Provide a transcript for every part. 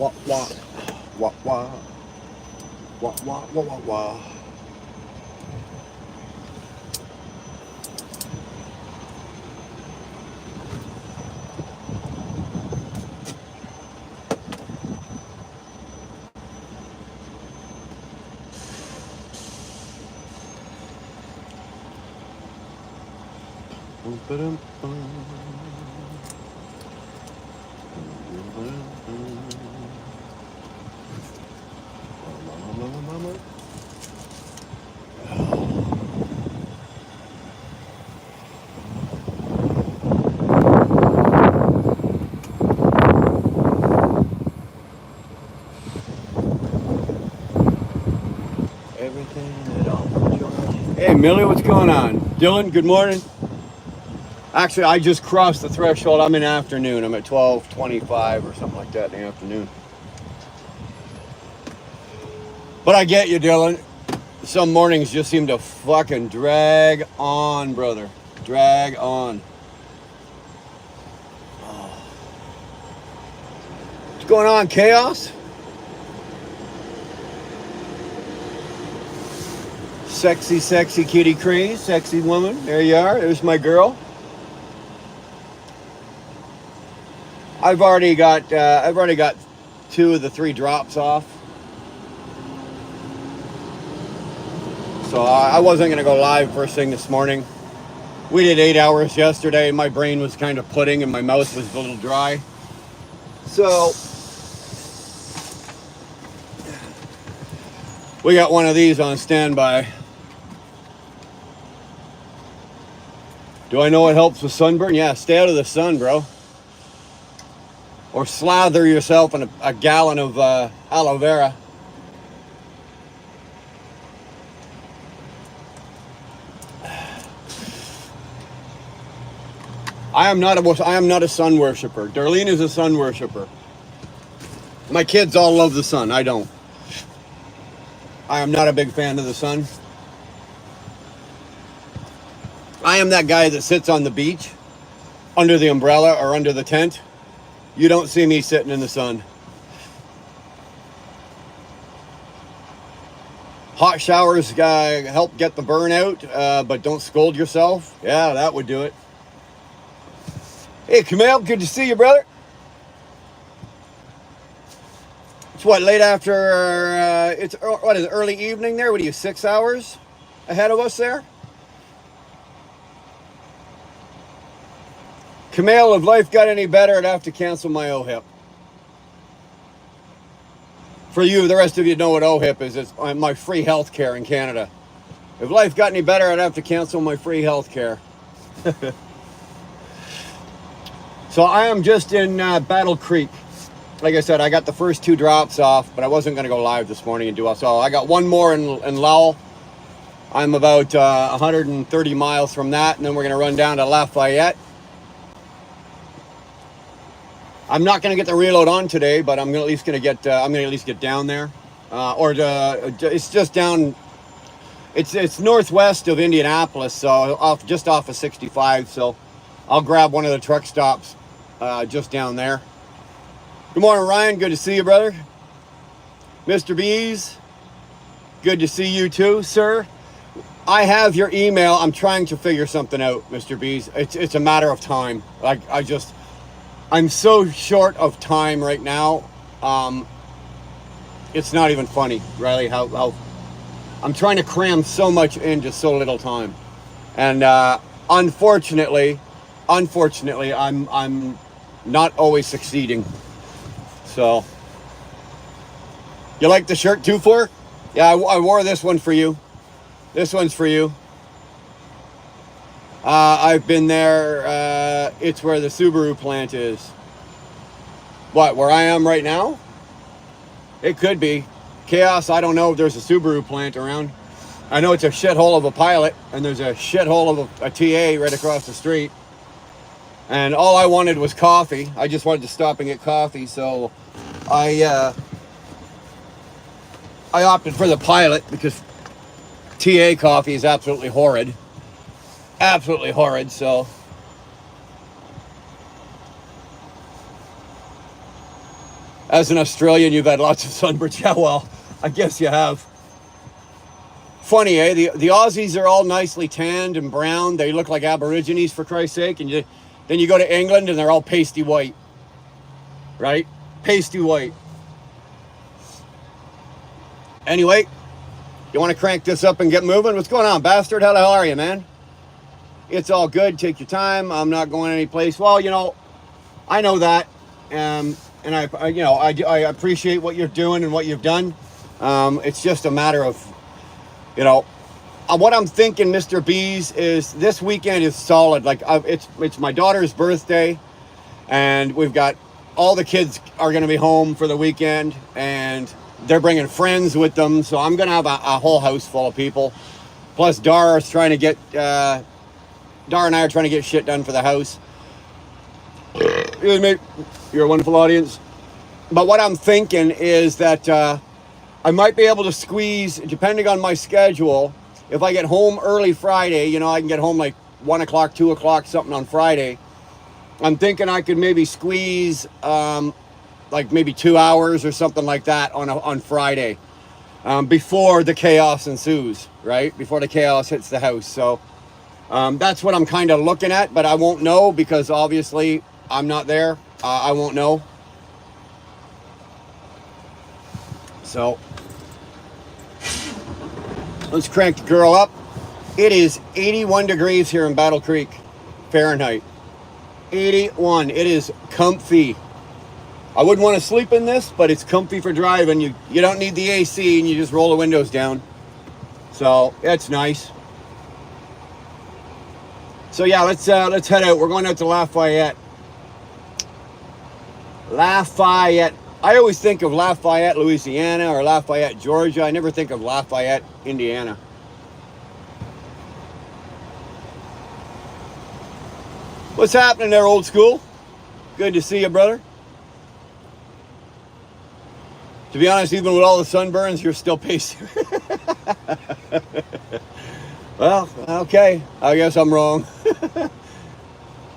wah, wah, wah, wah, wah, wah, wah, wah, wah. Hey, Millie, what's going on? Dylan, good morning. Actually, I just crossed the threshold. I'm in afternoon. I'm at 12:25 or something like that in the afternoon. But I get you, Dylan. Some mornings just seem to fucking drag on, brother. Drag on. What's going on, Chaos? Sexy, sexy kitty cream, sexy woman. There you are. There's my girl. I've already got 2 of the 3 drops off. So I wasn't gonna go live first thing this morning. We did 8 hours yesterday. My brain was kind of pudding and my mouth was a little dry. So we got one of these on standby. Do I know what helps with sunburn? Yeah, stay out of the sun, bro. Or slather yourself in a gallon of aloe vera. I am not a sun worshiper. Darlene is a sun worshiper. My kids all love the sun. I don't. I am not a big fan of the sun. I am that guy that sits on the beach under the umbrella or under the tent. You don't see me sitting in the sun. Hot showers help get the burn out, but don't scold yourself. Yeah, that would do it. Hey, Camille, good to see you, brother. It's what, late after, what is it, early evening there? What are you, 6 hours ahead of us there? Camille, if life got any better, I'd have to cancel my OHIP. For you, the rest of you know what OHIP is. It's my free health care in Canada. If life got any better, I'd have to cancel my free health care. So I am just in Battle Creek. Like I said, I got the first 2 drops off, but I wasn't going to go live this morning and do it. So I got one more in Lowell. I'm about 130 miles from that, and then we're going to run down to Lafayette. I'm not going to get the reload on today, but I'm at least going to get down there. It's just down. It's northwest of Indianapolis, so just off of 65. So I'll grab one of the truck stops just down there. Good morning, Ryan. Good to see you, brother. Mr. Bees, good to see you too, sir. I have your email. I'm trying to figure something out, Mr. Bees. It's a matter of time. I'm so short of time right now. It's not even funny, Riley, how I'm trying to cram so much into so little time. And unfortunately, I'm not always succeeding. So, you like the shirt too, for? Yeah, I wore this one for you. This one's for you. I've been there. It's where the Subaru plant is. What, where I am right now? It could be. Chaos, I don't know if there's a Subaru plant around. I know it's a shithole of a Pilot, and there's a shithole of a TA right across the street. And all I wanted was coffee. I just wanted to stop and get coffee, so I opted for the Pilot because TA coffee is absolutely horrid. Absolutely horrid, so. As an Australian, you've had lots of sunburns. Yeah, well, I guess you have. Funny, eh? The Aussies are all nicely tanned and brown. They look like Aborigines, for Christ's sake. And then you go to England and they're all pasty white. Right? Pasty white. Anyway, you want to crank this up and get moving? What's going on, bastard? How the hell are you, man? It's all good. Take your time. I'm not going any place. Well, you know, I know that. And I appreciate what you're doing and what you've done. It's just a matter of, you know, what I'm thinking, Mr. B's, is this weekend is solid. Like, it's my daughter's birthday, and we've got all the kids are going to be home for the weekend, and they're bringing friends with them. So I'm going to have a whole house full of people. Plus, Dara and I are trying to get shit done for the house. Excuse me. You're a wonderful audience. But what I'm thinking is that I might be able to squeeze, depending on my schedule, if I get home early Friday, you know, I can get home like 1 o'clock, 2 o'clock, something on Friday. I'm thinking I could maybe squeeze like maybe 2 hours or something like that on Friday before the chaos ensues, right? Before the chaos hits the house. So that's what I'm kind of looking at, but I won't know because obviously I'm not there. I won't know. So let's crank the girl up. It is 81 degrees here in Battle Creek, Fahrenheit. 81. It is comfy. I wouldn't want to sleep in this, but it's comfy for driving. You don't need the AC, and you just roll the windows down. So it's nice. So yeah, let's head out. We're going out to Lafayette. Lafayette. I always think of Lafayette, Louisiana, or Lafayette, Georgia. I never think of Lafayette, Indiana. What's happening there, old school? Good to see you, brother. To be honest, even with all the sunburns, you're still pasty. Well, okay. I guess I'm wrong.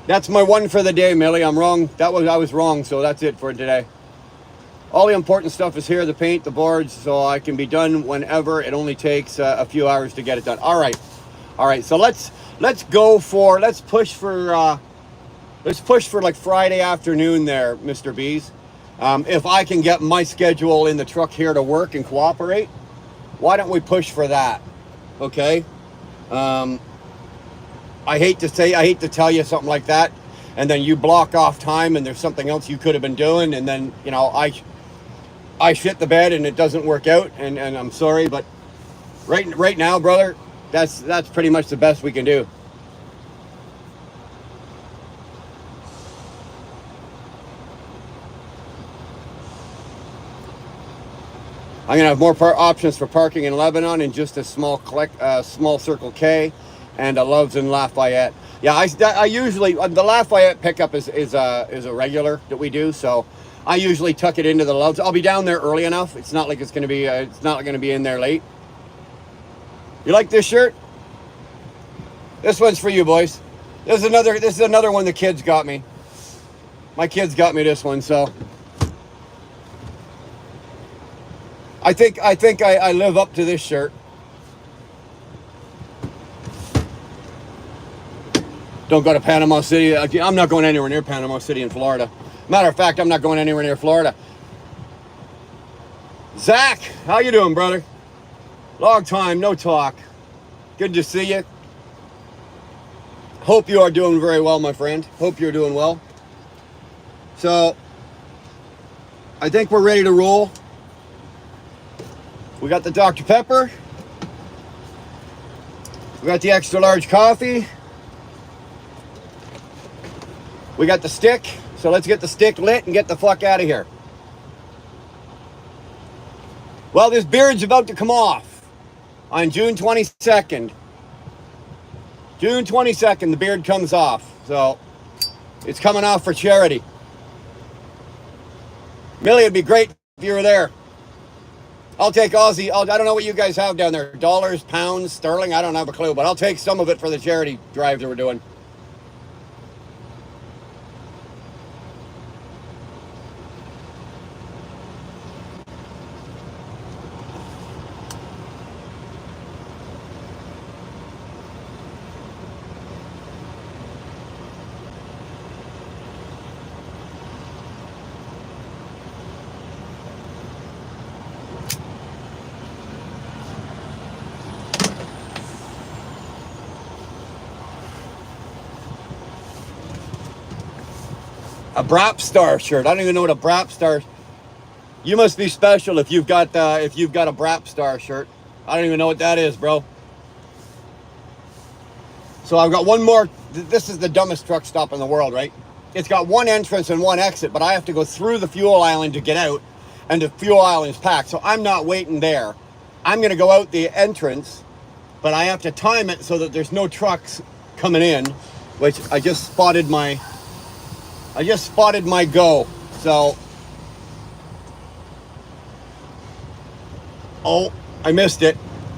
That's my one for the day, Millie. I'm wrong. I was wrong, so that's it for today. All the important stuff is here, the paint, the boards, so I can be done whenever. It only takes a few hours to get it done. All right. So let's push for like Friday afternoon there, Mr. B's. If I can get my schedule in the truck here to work and cooperate, why don't we push for that? Okay. I hate to tell you something like that, and then you block off time and there's something else you could have been doing, and then, you know, I shit the bed and it doesn't work out, and I'm sorry, but right now, brother, that's pretty much the best we can do. I'm gonna have more options for parking in Lebanon in just a small Circle K, and Love's in Lafayette. Yeah, I usually the Lafayette pickup is a regular that we do, so I usually tuck it into the Love's. I'll be down there early enough. It's not like it's gonna be in there late. You like this shirt? This one's for you, boys. This is another one the kids got me. My kids got me this one, so. I think I live up to this shirt. Don't go to Panama City. I'm not going anywhere near Panama City in Florida. Matter of fact, I'm not going anywhere near Florida. Zach, how you doing, brother? Long time, no talk. Good to see you. Hope you are doing very well, my friend. Hope you're doing well. So, I think we're ready to roll. We got the Dr. Pepper. We got the extra large coffee. We got the stick. So let's get the stick lit and get the fuck out of here. Well, this beard's about to come off on June 22nd. June 22nd, the beard comes off. So it's coming off for charity. Millie, it'd be great if you were there. I'll take Aussie. I don't know what you guys have down there. Dollars, pounds, sterling. I don't have a clue, but I'll take some of it for the charity drive that we're doing. A Brap Star shirt. I don't even know what a Brap Star. You must be special if you've got a Brap Star shirt. I don't even know what that is, bro. So I've got one more. This is the dumbest truck stop in the world, right? It's got one entrance and one exit, but I have to go through the fuel island to get out, and the fuel island is packed. So I'm not waiting there. I'm going to go out the entrance, but I have to time it so that there's no trucks coming in, which I just spotted my go. So, oh, I missed it.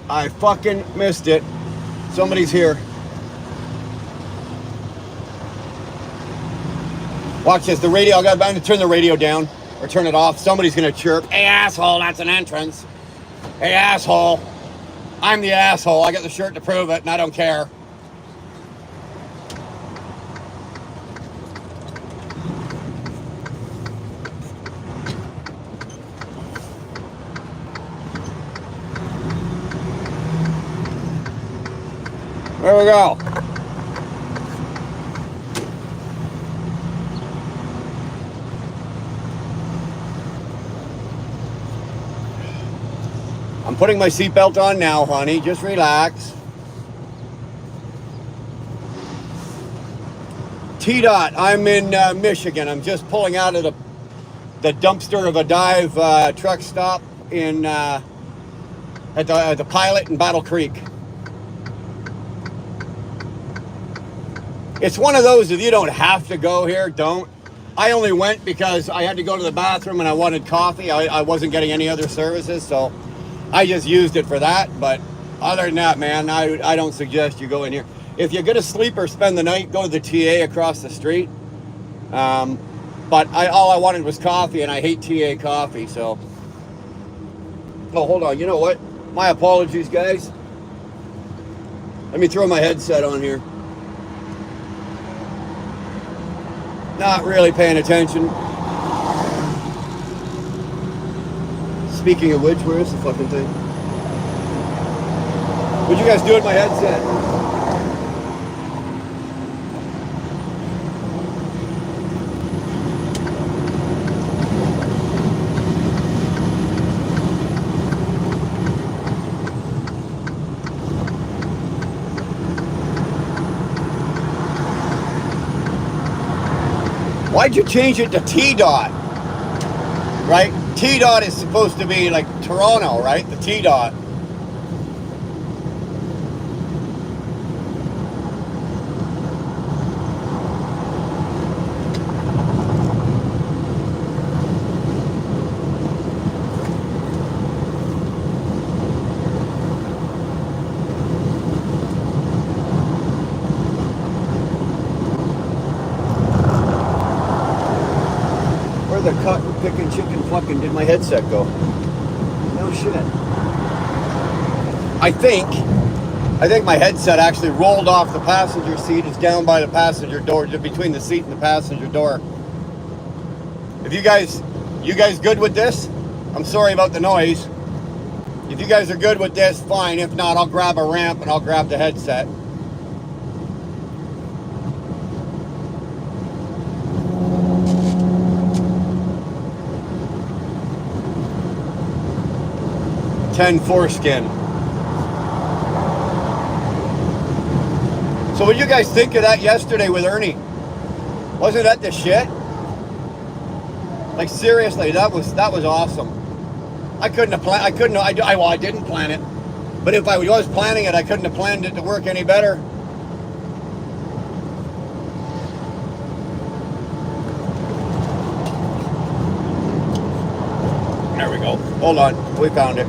I fucking missed it. Somebody's here. Watch this, the radio, I'm going to turn the radio down or turn it off. Somebody's going to chirp. Hey, asshole, that's an entrance. Hey, asshole. I'm the asshole. I got the shirt to prove it, and I don't care. There we go. I'm putting my seatbelt on now, honey. Just relax. T-Dot, I'm in Michigan. I'm just pulling out of the dumpster of a dive truck stop in at the Pilot in Battle Creek. It's one of those, if you don't have to go here, don't. I only went because I had to go to the bathroom and I wanted coffee. I wasn't getting any other services, so I just used it for that. But other than that, man, I don't suggest you go in here. If you're gonna sleep or spend the night, go to the TA across the street. But all I wanted was coffee, and I hate TA coffee, so. Oh, hold on, you know what? My apologies, guys. Let me throw my headset on here. Not really paying attention. Speaking of which, where is the fucking thing? What'd you guys do with my headset? Why'd you change it to T-Dot? Right? T-Dot is supposed to be like Toronto, right? The T-Dot. The cotton picking chicken fucking did my headset go? No shit. I think my headset actually rolled off the passenger seat. It's down by the passenger door, just between the seat and the passenger door. If you guys good with this? I'm sorry about the noise. If you guys are good with this, fine. If not, I'll grab a ramp and I'll grab the headset. Ten foreskin. So what did you guys think of that yesterday with Ernie? Wasn't that the shit? Like seriously, that was awesome. I couldn't have planned. I didn't plan it, but if I was planning it, I couldn't have planned it to work any better. There we go. Hold on, we found it.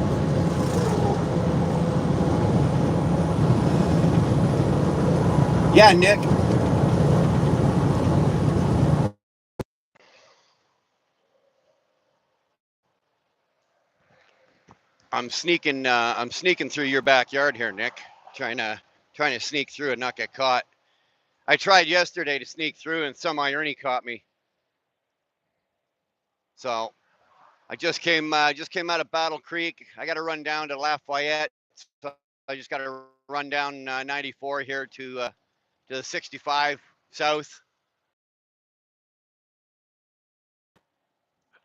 Yeah, Nick. I'm sneaking through your backyard here, Nick. Trying to sneak through and not get caught. I tried yesterday to sneak through and somehow Ernie caught me. So I just came out of Battle Creek. I got to run down to Lafayette. So I just got to run down 94 here to the 65 south.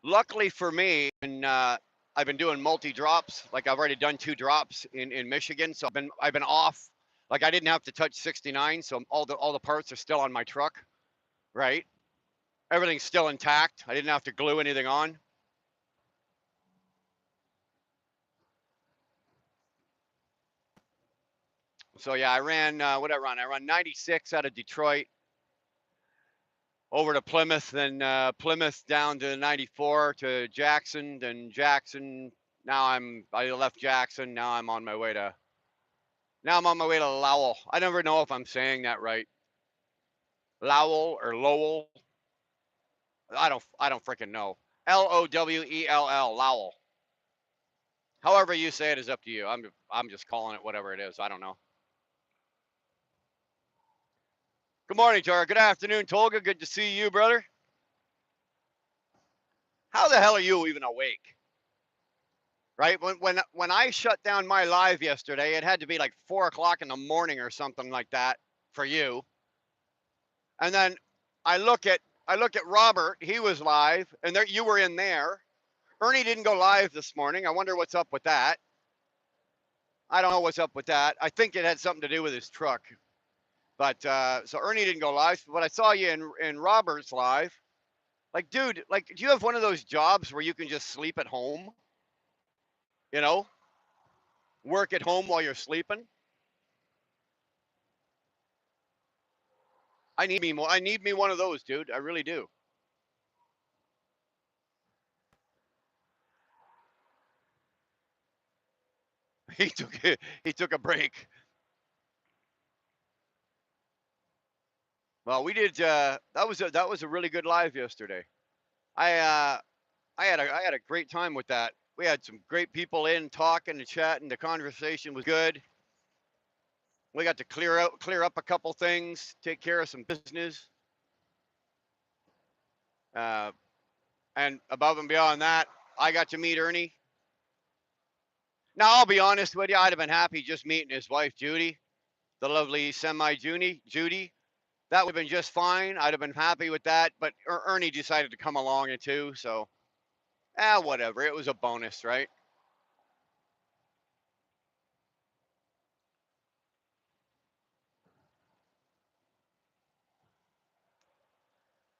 Luckily for me, and I've been doing multi drops. Like I've already done 2 drops in Michigan, so I've been off. Like I didn't have to touch 69, so all the parts are still on my truck, right? Everything's still intact. I didn't have to glue anything on. So yeah, I ran what I run. I run 96 out of Detroit over to Plymouth, then Plymouth down to 94 to Jackson, then Jackson. I left Jackson. Now I'm on my way to Lowell. I never know if I'm saying that right. Lowell or Lowell. I don't freaking know. Lowell, Lowell. However you say it is up to you. I'm just calling it whatever it is. I don't know. Good morning, Tara. Good afternoon, Tolga. Good to see you, brother. How the hell are you even awake? Right? When I shut down my live yesterday, it had to be like 4 o'clock in the morning or something like that for you. And then I look at Robert. He was live, and there you were in there. Ernie didn't go live this morning. I wonder what's up with that. I don't know what's up with that. I think it had something to do with his truck. But so Ernie didn't go live. But I saw you in Robert's live. Like, dude, like, do you have one of those jobs where you can just sleep at home? You know, work at home while you're sleeping. I need me one of those, dude. I really do. He took he took a break. Well, we did. That was a really good live yesterday. I had a great time with that. We had some great people in talking and chatting. The conversation was good. We got to clear up a couple things, take care of some business, uh, and above and beyond that, I got to meet Ernie. Now I'll be honest with you, I'd have been happy just meeting his wife Judy, the lovely semi Judy. That would have been just fine. I'd have been happy with that. But Ernie decided to come along too, so whatever. It was a bonus, right?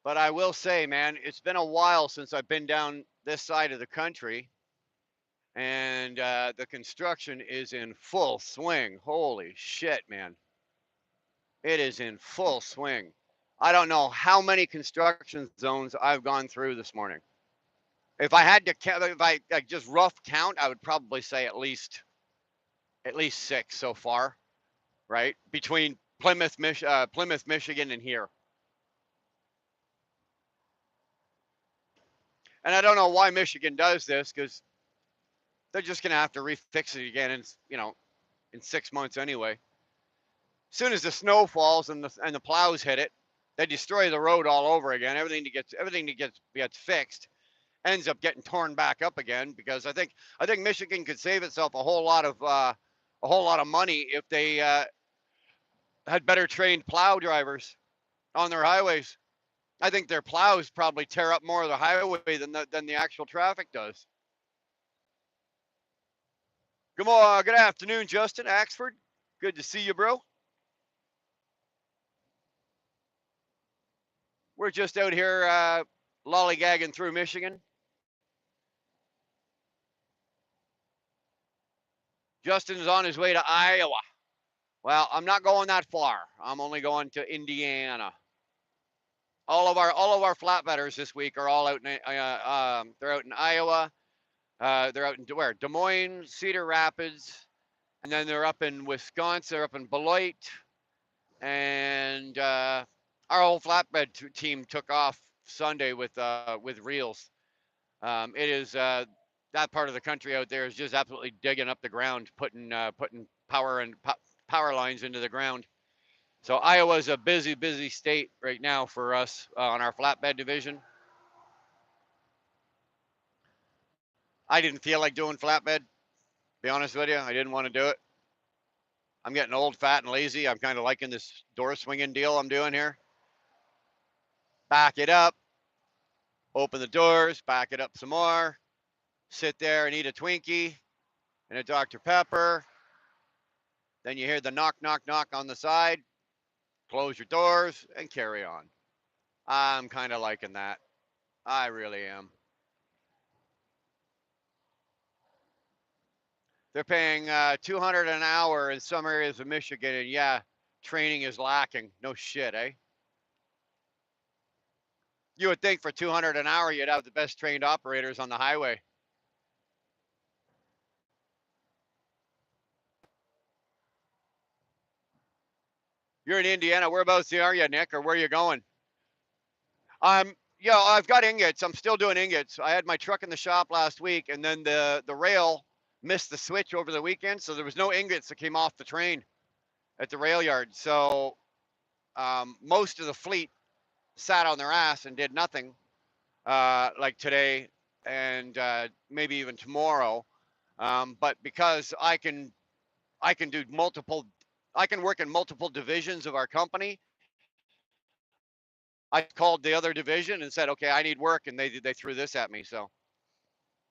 But I will say, man, it's been a while since I've been down this side of the country, and the construction is in full swing. Holy shit, man. It is in full swing. I don't know how many construction zones I've gone through this morning. If I had to count, if I like just rough count, I would probably say at least 6 so far, right? Between Plymouth, Michigan, and here. And I don't know why Michigan does this because they're just gonna have to refix it again in 6 months anyway. As soon as the snow falls and the plows hit it, they destroy the road all over again. Everything that gets fixed ends up getting torn back up again because I think Michigan could save itself a whole lot of money if they had better trained plow drivers on their highways. I think their plows probably tear up more of the highway than the actual traffic does. Good afternoon, Justin Axford. Good to see you, bro. We're just out here lollygagging through Michigan. Justin's on his way to Iowa. Well, I'm not going that far. I'm only going to Indiana. All of our flatbedders this week are all out in they're out in Iowa. They're out in where? Des Moines, Cedar Rapids, and then they're up in Wisconsin. They're up in Beloit, and our whole flatbed team took off Sunday with reels. It is that part of the country out there is just absolutely digging up the ground, putting power lines into the ground. So Iowa's a busy state right now for us on our flatbed division. I didn't feel like doing flatbed. Be honest with you, I didn't want to do it. I'm getting old, fat, and lazy. I'm kind of liking this door swinging deal I'm doing here. Back it up. Open the doors, back it up some more, sit there and eat a Twinkie and a Dr. Pepper. Then you hear the knock, knock, knock on the side. Close your doors and carry on. I'm kind of liking that. I really am. They're paying 200 an hour in some areas of Michigan, and yeah, training is lacking. No shit, eh? You would think for 200 an hour, you'd have the best trained operators on the highway. You're in Indiana. Whereabouts are you, Nick, or where are you going? Yeah, I've got ingots. I'm still doing ingots. I had my truck in the shop last week, and then the rail missed the switch over the weekend, so there was no ingots that came off the train at the rail yard. So most of the fleet sat on their ass and did nothing, like today and maybe even tomorrow. But because I can do multiple, I can work in multiple divisions of our company. I called the other division and said, okay, I need work, and they threw this at me. So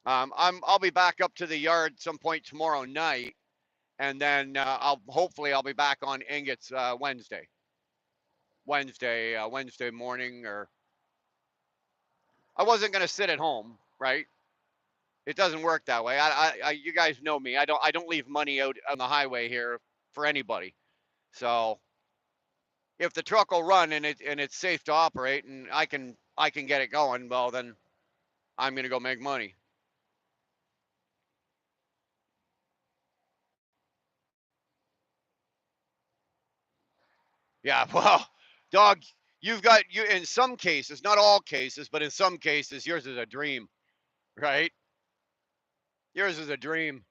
I'll be back up to the yard some point tomorrow night, and then I'll be back on ingots Wednesday morning. Or I wasn't gonna sit at home, right? It doesn't work that way. You guys know me. I don't leave money out on the highway here for anybody. So if the truck will run and it's safe to operate and I can get it going, well then I'm gonna go make money. Yeah, well, dog, you in some cases, not all cases, but in some cases, yours is a dream, right? Yours is a dream.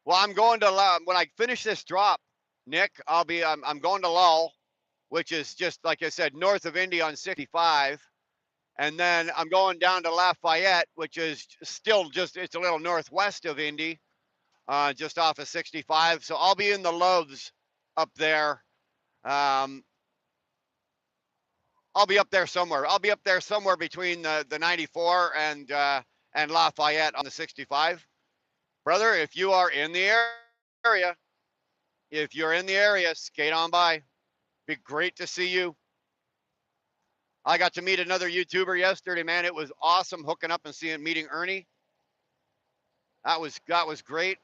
Well, I'm going to when I finish this drop, Nick. I'm going to Lull, which is just like I said, north of Indy on 65, and then I'm going down to Lafayette, which is still just it's a little northwest of Indy, just off of 65. So I'll be in the Loves up there. Um, I'll be up there somewhere. I'll be up there somewhere between the 94 and Lafayette on the 65. Brother, if you are in the area, if you're in the area, skate on by. Be great to see you. I got to meet another YouTuber yesterday, man. It was awesome hooking up and meeting Ernie. That was great.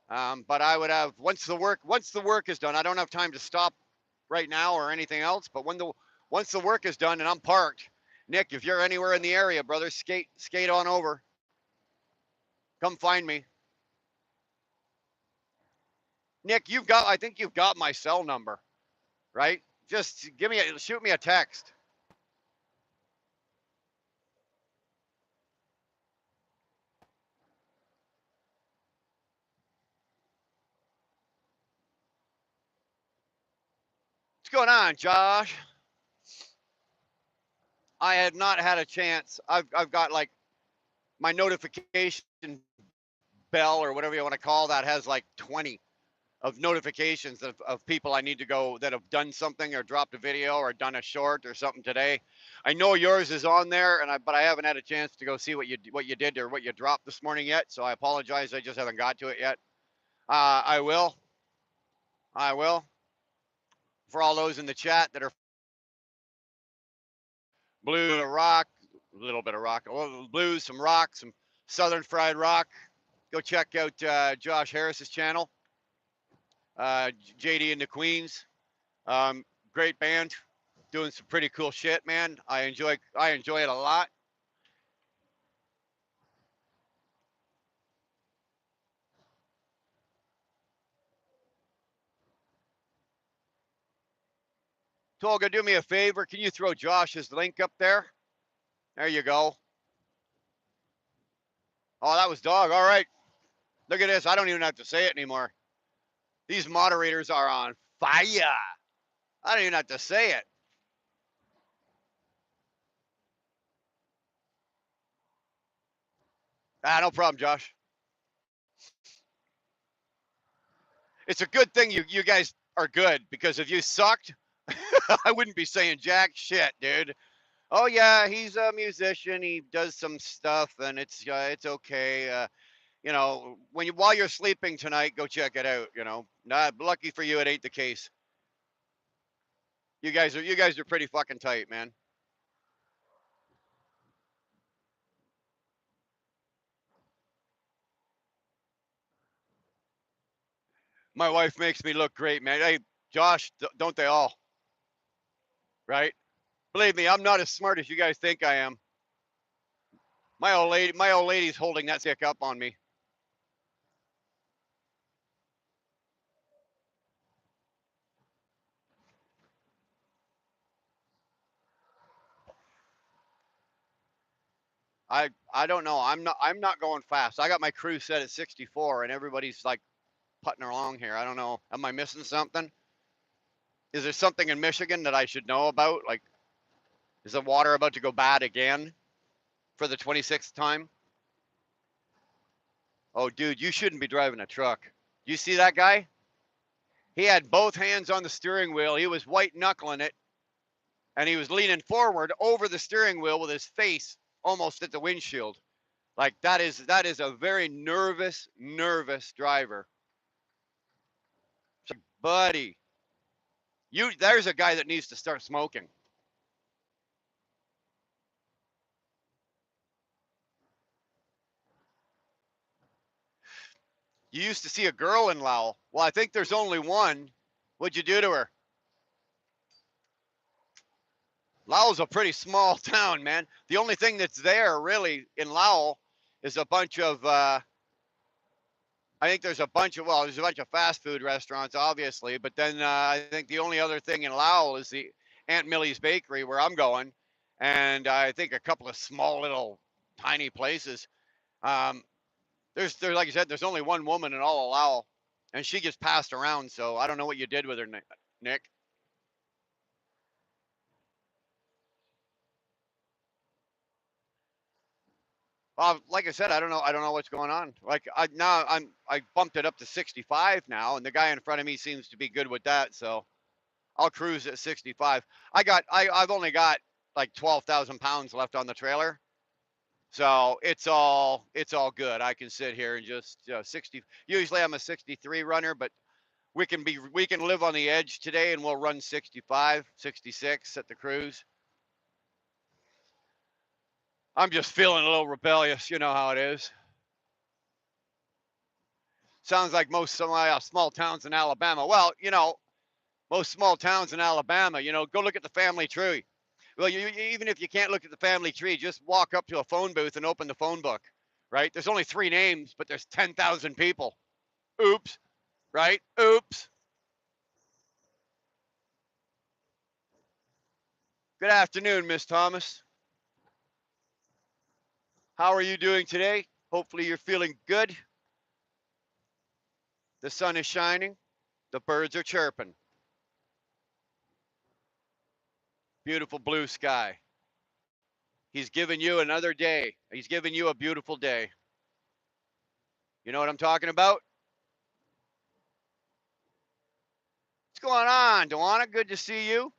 But I would have once the work is done. I don't have time to stop right now or anything else. But once the work is done and I'm parked, Nick, if you're anywhere in the area, brother, skate on over. Come find me. Nick, I think you've got my cell number, right? Just shoot me a text. What's going on, Josh? I had not had a chance. I've got like my notification bell or whatever you want to call that has like 20 of notifications of people I need to go that have done something or dropped a video or done a short or something today. I know yours is on there, but I haven't had a chance to go see what you did or what you dropped this morning yet. So I apologize. I just haven't got to it yet. I will. I will. For all those in the chat that are blue rock, a little bit of rock, blues, some rock, some southern fried rock. Go check out Josh Harris's channel, JD and the Queens. Great band, doing some pretty cool shit, man. I enjoy it a lot. Tolga, do me a favor. Can you throw Josh's link up there? There you go. Oh, that was dog. All right. Look at this. I don't even have to say it anymore. These moderators are on fire. I don't even have to say it. No problem, Josh. It's a good thing you guys are good, because if you sucked, I wouldn't be saying jack shit, dude. Oh yeah, he's a musician. He does some stuff, and it's okay. While you're sleeping tonight, go check it out. Not lucky for you, it ain't the case. You guys are pretty fucking tight, man. My wife makes me look great, man. Hey, Josh, don't they all? Right? Believe me, I'm not as smart as you guys think I am. My old lady's holding that stick up on me. I don't know. I'm not going fast. I got my cruise set at 64, and everybody's like putting along here. I don't know. Am I missing something? Is there something in Michigan that I should know about? Like, is the water about to go bad again for the 26th time? Oh, dude, you shouldn't be driving a truck. You see that guy? He had both hands on the steering wheel. He was white knuckling it, and he was leaning forward over the steering wheel with his face almost at the windshield. Like that is a very nervous driver. So, buddy, there's a guy that needs to start smoking. You used to see a girl in Lowell. Well, I think there's only one. What'd you do to her? Lowell's a pretty small town, man. The only thing that's there really in Lowell is a bunch of I think there's a bunch of fast food restaurants, obviously, but then I think the only other thing in Lowell is the Aunt Millie's Bakery where I'm going, and I think a couple of small little tiny places. Um, there's like I said, there's only one woman in all of Lowell, and she gets passed around. So I don't know what you did with her, Nick. Like I said, I don't know. I don't know what's going on. Like I bumped it up to 65 now, and the guy in front of me seems to be good with that. So I'll cruise at 65. I've only got like 12,000 pounds left on the trailer, so it's all good. I can sit here and just 60. Usually I'm a 63 runner, but we can live on the edge today, and we'll run 65, 66 at the cruise. I'm just feeling a little rebellious. You know how it is. Sounds like most of my small towns in Alabama. Well, most small towns in Alabama. Go look at the family tree. Well, even if you can't look at the family tree, just walk up to a phone booth and open the phone book, right? There's only three names, but there's 10,000 people. Oops, right? Oops. Good afternoon, Miss Thomas. How are you doing today? Hopefully, you're feeling good. The sun is shining, the birds are chirping. Beautiful blue sky. He's given you another day. He's given you a beautiful day. You know what I'm talking about? What's going on, Dewana? Good to see you.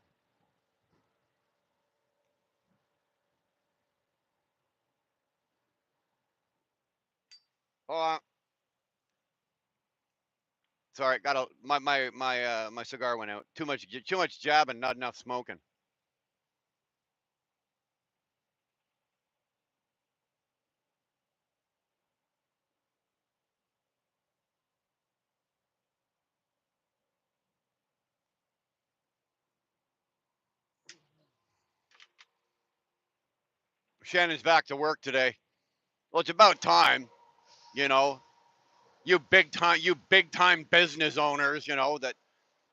Oh, sorry, got my cigar went out. Too much jabbing, not enough smoking. Shannon's back to work today. Well, it's about time, you know. You big time business owners, that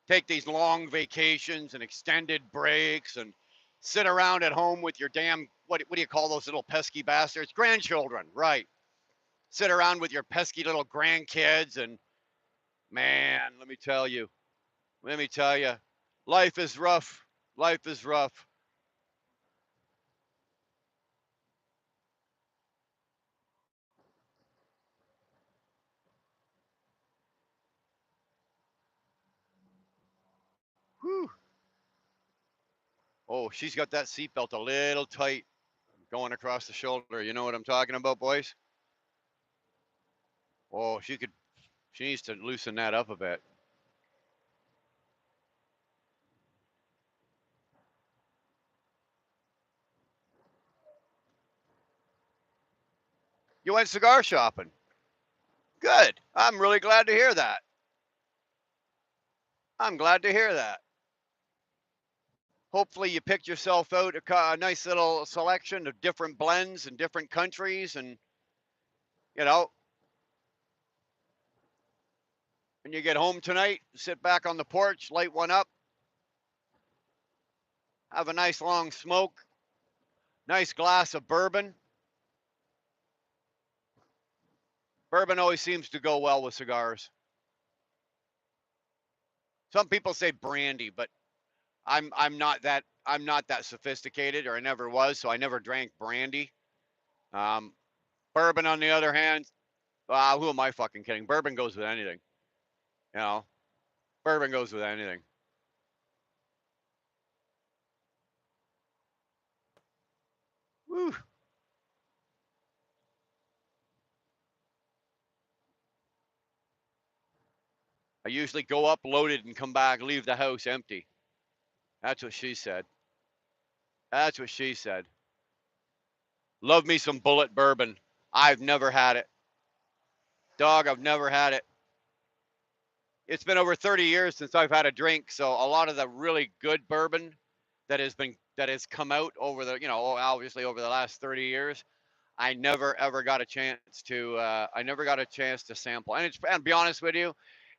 take these long vacations and extended breaks and sit around at home with your damn what do you call those little pesky bastards? Grandchildren, right? Sit around with your pesky little grandkids and man, let me tell you, life is rough. Life is rough. Whew. Oh, she's got that seatbelt a little tight going across the shoulder. You know what I'm talking about, boys? Oh, she needs to loosen that up a bit. You went cigar shopping. Good. I'm really glad to hear that. I'm glad to hear that. Hopefully, you picked yourself out a nice little selection of different blends and different countries, and you know, when you get home tonight, sit back on the porch, light one up, have a nice long smoke, nice glass of bourbon. Bourbon always seems to go well with cigars. Some people say brandy, but I'm not that sophisticated, or I never was, so I never drank brandy. Um, Bourbon, on the other hand, who am I fucking kidding? Bourbon goes with anything. You know, bourbon goes with anything. Woo. I usually go up loaded and come back, leave the house empty. That's what she said. That's what she said. Love me some bullet bourbon. I've never had it. Dog, I've never had it. It's been over 30 years since I've had a drink, so a lot of the really good bourbon that has come out over the, obviously over the last 30 years, I never ever got a chance to sample. And be honest with you,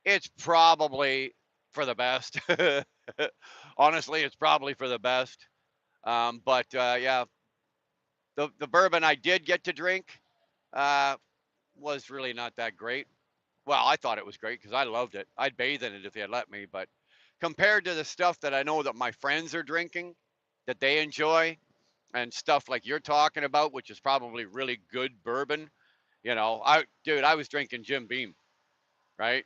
it's probably for the best. Honestly, it's probably for the best. But yeah, the bourbon I did get to drink uh, was really not that great. Well, I thought it was great because I loved it. I'd bathe in it if they'd let me. But compared to the stuff that I know that my friends are drinking, that they enjoy, and stuff like you're talking about, which is probably really good bourbon, I was drinking Jim Beam, right?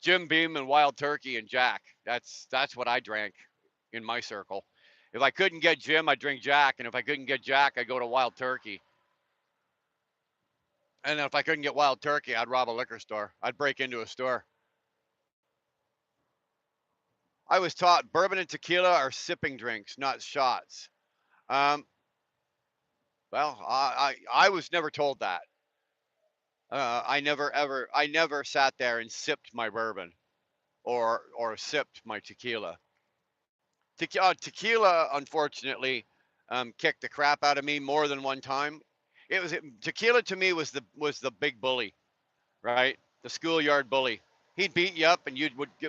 Jim Beam and Wild Turkey and Jack. That's what I drank in my circle. If I couldn't get Jim, I'd drink Jack, and if I couldn't get Jack, I'd go to Wild Turkey. And then if I couldn't get Wild Turkey, I'd rob a liquor store. I'd break into a store. I was taught bourbon and tequila are sipping drinks, not shots. Um, well, I was never told that. I never sat there and sipped my bourbon or sipped my tequila. Tequila, unfortunately, kicked the crap out of me more than one time. Tequila to me was the big bully, right? The schoolyard bully. He'd beat you up, and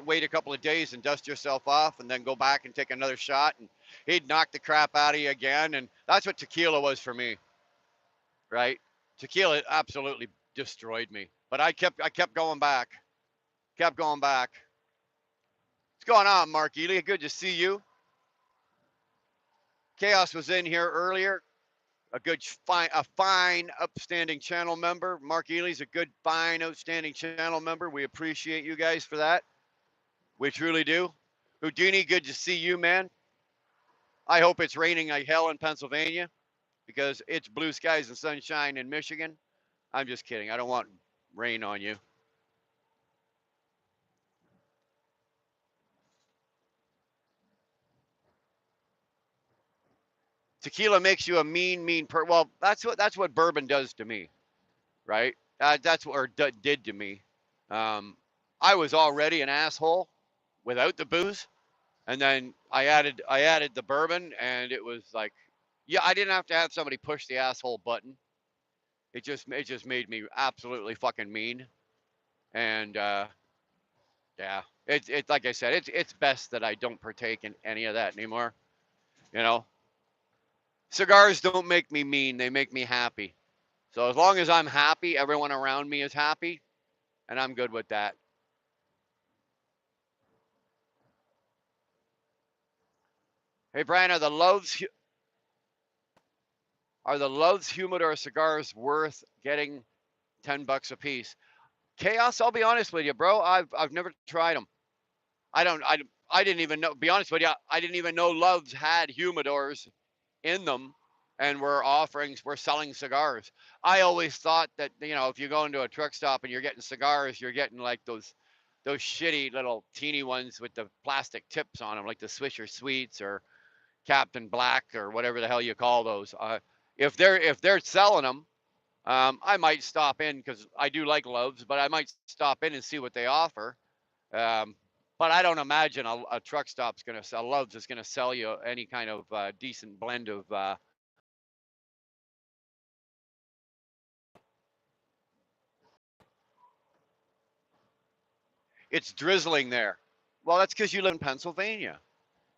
wait a couple of days and dust yourself off, and then go back and take another shot, and he'd knock the crap out of you again. And that's what tequila was for me, right? Tequila absolutely destroyed me, but I kept going back, kept going back. What's going on, Mark Ely? Good to see you. Chaos was in here earlier. A fine, upstanding channel member. Mark Ely's a good, fine, outstanding channel member. We appreciate you guys for that. We truly do. Houdini, good to see you, man. I hope it's raining like hell in Pennsylvania because it's blue skies and sunshine in Michigan. I'm just kidding. I don't want rain on you. Tequila makes you a mean well, that's what bourbon does to me, right? That's what did to me. Um, I was already an asshole without the booze, and then I added the bourbon, and it was like, yeah, I didn't have to have somebody push the asshole button. It just made me absolutely fucking mean, and yeah, it's like I said, it's best that I don't partake in any of that anymore. You know, cigars don't make me mean; they make me happy. So as long as I'm happy, everyone around me is happy, and I'm good with that. Hey Brian, are the Loves Humidor cigars worth getting $10 a piece? Chaos, I'll be honest with you, bro. I've never tried them. I don't. I didn't even know. Be honest with you, I didn't even know Loves had humidors in them, and we're selling cigars. I always thought that if you go into a truck stop and you're getting cigars, you're getting like those shitty little teeny ones with the plastic tips on them, like the Swisher Sweets or Captain Black or whatever the hell you call those. If they're selling them, I might stop in because I do like Loves, but I might stop in and see what they offer. Um, but I don't imagine a truck stop's going to sell Loves is going to sell you any kind of decent blend of. It's drizzling there. Well, that's because you live in Pennsylvania,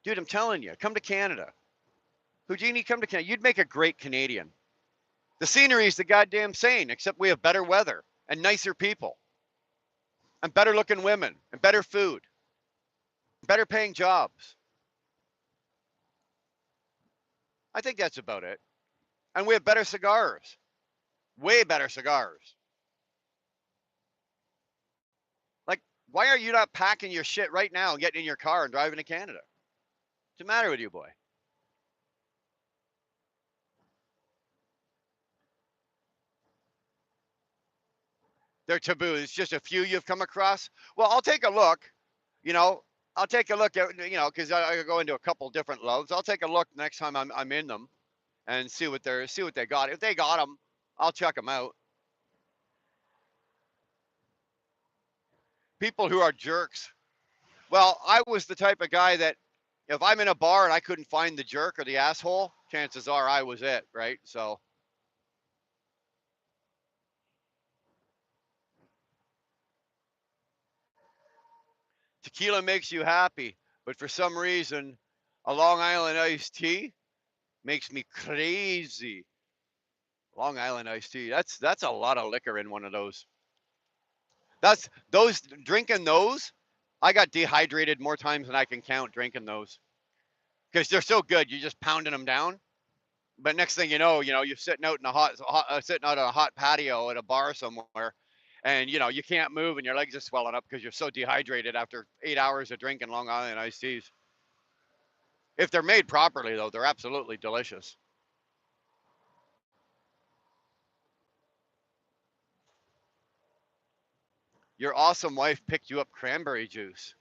dude. I'm telling you, come to Canada. Houdini, come to Canada. You'd make a great Canadian. The scenery's the goddamn same, except we have better weather and nicer people and better looking women and better food, better paying jobs. I think that's about it. And we have better cigars, way better cigars. Like, why are you not packing your shit right now and getting in your car and driving to Canada? What's the matter with you, boy? They're taboo. It's just a few you've come across. Well, I'll take a look. You know, I'll take a look at because I go into a couple different Loves. I'll take a look next time I'm in them and see what they got. If they got them, I'll check them out. People who are jerks. Well, I was the type of guy that if I'm in a bar and I couldn't find the jerk or the asshole, chances are I was it, right? So tequila makes you happy, but for some reason, a Long Island iced tea makes me crazy. Long Island iced tea. That's a lot of liquor in one of those. That's those drinking those. I got dehydrated more times than I can count drinking those because they're so good. You're just pounding them down. But next thing you're sitting out in sitting out on a hot patio at a bar somewhere, and you can't move and your legs are swelling up because you're so dehydrated after 8 hours of drinking Long Island iced teas. If they're made properly, though, they're absolutely delicious. Your awesome wife picked you up cranberry juice.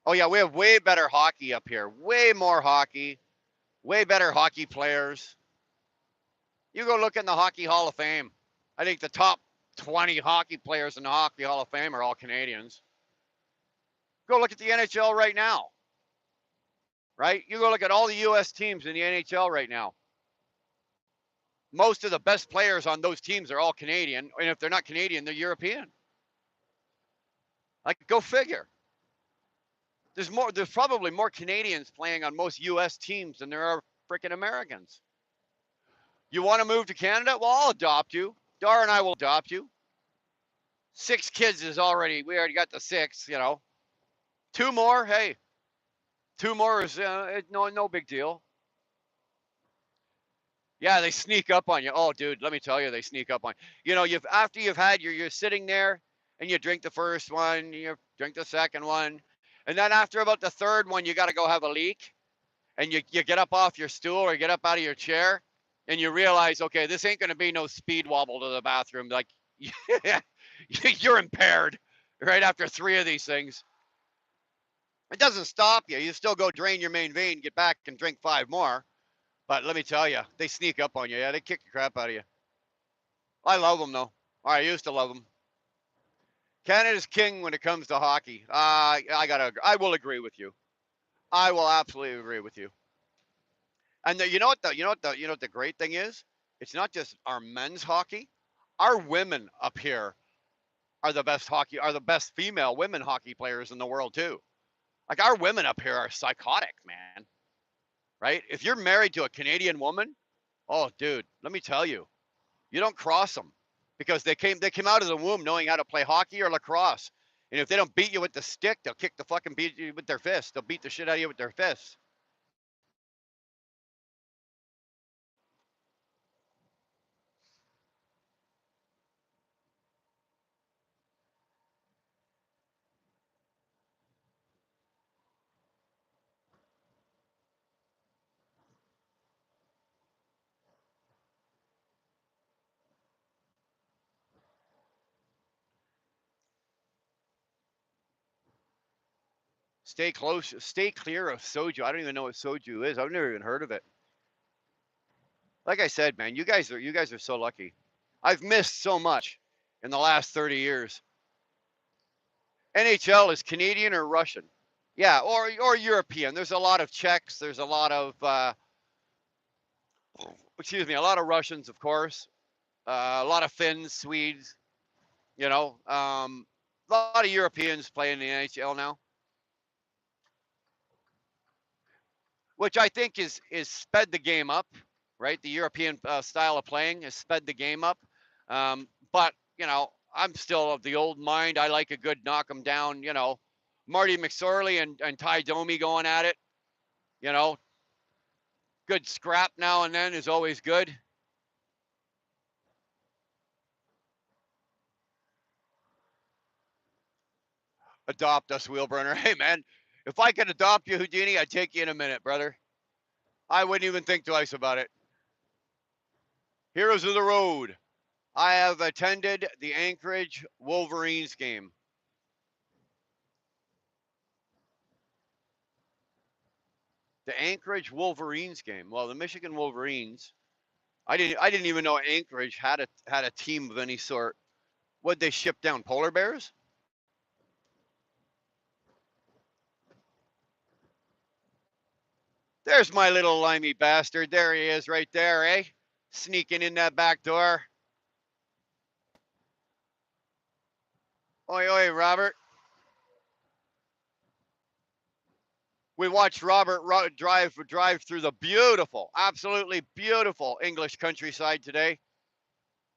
Oh yeah, we have way better hockey up here. Way more hockey. Way better hockey players. You go look in the Hockey Hall of Fame. I think the top 20 hockey players in the Hockey Hall of Fame are all Canadians. Go look at the NHL right now, right? You go look at all the U.S. teams in the NHL right now. Most of the best players on those teams are all Canadian, and if they're not Canadian, they're European. Like, go figure. There's probably more Canadians playing on most U.S. teams than there are freaking Americans. You want to move to Canada? Well, I'll adopt you. Dar and I will adopt you. 6 kids we already got the 6. Two more, hey, two more is no big deal. Yeah, they sneak up on you. Oh, dude, let me tell you, they sneak up on you. After you've had you're sitting there and you drink the first one, you drink the second one, and then after about the third one, you got to go have a leak, and you get up off your stool or get up out of your chair, and you realize, okay, this ain't gonna be no speed wobble to the bathroom. Like, you're impaired right after 3 of these things. It doesn't stop you. You still go drain your main vein, get back and drink 5 more. But let me tell you, they sneak up on you. Yeah, they kick the crap out of you. I love them though. I used to love them. Canada's king when it comes to hockey. I will agree with you. I will absolutely agree with you. And you know what the great thing is? It's not just our men's hockey. Our women up here are the best female women hockey players in the world too. Like, our women up here are psychotic, man. Right? If you're married to a Canadian woman, oh, dude, let me tell you, you don't cross them because they came out of the womb knowing how to play hockey or lacrosse. And if they don't beat you with the stick, they'll beat you with their fists. They'll beat the shit out of you with their fists. Stay close. Stay clear of soju. I don't even know what soju is. I've never even heard of it. Like I said, man, you guys are so lucky. I've missed so much in the last 30 years. NHL is Canadian or Russian. Yeah, or European. There's a lot of Czechs. There's a lot of excuse me, a lot of Russians, of course. A lot of Finns, Swedes. You know, a lot of Europeans play in the NHL now, which I think is sped the game up. Right, the European style of playing has sped the game up. But I'm still of the old mind. I like a good knock 'em down. Marty McSorley and Ty Domi going at it. You know, good scrap now and then is always good. Adopt us, Wheelburner. Hey, man, if I could adopt you, Houdini, I'd take you in a minute, brother. I wouldn't even think twice about it. Heroes of the Road. I have attended the Anchorage Wolverines game. The Anchorage Wolverines game. Well, the Michigan Wolverines. I didn't even know Anchorage had a team of any sort. Would they ship down polar bears? There's my little limey bastard. There he is right there, eh? Sneaking in that back door. Oi, oi, Robert. We watched Robert drive through the beautiful, absolutely beautiful English countryside today.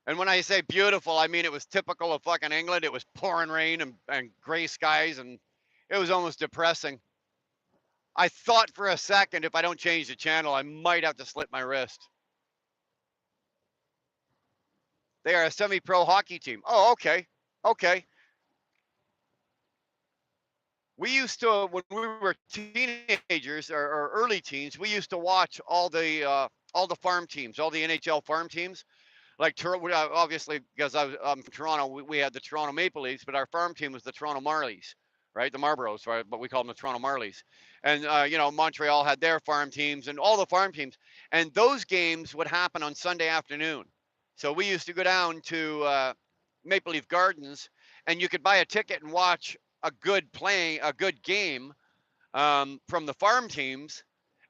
And when I say beautiful, I mean it was typical of fucking England. It was pouring rain and gray skies, and it was almost depressing. I thought for a second if I don't change the channel, I might have to slit my wrist. They are a semi-pro hockey team. Oh, okay. Okay. We used to, when we were teenagers or early teens, we used to watch all the farm teams, all the NHL farm teams. Like obviously, because I'm from Toronto, we had the Toronto Maple Leafs, but our farm team was the Toronto Marlies, right? The Marlboros, right? But we call them the Toronto Marlies. And Montreal had their farm teams and all the farm teams, and those games would happen on Sunday afternoon. So we used to go down to Maple Leaf Gardens, and you could buy a ticket and watch a good game from the farm teams.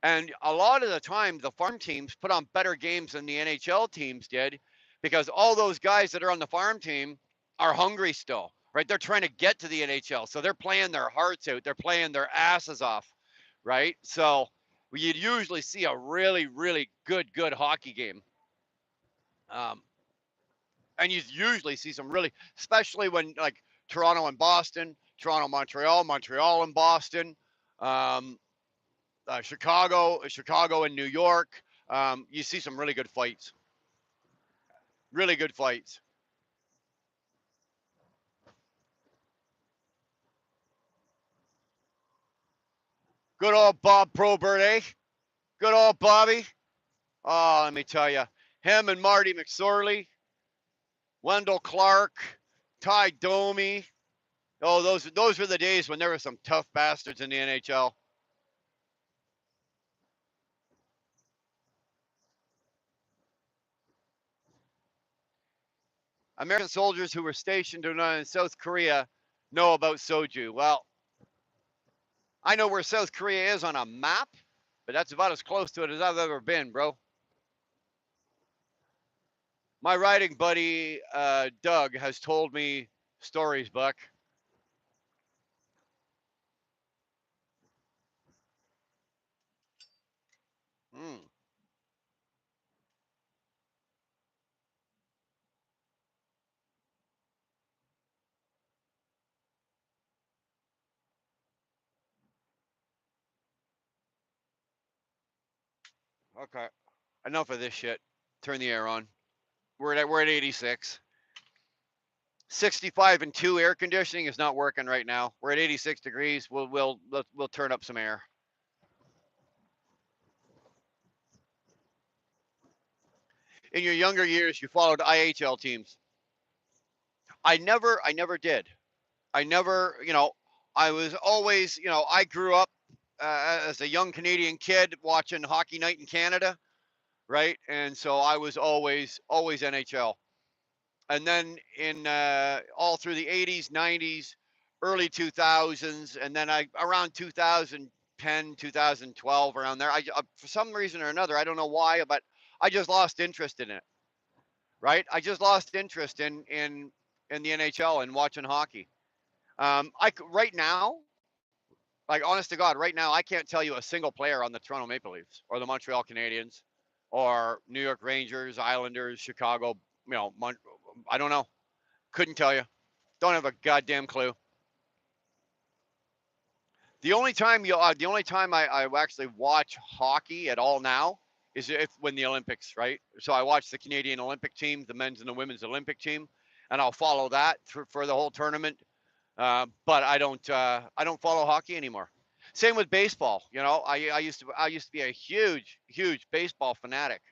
And a lot of the time, the farm teams put on better games than the NHL teams did, because all those guys that are on the farm team are hungry still, right? They're trying to get to the NHL. So they're playing their hearts out. They're playing their asses off, right? So you'd usually see a really, really good hockey game. Um, and you usually see some really, especially when like Toronto and Boston, Toronto, Montreal, Montreal and Boston, um, Chicago and New York. You see some really good fights. Really good fights. Good old Bob Probert, eh? Good old Bobby. Oh, let me tell you, him and Marty McSorley, Wendell Clark, Ty Domi. Oh, those were the days when there were some tough bastards in the NHL. American soldiers who were stationed in South Korea know about soju. Well, I know where South Korea is on a map, but that's about as close to it as I've ever been, bro. My riding buddy Doug has told me stories, Buck. Mm, okay, enough of this shit. Turn the air on. We're at 86. 65 and 2 air conditioning is not working right now. We're at 86 degrees. We'll turn up some air. In your younger years, you followed IHL teams. I never did. I never. I was always, I grew up as a young Canadian kid watching Hockey Night in Canada, right? And so I was always NHL. And then in all through the 80s, 90s, early 2000s, and then I around 2010, 2012, around there, for some reason or another, I don't know why, but I just lost interest in it, right? I just lost interest in the NHL and watching hockey. Right now, like honest to God, right now, I can't tell you a single player on the Toronto Maple Leafs or the Montreal Canadiens or New York Rangers, Islanders, Chicago. I don't know. Couldn't tell you. Don't have a goddamn clue. The only time I actually watch hockey at all now is if when the Olympics, right? So I watch the Canadian Olympic team, the men's and the women's Olympic team, and I'll follow that for the whole tournament. But I don't follow hockey anymore. Same with baseball. I used to be a huge baseball fanatic.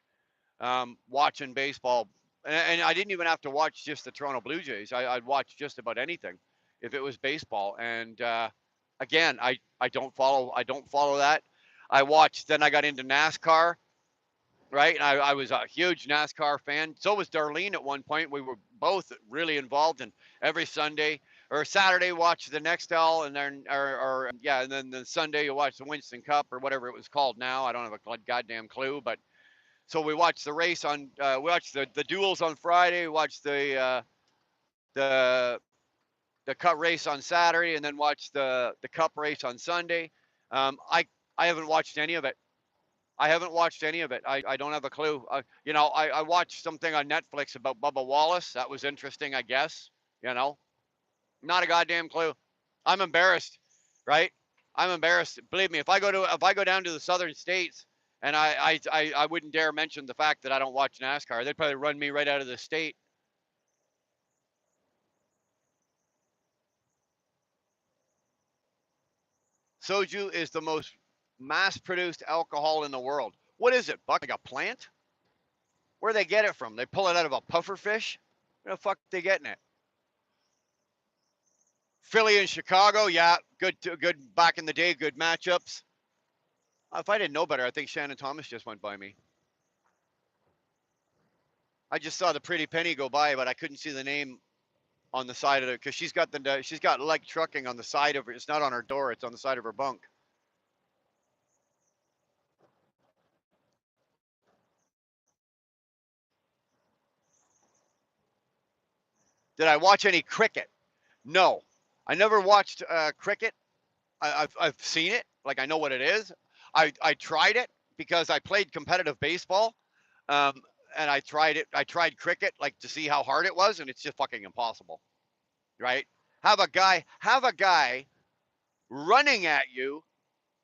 Watching baseball, and I didn't even have to watch just the Toronto Blue Jays. I'd watch just about anything if it was baseball. And again, I don't follow that. I watched. Then I got into NASCAR, right? And I was a huge NASCAR fan. So was Darlene at one point. We were both really involved, and every Sunday or Saturday watch the Nextel, and then or yeah, and then the Sunday you watch the Winston Cup or whatever it was called now. I don't have a goddamn clue, but so we watched the race on we watched the duels on Friday, we watched the the cup race on Saturday, and then watched the cup race on Sunday. I haven't watched any of it. I haven't watched any of it. I don't have a clue. I watched something on Netflix about Bubba Wallace. That was interesting, I guess. You know, not a goddamn clue. I'm embarrassed, right? I'm embarrassed. Believe me, if I go down to the southern states and I wouldn't dare mention the fact that I don't watch NASCAR. They'd probably run me right out of the state. Soju is the most mass-produced alcohol in the world. What is it, Buck? Like a plant? Where they get it from? They pull it out of a puffer fish? Where the fuck are they getting it? Philly and Chicago, yeah, good back in the day, good matchups. If I didn't know better, I think Shannon Thomas just went by me. I just saw the pretty penny go by, but I couldn't see the name on the side of it because she's got leg trucking on the side of her. It's not on her door; it's on the side of her bunk. Did I watch any cricket? No, I never watched cricket. I've seen it, like I know what it is. I tried it because I played competitive baseball, um, and I tried it. I tried cricket like to see how hard it was, and it's just fucking impossible, right? Have a guy running at you,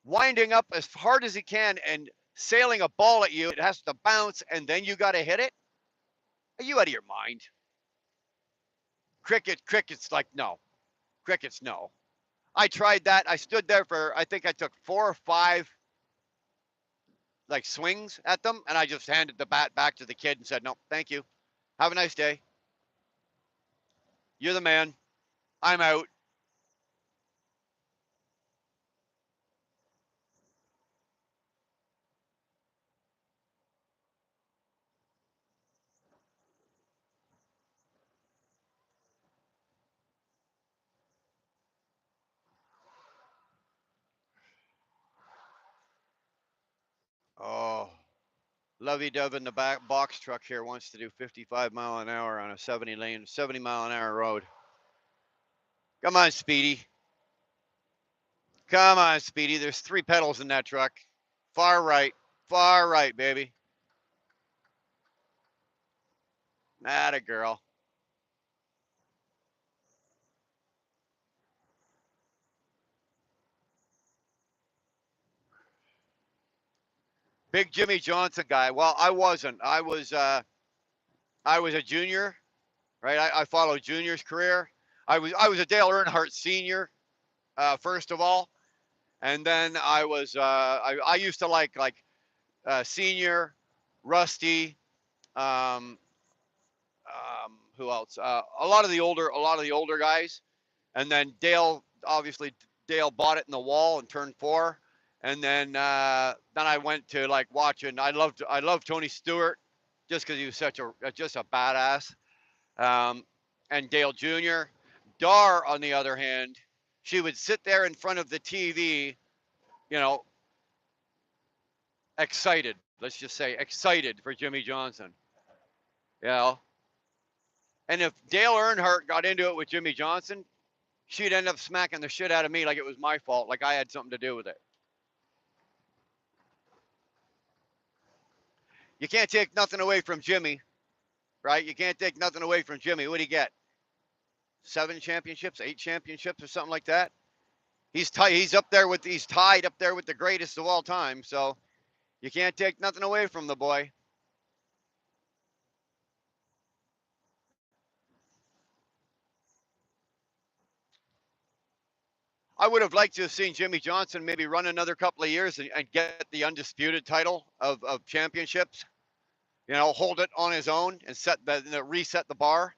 winding up as hard as he can, and sailing a ball at you. It has to bounce, and then you got to hit it. Are you out of your mind? Cricket's like no. Cricket's no. I tried that. I stood there for I think I took 4 or 5 like swings at them, and I just handed the bat back to the kid and said, "No, thank you. Have a nice day. You're the man. I'm out." Oh, Lovey Dove in the back box truck here wants to do 55 mile an hour on a 70 mile an hour road. Come on, Speedy. Come on, Speedy. There's 3 pedals in that truck. Far right, baby. Atta girl. Big Jimmy Johnson guy. Well, I wasn't. I was a junior, right? I followed Junior's career. I was a Dale Earnhardt senior, first of all, and then I used to like senior, Rusty, um, who else? A lot of the older guys, and then Dale obviously Dale bought it in the wall and turned 4. And then I went to like watching. I loved Tony Stewart just because he was such a badass. Um, and Dale Jr. Dar, on the other hand, she would sit there in front of the TV, you know, excited. Let's just say excited for Jimmy Johnson. You know, and if Dale Earnhardt got into it with Jimmy Johnson, she'd end up smacking the shit out of me like it was my fault, like I had something to do with it. You can't take nothing away from Jimmy, right? You can't take nothing away from Jimmy. What do you get? 7 championships, 8 championships, or something like that. He's tied. He's tied up there with the greatest of all time. So you can't take nothing away from the boy. I would have liked to have seen Jimmy Johnson maybe run another couple of years and get the undisputed title of championships. You know, hold it on his own and reset the bar.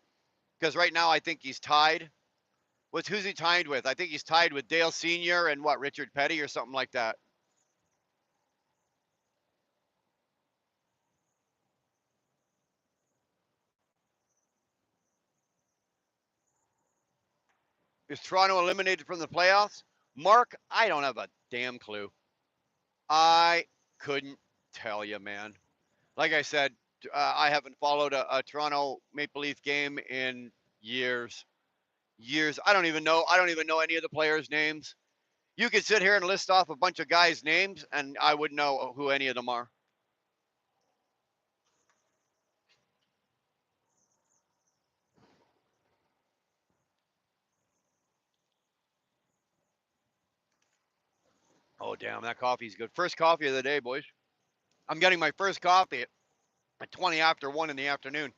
Because right now I think he's tied. Who's he tied with? I think he's tied with Dale Sr. and Richard Petty or something like that. Is Toronto eliminated from the playoffs? Mark, I don't have a damn clue. I couldn't tell you, man. Like I said, I haven't followed a Toronto Maple Leaf game in years. Years. I don't even know. I don't even know any of the players' names. You could sit here and list off a bunch of guys' names, and I wouldn't know who any of them are. Oh, damn, that coffee's good. First coffee of the day, boys. I'm getting my first coffee at 20 after 1 in the afternoon.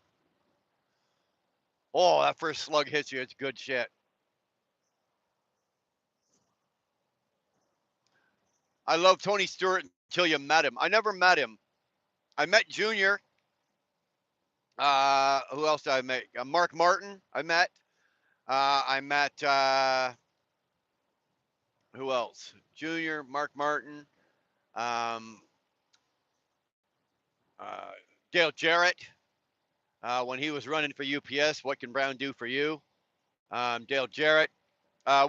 Oh, that first slug hits you. It's good shit. I love Tony Stewart until you met him. I never met him. I met Junior. Who else did I meet? Mark Martin, I met. I met, who else? Junior, Mark Martin, um, uh, Dale Jarrett, when he was running for UPS. What can Brown do for you? Dale Jarrett.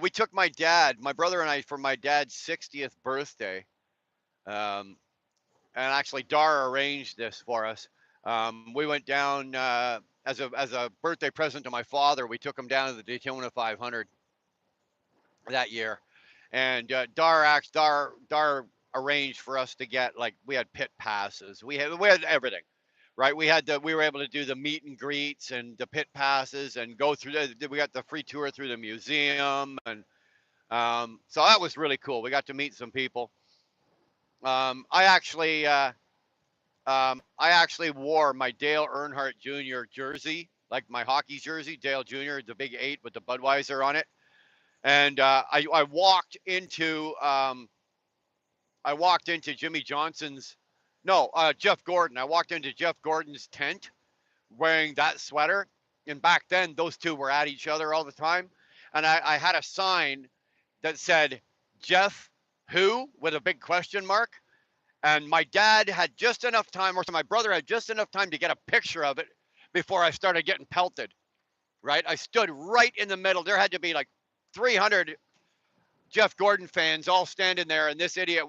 We took my brother and I, for my dad's 60th birthday. Um, and actually, Dar arranged this for us. We went down as a birthday present to my father. We took him down to the Daytona 500 that year, and Dar arranged for us to get, like, we had pit passes. We had everything, right? We were able to do the meet and greets and the pit passes and go through. We got the free tour through the museum, and so that was really cool. We got to meet some people. Um, I actually. Uh, I actually wore my Dale Earnhardt Jr. jersey, like my hockey jersey, Dale Jr., the big 8 with the Budweiser on it. And I walked into Jimmy Johnson's, no, Jeff Gordon. I walked into Jeff Gordon's tent wearing that sweater. And back then, those two were at each other all the time. And I had a sign that said, Jeff who, with a big question mark. And my dad had just enough time, or so my brother had just enough time to get a picture of it before I started getting pelted, right? I stood right in the middle. There had to be like 300 Jeff Gordon fans all standing there, and this idiot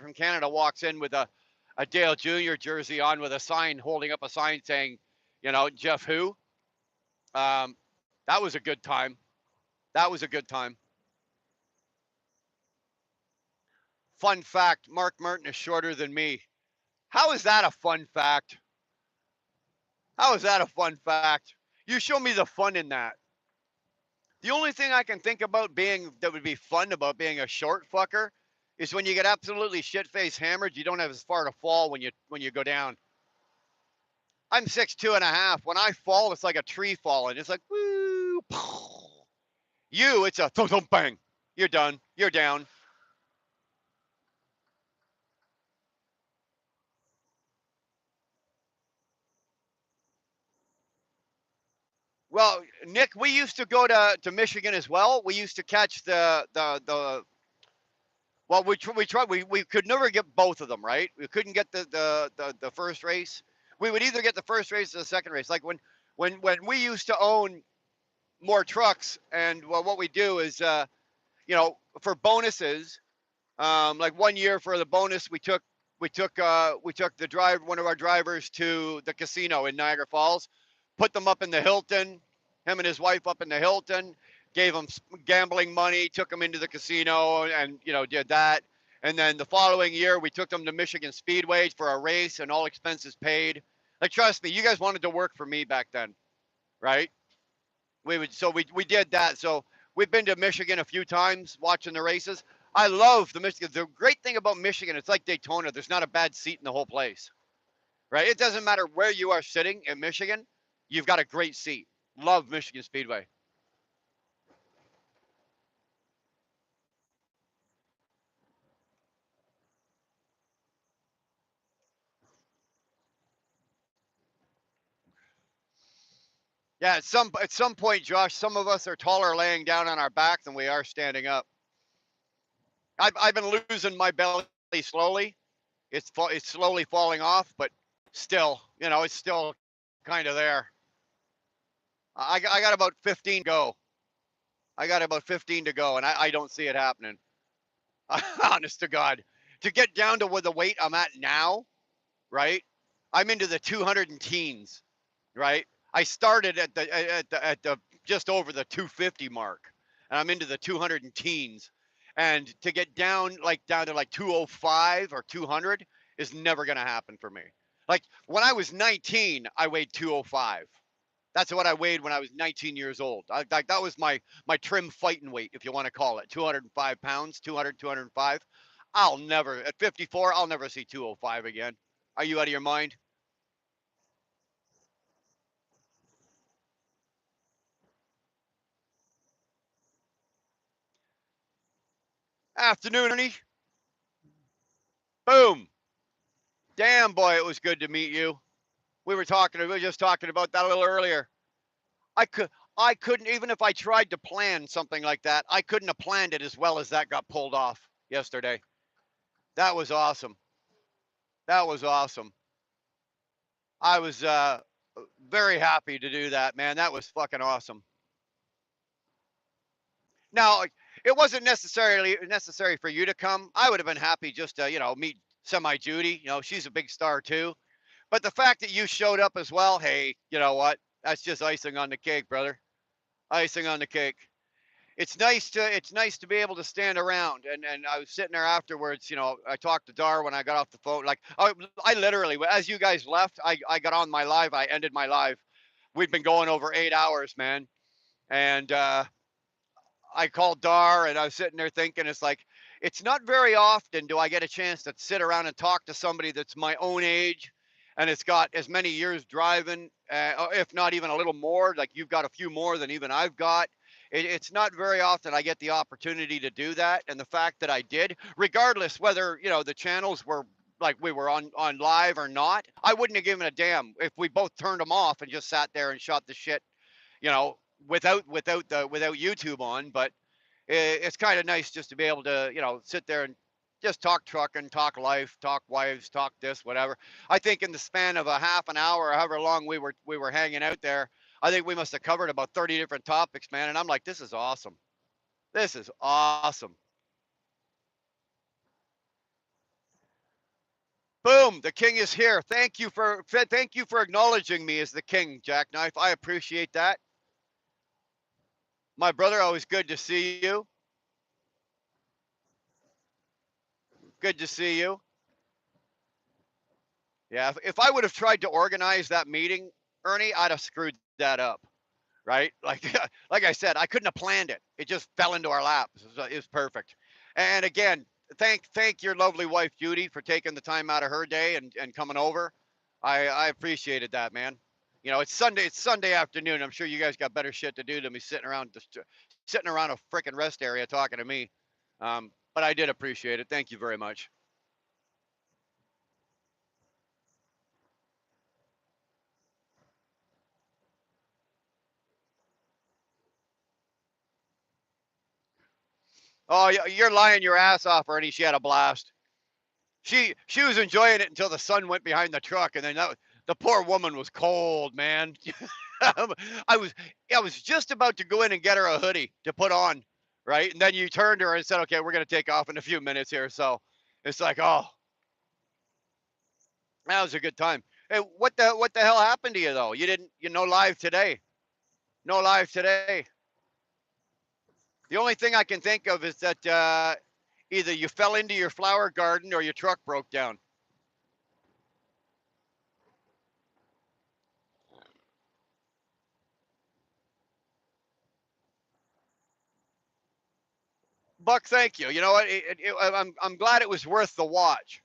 from Canada walks in with a Dale Jr. jersey on with a sign, holding up a sign saying, Jeff who? Um, that was a good time. That was a good time. Fun fact, Mark Martin is shorter than me. How is that a fun fact? How is that a fun fact? You show me the fun in that. The only thing I can think about that would be fun about being a short fucker is when you get absolutely shit-faced hammered, you don't have as far to fall when you go down. I'm 6'2.5". When I fall, it's like a tree falling. It's like woo. It's a thump thump bang. You're done. You're down. Well, Nick, we used to go to Michigan as well. We used to catch the well, we tried we could never get both of them, right? We couldn't get the first race. We would either get the first race or the second race. Like when we used to own more trucks, and well, what we do is for bonuses, like one year for the bonus, we took the drive one of our drivers to the casino in Niagara Falls, put them up in the Hilton, him and his wife up in the Hilton, gave them gambling money, took them into the casino, and did that. And then the following year, we took them to Michigan Speedway for a race, and all expenses paid. Like, trust me, you guys wanted to work for me back then, right? We did that. So we've been to Michigan a few times watching the races. I love the Michigan. The great thing about Michigan, it's like Daytona. There's not a bad seat in the whole place, right? It doesn't matter where you are sitting in Michigan, you've got a great seat. Love Michigan Speedway. Yeah, at some point, Josh, some of us are taller laying down on our back than we are standing up. I've been losing my belly slowly. It's slowly falling off, but still, it's still kind of there. I got about 15 to go. I got about 15 to go, and I don't see it happening. Honest to God, to get down to where the weight I'm at now, right? I'm into the 200 and teens, right? I started at the just over the 250 mark, and I'm into the 200 and teens. And to get down to like 205 or 200 is never gonna happen for me. Like when I was 19, I weighed 205. That's what I weighed when I was 19 years old. That was my trim fighting weight, if you want to call it, 205 pounds, 200, 205. I'll never at 54. I'll never see 205 again. Are you out of your mind? Afternoon, Ernie. Boom. Damn, boy, it was good to meet you. We were just talking about that a little earlier. I could I couldn't, even if I tried to plan something like that, I couldn't have planned it as well as that got pulled off yesterday. That was awesome. That was awesome. I was very happy to do that, man. That was fucking awesome. Now, it wasn't necessarily necessary for you to come. I would have been happy just to, meet Semi Judy. She's a big star too. But the fact that you showed up as well, hey, you know what? That's just icing on the cake, brother. Icing on the cake. It's nice to be able to stand around, and I was sitting there afterwards. I talked to Dar when I got off the phone. Like I literally, as you guys left, I got on my live. I ended my live. We've been going over 8 hours, man, and I called Dar, and I was sitting there thinking, it's like, it's not very often do I get a chance to sit around and talk to somebody that's my own age and it's got as many years driving, if not even a little more. Like you've got a few more than even I've got. It's not very often I get the opportunity to do that. And the fact that I did, regardless whether, the channels were like we were on live or not, I wouldn't have given a damn if we both turned them off and just sat there and shot the shit, you know, without YouTube on. But it's kind of nice just to be able to sit there and just talk truck and talk life, talk wives, talk this, whatever. I think in the span of a half an hour, or however long we were hanging out there, I think we must have covered about 30 different topics, man. And I'm like, this is awesome. This is awesome. Boom, the king is here. Thank you for acknowledging me as the king, Jackknife. I appreciate that. My brother, always good to see you. Good to see you. Yeah, if I would have tried to organize that meeting, Ernie, I'd have screwed that up, right? Like, like I said, I couldn't have planned it. It just fell into our laps. It was perfect. And again, thank your lovely wife Judy for taking the time out of her day and coming over. I appreciated that, man. It's Sunday. It's Sunday afternoon. I'm sure you guys got better shit to do than me sitting around a freaking rest area talking to me. But I did appreciate it. Thank you very much. Oh, you're lying your ass off, Ernie. She had a blast. She was enjoying it until the sun went behind the truck, and then the poor woman was cold, man. I was I was just about to go in and get her a hoodie to put on, right? And then you turned her and said, "Okay, we're gonna take off in a few minutes here." So it's like, oh, that was a good time. Hey, what the hell happened to you though? You no live today. No live today. The only thing I can think of is that either you fell into your flower garden or your truck broke down. Buck, thank you. You know what? I'm glad it was worth the watch.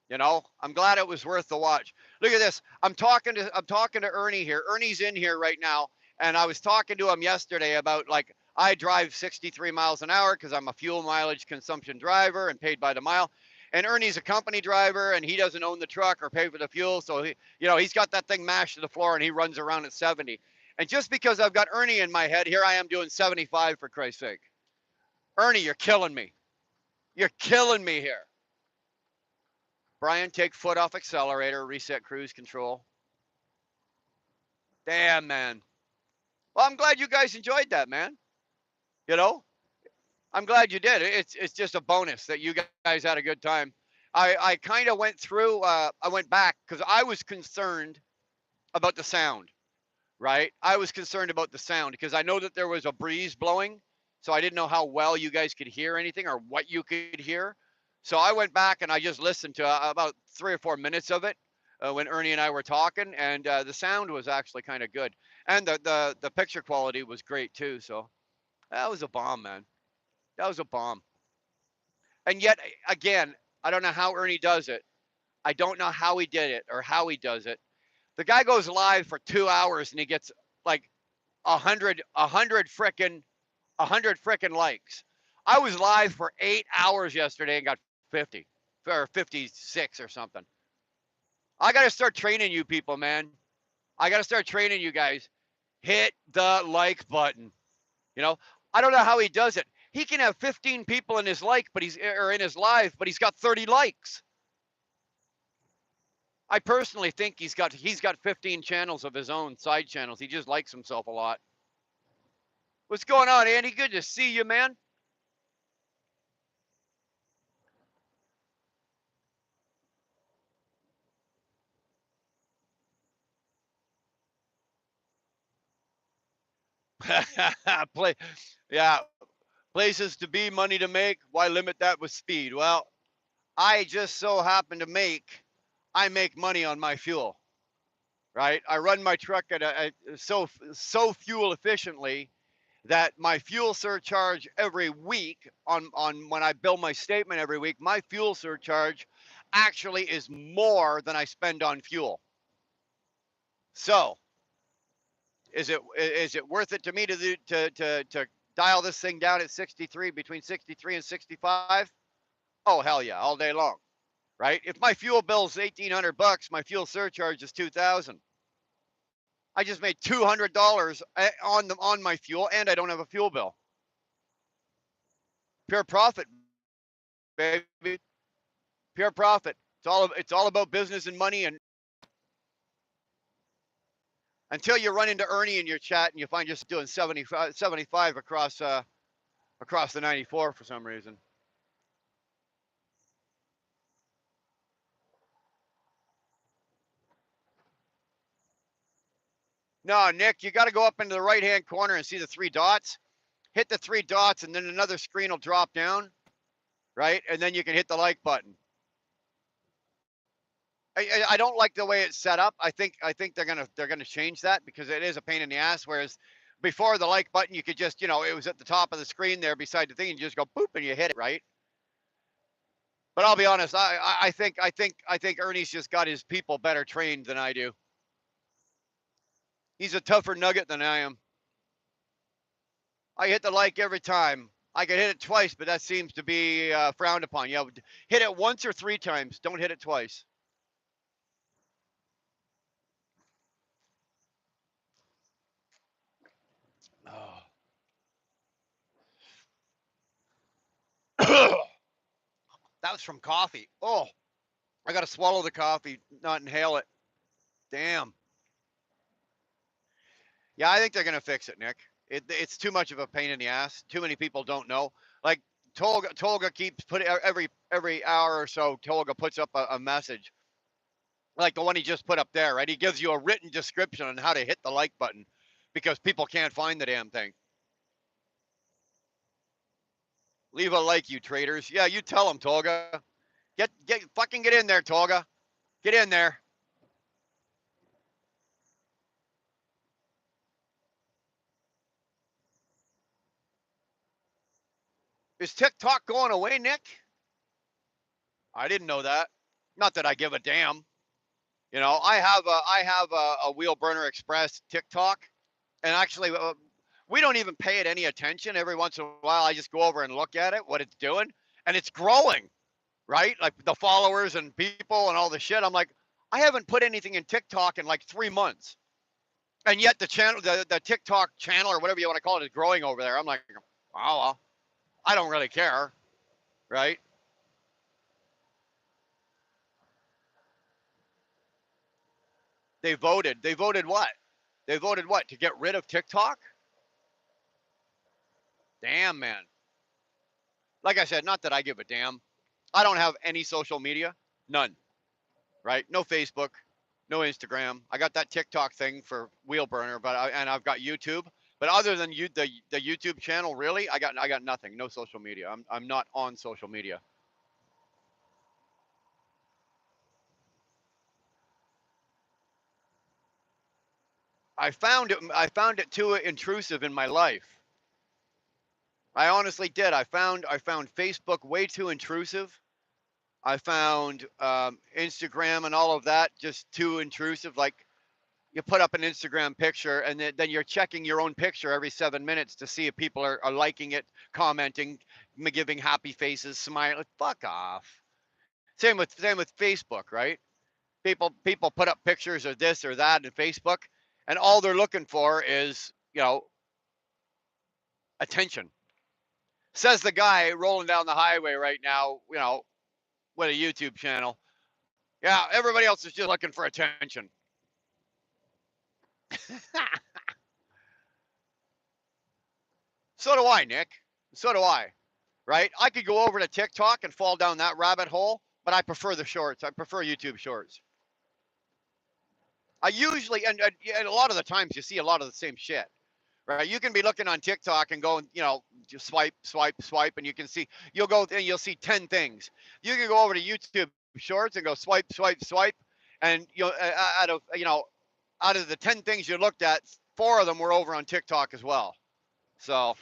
You know, I'm glad it was worth the watch. Look at this. I'm talking to Ernie here. Ernie's in here right now, and I was talking to him yesterday about like I drive 63 miles an hour because I'm a fuel mileage consumption driver and paid by the mile. And Ernie's a company driver, and he doesn't own the truck or pay for the fuel, so he's got that thing mashed to the floor, and he runs around at 70. And just because I've got Ernie in my head, here I am doing 75 for Christ's sake. Ernie, you're killing me. You're killing me here. Brian, take foot off accelerator, reset cruise control. Damn, man. Well, I'm glad you guys enjoyed that, man. You know, I'm glad you did. It's just a bonus that you guys had a good time. I kind of went through. I went back because I was concerned about the sound. Right, I was concerned about the sound because I know that there was a breeze blowing, so I didn't know how well you guys could hear anything or what you could hear. So I went back and I just listened to about 3 or 4 minutes of it when Ernie and I were talking, and the sound was actually kind of good, and the picture quality was great too. So that was a bomb, man. That was a bomb. And yet again, I don't know how Ernie does it. I don't know how he did it or how he does it. The guy goes live for 2 hours and he gets like a hundred frickin' likes. I was live for 8 hours yesterday and got 50 or 56 or something. I got to start training you people, man. I got to start training you guys. Hit the like button. You know, I don't know how he does it. He can have 15 people in his in his live, but he's got 30 likes. I personally think he's got 15 channels of his own, side channels. He just likes himself a lot. What's going on, Andy? Good to see you, man. Play, yeah, places to be, money to make. Why limit that with speed? Well, I just so happen to I make money on my fuel, right? I run my truck at so fuel efficiently that my fuel surcharge every week on when I bill my statement every week, my fuel surcharge actually is more than I spend on fuel. So is it worth it to me to dial this thing down at 63, between 63 and 65? Oh hell yeah, all day long, right? If my fuel bill's 1,800 bucks, my fuel surcharge is 2,000. I just made $200 on my fuel, and I don't have a fuel bill. Pure profit, baby. Pure profit. It's all about business and money. And until you run into Ernie in your chat and you find yourself doing 75 across the 94 for some reason. No, Nick, you got to go up into the right-hand corner and see the three dots. Hit the three dots, and then another screen will drop down, right? And then you can hit the like button. I don't like the way it's set up. I think they're gonna change that because it is a pain in the ass. Whereas before, the like button, you could just it was at the top of the screen there beside the thing, and you just go boop and you hit it, right? But I'll be honest, I think Ernie's just got his people better trained than I do. He's a tougher nugget than I am. I hit the like every time. I could hit it twice, but that seems to be frowned upon. Yeah, hit it once or 3 times. Don't hit it twice. Oh. That was from coffee. Oh, I got to swallow the coffee, not inhale it. Damn. Yeah, I think they're gonna fix it, Nick. It's too much of a pain in the ass. Too many people don't know. Like Tolga keeps putting every hour or so. Tolga puts up a message like the one he just put up there. Right, he gives you a written description on how to hit the like button because people can't find the damn thing. Leave a like, you traitors. Yeah, you tell them, Tolga. Get in there, Tolga. Get in there. Is TikTok going away, Nick? I didn't know that. Not that I give a damn. You know, I have a Wheel Burner Express TikTok, and actually, we don't even pay it any attention. Every once in a while, I just go over and look at it, what it's doing, and it's growing, right? Like the followers and people and all the shit. I'm like, I haven't put anything in TikTok in like 3 months, and yet the channel, the TikTok channel or whatever you want to call it, is growing over there. I'm like, oh well, I don't really care, right? They voted. They voted what? They voted what? To get rid of TikTok? Damn, man. Like I said, not that I give a damn. I don't have any social media, none, right? No Facebook, no Instagram. I got that TikTok thing for Wheel Burner, and I've got YouTube. But other than the YouTube channel, really, I got nothing. No social media. I'm not on social media. I found it too intrusive in my life. I honestly did. I found Facebook way too intrusive. I found Instagram and all of that just too intrusive. Like you put up an Instagram picture and then you're checking your own picture every 7 minutes to see if people are liking it, commenting, giving happy faces, smiling. Fuck off. Same with Facebook, right? People put up pictures of this or that in Facebook, and all they're looking for is attention. Says the guy rolling down the highway right now, with a YouTube channel. Yeah, everybody else is just looking for attention. So do I, Nick. So do I. Right? I could go over to TikTok and fall down that rabbit hole, but I prefer the shorts. I prefer YouTube shorts. I usually, and a lot of the times you see a lot of the same shit, right? You can be looking on TikTok and going, just swipe, swipe, swipe, and you'll go and you'll see 10 things. You can go over to YouTube shorts and go swipe, swipe, swipe, and out of the 10 things you looked at, 4 of them were over on TikTok as well. So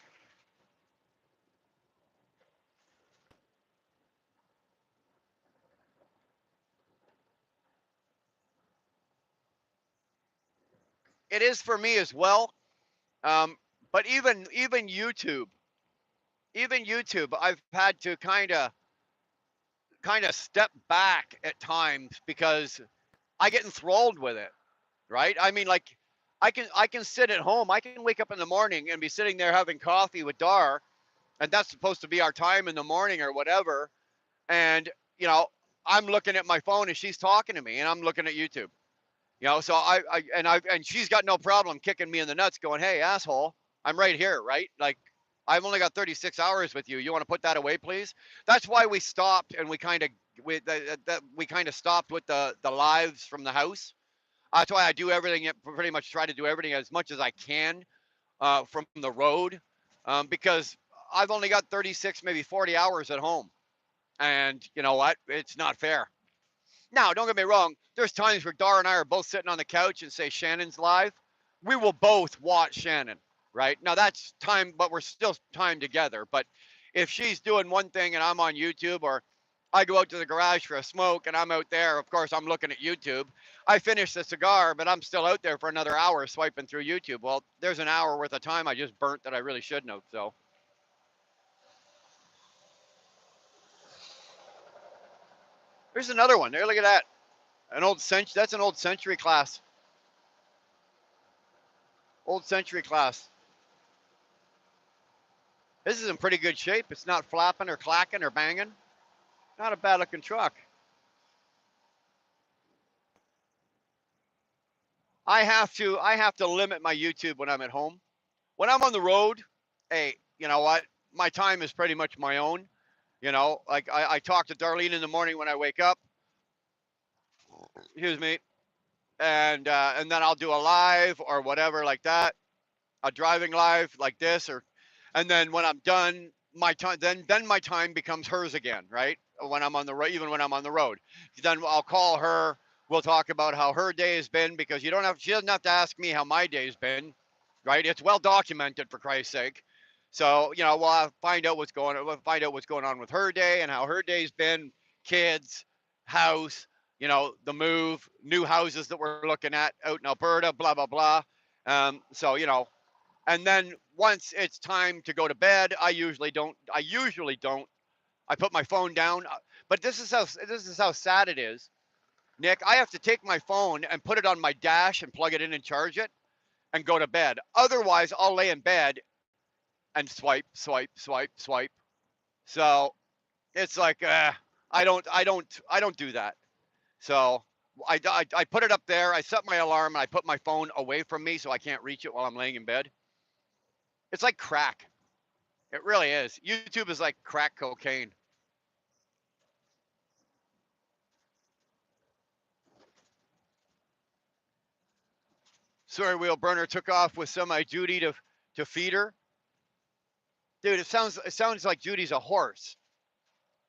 it is for me as well. Um, but even YouTube, I've had to kind of step back at times because I get enthralled with it, right? I mean, like I can sit at home. I can wake up in the morning and be sitting there having coffee with Dar, and that's supposed to be our time in the morning or whatever. And you know, I'm looking at my phone and she's talking to me, and I'm looking at YouTube. So and she's got no problem kicking me in the nuts, going, "Hey, asshole, I'm right here, right? Like, I've only got 36 hours with you. You want to put that away, please?" That's why we stopped, and we kind of stopped with the lives from the house. That's why I do everything. Pretty much try to do everything as much as I can from the road, because I've only got 36, maybe 40 hours at home, and you know what? It's not fair. Now, don't get me wrong. There's times where Dar and I are both sitting on the couch and say Shannon's live. We will both watch Shannon, right? Now that's time, but we're still time together. But if she's doing one thing and I'm on YouTube, or I go out to the garage for a smoke and I'm out there, of course, I'm looking at YouTube. I finish the cigar, but I'm still out there for another hour swiping through YouTube. Well, there's an hour worth of time I just burnt that I really shouldn't have. So there's another one there. Look at that. That's an old century class. Old century class. This is in pretty good shape. It's not flapping or clacking or banging. Not a bad looking truck. I have to limit my YouTube when I'm at home. When I'm on the road, hey, you know what? My time is pretty much my own. Like I talk to Darlene in the morning when I wake up. Excuse me, and then I'll do a live or whatever like that, a driving live like this, and then when I'm done, my time then my time becomes hers again, right? When I'm on the road, even when I'm on the road, then I'll call her. We'll talk about how her day has been because she doesn't have to ask me how my day's been, right? It's well documented for Christ's sake. So we'll find out what's going on with her day and how her day's been, kids, house, the move, new houses that we're looking at out in Alberta, blah blah blah. So and then once it's time to go to bed, I usually don't. I put my phone down. But this is how sad it is, Nick. I have to take my phone and put it on my dash and plug it in and charge it and go to bed. Otherwise, I'll lay in bed and swipe, swipe, swipe, swipe. So it's like I don't do that. So I put it up there. I set my alarm and I put my phone away from me so I can't reach it while I'm laying in bed. It's like crack. It really is. YouTube is like crack cocaine. Sorry, wheel burner took off with semi Judy to feed her. Dude, it sounds like Judy's a horse.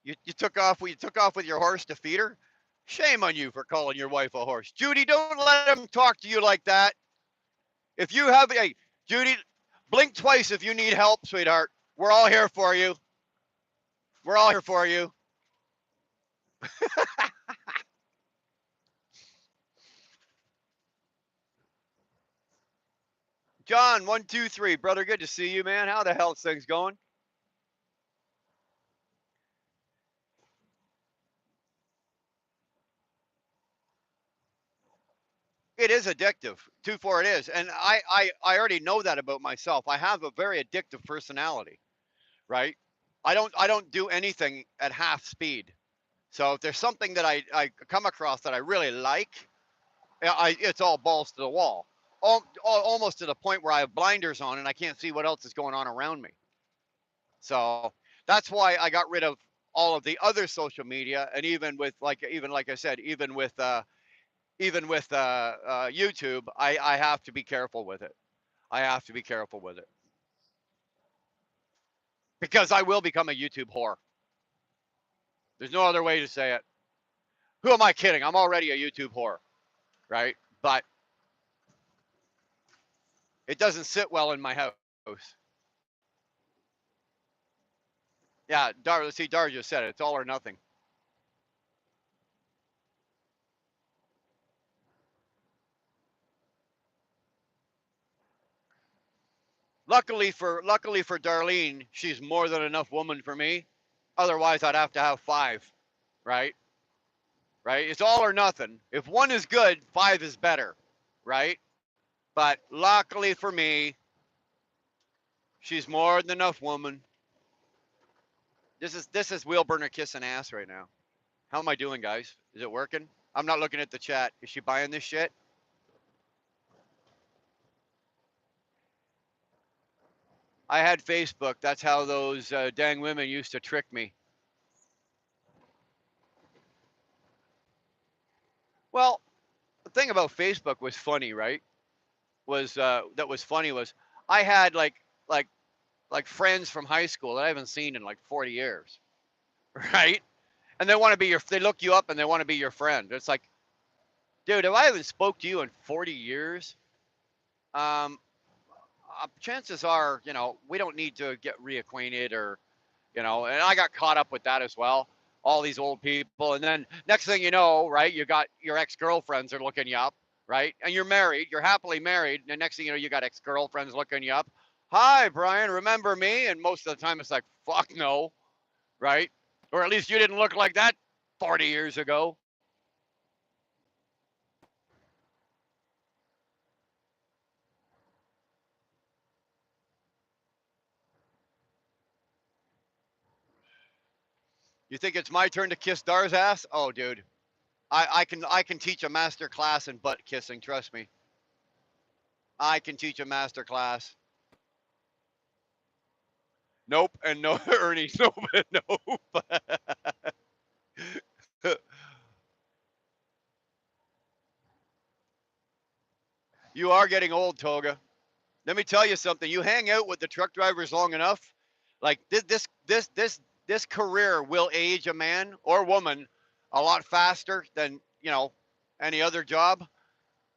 You took off with your horse to feed her. Shame on you for calling your wife a horse, Judy. Don't let him talk to you like that. If you have a Judy, blink twice if you need help, sweetheart. We're all here for you. We're all here for you. John, 123, brother. Good to see you, man. How the hell's things going? It is addictive. 2-4 it is. And I already know that about myself. I have a very addictive personality, right? I don't do anything at half speed. So if there's something that I come across that I really like, it's all balls to the wall. Almost to the point where I have blinders on and I can't see what else is going on around me. So that's why I got rid of all of the other social media, and even like I said, even with YouTube, I have to be careful with it. I have to be careful with it because I will become a YouTube whore. There's no other way to say it. Who am I kidding? I'm already a YouTube whore, right? But it doesn't sit well in my house. Yeah, Let's see, Dar just said it. It's all or nothing. Luckily for Darlene, she's more than enough woman for me. Otherwise, I'd have to have five, right? Right? It's all or nothing. If one is good, five is better, right? But luckily for me, she's more than enough woman. This is wheel burner kissing ass right now. How am I doing, guys? Is it working? I'm not looking at the chat. Is she buying this shit? I had Facebook. That's how those dang women used to trick me. Well, the thing about Facebook was funny, right? That was funny was I had like like friends from high school that I haven't seen in like 40 years, right? And they look you up and they want to be your friend. It's like, dude, if I haven't spoke to you in 40 years, um, chances are, we don't need to get reacquainted and I got caught up with that as well. All these old people. And then next thing you know, right, you got your ex-girlfriends are looking you up, right? And you're married, you're happily married. And the next thing you know, you got ex-girlfriends looking you up. Hi, Brian, remember me? And most of the time it's like, fuck no, right? Or at least you didn't look like that 40 years ago. You think it's my turn to kiss Dar's ass? Oh, dude, I can teach a master class in butt kissing. Trust me, I can teach a master class. Nope and no, Ernie. Nope and nope. You are getting old, Toga. Let me tell you something. You hang out with the truck drivers long enough, like this career will age a man or woman a lot faster than any other job.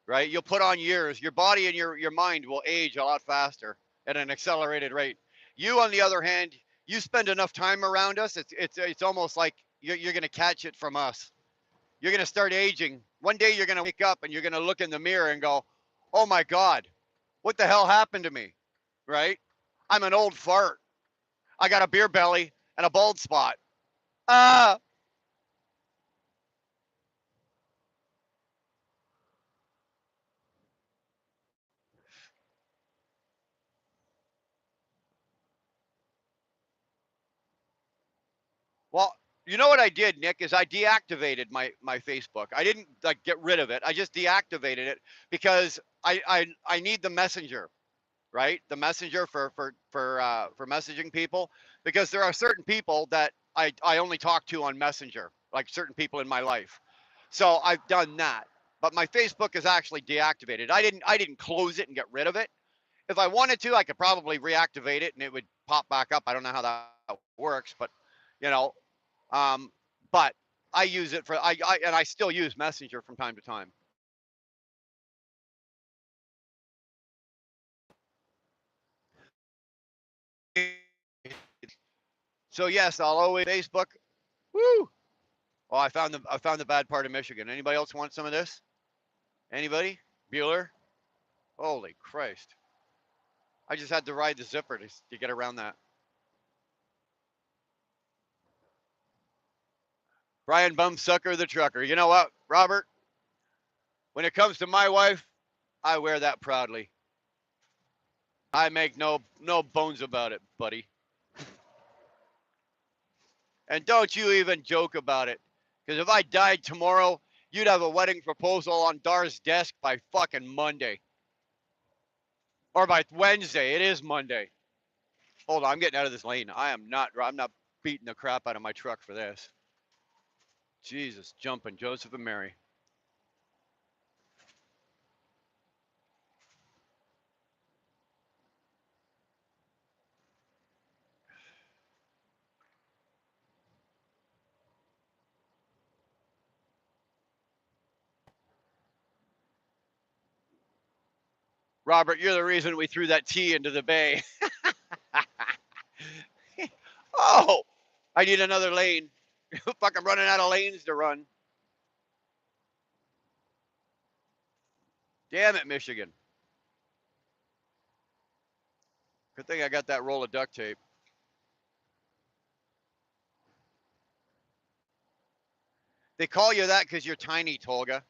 Right? You'll put on years. Your body and your mind will age a lot faster at an accelerated rate. You, on the other hand, you spend enough time around us. It's almost like you're going to catch it from us. You're going to start aging. One day you're going to wake up and you're going to look in the mirror and go, "Oh my God, what the hell happened to me?" Right? I'm an old fart. I got a beer belly and a bald spot. Ah. Well, you know what I did, Nick, is I deactivated my Facebook. I didn't like get rid of it. I just deactivated it because I need the messenger, right? The messenger for messaging people, because there are certain people that I only talk to on Messenger, like certain people in my life. So I've done that. But my Facebook is actually deactivated. I didn't close it and get rid of it. If I wanted to, I could probably reactivate it and it would pop back up. I don't know how that works, but you know, um, but I use it for and I still use Messenger from time to time. So yes, I'll always Facebook. Woo! Oh, I found the bad part of Michigan. Anybody else want some of this? Anybody? Bueller? Holy Christ! I just had to ride the zipper to get around that. Brian Bumsucker the trucker. You know what, Robert? When it comes to my wife, I wear that proudly. I make no bones about it, buddy. And don't you even joke about it. Because if I died tomorrow, you'd have a wedding proposal on Dar's desk by fucking Monday. Or by Wednesday. It is Monday. Hold on, I'm getting out of this lane. I'm not beating the crap out of my truck for this. Jesus, jumping Joseph and Mary. Robert, you're the reason we threw that tea into the bay. Oh, I need another lane. Fuck, I'm running out of lanes to run. Damn it, Michigan. Good thing I got that roll of duct tape. They call you that because you're tiny, Tolga.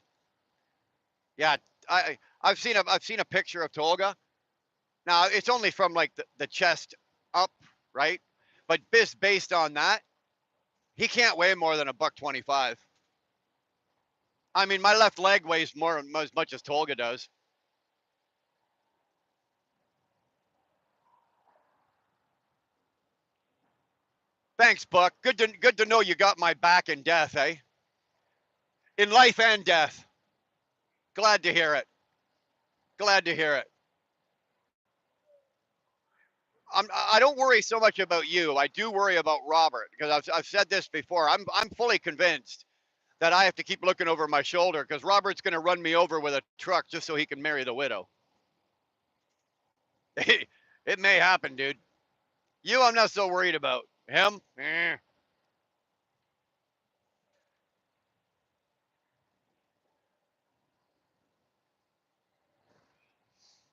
Yeah, I've seen a picture of Tolga. Now it's only from like the chest up, right? But based on that, he can't weigh more than a buck 25. I mean, my left leg weighs more as much as Tolga does. Thanks, Buck. Good to know you got my back in death, eh? In life and death. Glad to hear it. Glad to hear it. I don't worry so much about you. I do worry about Robert because I've said this before. I'm fully convinced that I have to keep looking over my shoulder because Robert's going to run me over with a truck just so he can marry the widow. It may happen, dude. You, I'm not so worried about. Him, eh.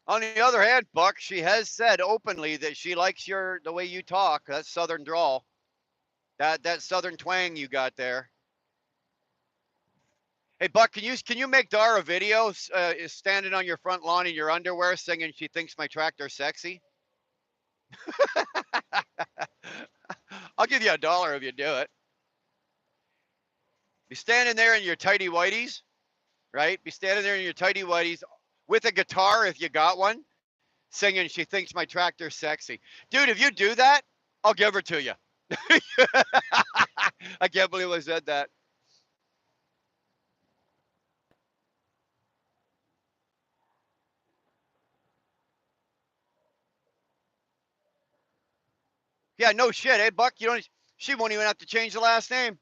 On the other hand, Buck, she has said openly that she likes the way you talk. That southern drawl, that southern twang you got there. Hey, Buck, can you make Dar a video is standing on your front lawn in your underwear singing "She Thinks My Tractor's Sexy"? I'll give you $1 if you do it. Be standing there in your tighty whities, right? Be standing there in your tighty whities with a guitar if you got one, singing "She Thinks My Tractor's Sexy." Dude, if you do that, I'll give her to you. I can't believe I said that. Yeah, no shit, eh, Buck? You don't. She won't even have to change the last name.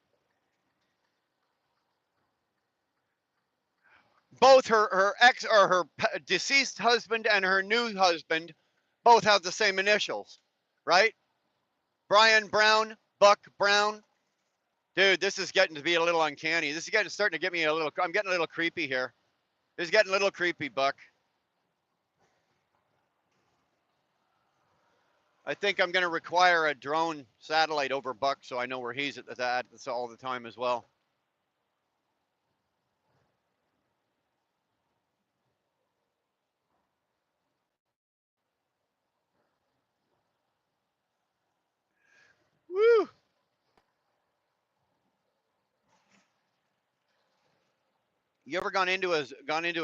Both her ex or her deceased husband and her new husband both have the same initials, right? Brian Brown, Buck Brown. Dude, this is getting to be a little uncanny. This is getting starting to get me a little. I'm getting a little creepy here. This is getting a little creepy, Buck. I think I'm going to require a drone satellite over Buck so I know where he's at that all the time as well. Woo! You ever gone into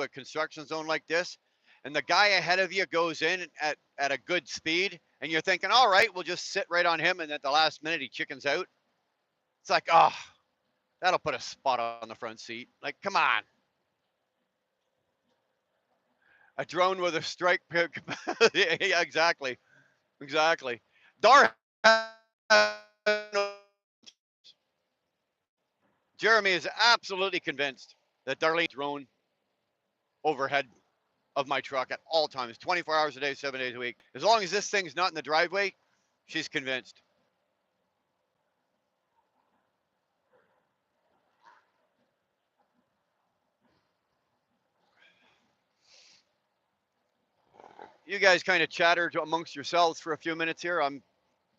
a construction zone like this, and the guy ahead of you goes in at a good speed, and you're thinking, all right, we'll just sit right on him, and at the last minute he chickens out. It's like, oh, that'll put a spot on the front seat. Like, come on, a drone with a strike. Yeah, exactly, exactly. Dar, Jeremy is absolutely convinced that Darlene drone overhead of my truck at all times, 24 hours a day, 7 days a week. As long as this thing's not in the driveway, she's convinced. You guys kind of chatter amongst yourselves for a few minutes here. I'm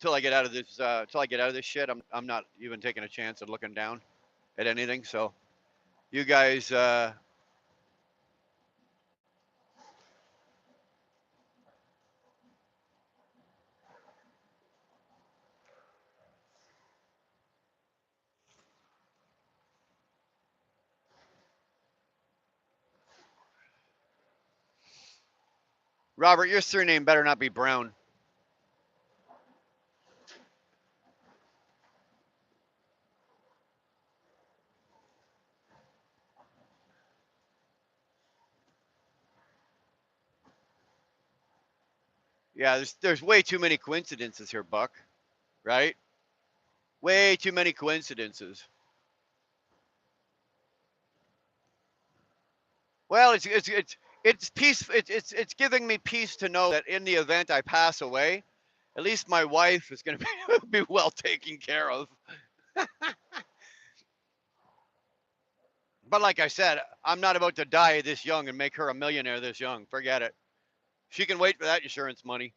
till I get out of this. Till I get out of this shit. I'm not even taking a chance at looking down at anything. So you guys, Robert, your surname better not be Brown. Yeah, there's way too many coincidences here, Buck. Right? Way too many coincidences. Well, it's peace. It's giving me peace to know that in the event I pass away, at least my wife is going to be well taken care of. But like I said, I'm not about to die this young and make her a millionaire this young. Forget it. She can wait for that insurance money.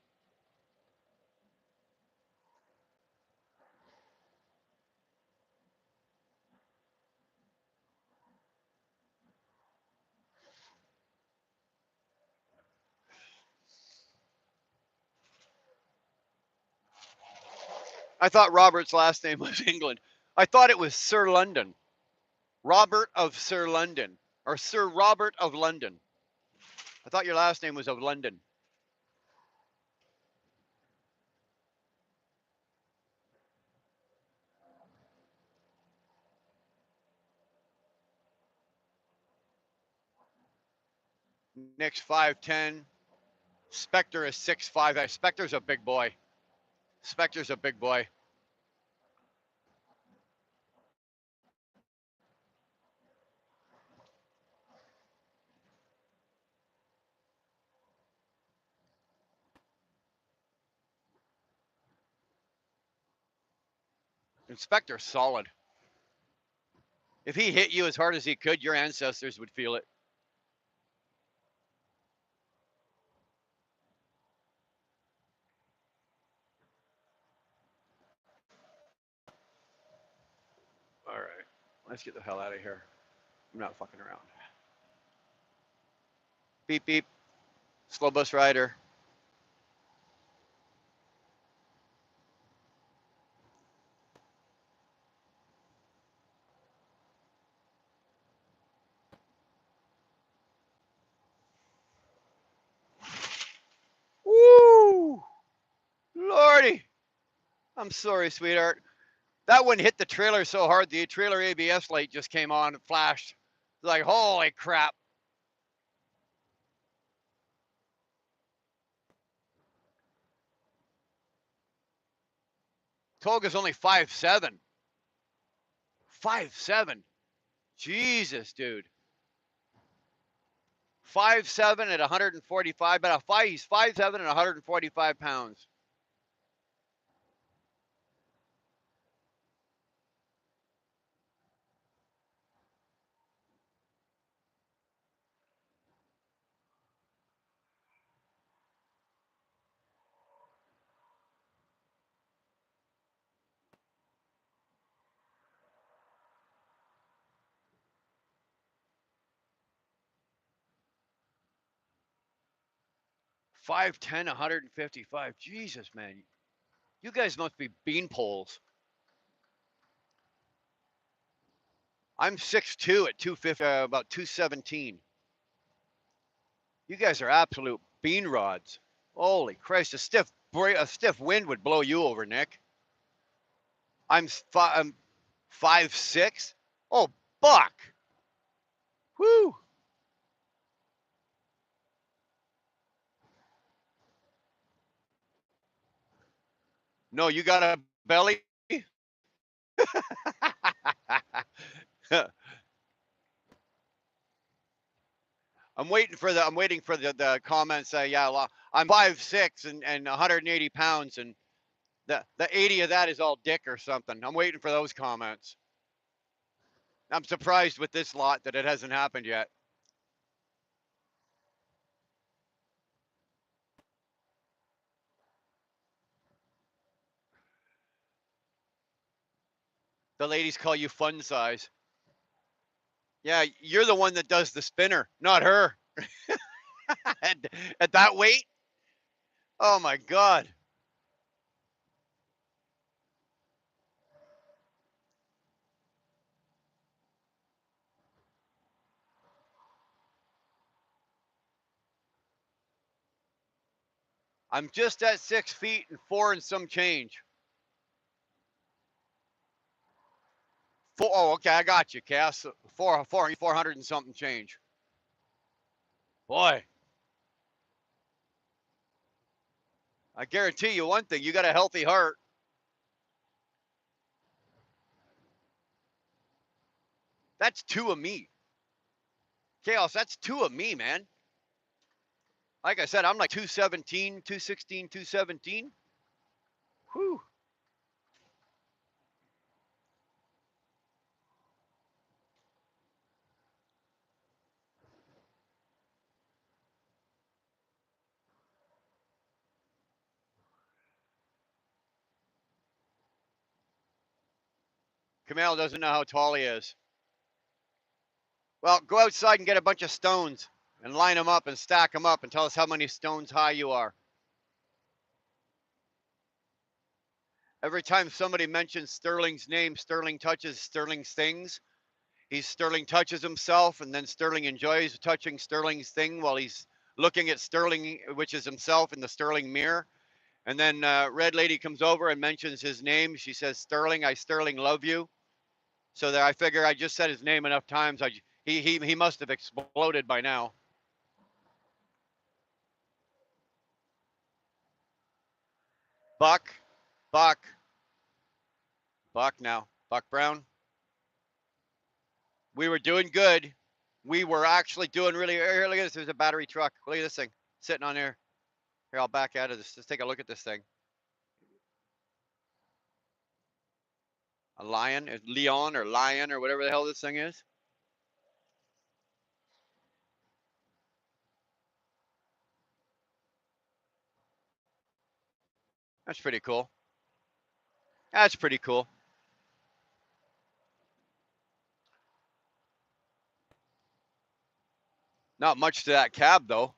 I thought Robert's last name was England. I thought it was Sir London. Robert of Sir London. Or Sir Robert of London. I thought your last name was of London. Nick's 5'10". Spectre is 6'5". Spectre's a big boy. Spectre's a big boy. And Spectre's solid. If he hit you as hard as he could, your ancestors would feel it. All right. Let's get the hell out of here. I'm not fucking around. Beep, beep. Slow bus rider. I'm sorry, sweetheart. That one hit the trailer so hard, the trailer ABS light just came on and flashed. Like, holy crap. Tolga's only 5'7". 5'7". Jesus, dude. 5'7" at 145, but he's 5'7" and 145 pounds. Five ten, 155. Jesus, man. You guys must be beanpoles. I'm 6'2" at 250, about 217. You guys are absolute bean rods. Holy Christ, a stiff wind would blow you over, Nick. I'm 5'6". Oh, Buck. Whoo. No, you got a belly? I'm waiting for the comments. Yeah, I'm 5'6" and 180 pounds, and the 80 of that is all dick or something. I'm waiting for those comments. I'm surprised with this lot that it hasn't happened yet. The ladies call you fun size. Yeah, you're the one that does the spinner, not her. at, at that weight? Oh my God. I'm just at 6 feet and 4 and some change. Oh, okay, I got you, Cass. 400 and something change. Boy, I guarantee you one thing: you got a healthy heart. That's two of me, Chaos. That's two of me, man. Like I said, I'm like 217, 216, 217. Whew. Kamal doesn't know how tall he is. Well, go outside and get a bunch of stones and line them up and stack them up and tell us how many stones high you are. Every time somebody mentions Sterling's name, Sterling touches Sterling's things. Sterling touches himself, and then Sterling enjoys touching Sterling's thing while he's looking at Sterling, which is himself in the Sterling mirror. And then Red Lady comes over and mentions his name. She says, Sterling, I Sterling love you. So that I figure I just said his name enough times. He must have exploded by now. Buck, Buck, Buck now. Buck Brown. We were doing good. We were actually doing really. Here, look at this. There's a battery truck. Look at this thing sitting on there. Here, I'll back out of this. Let's take a look at this thing. A lion, Leon or lion or whatever the hell this thing is. That's pretty cool. That's pretty cool. Not much to that cab though.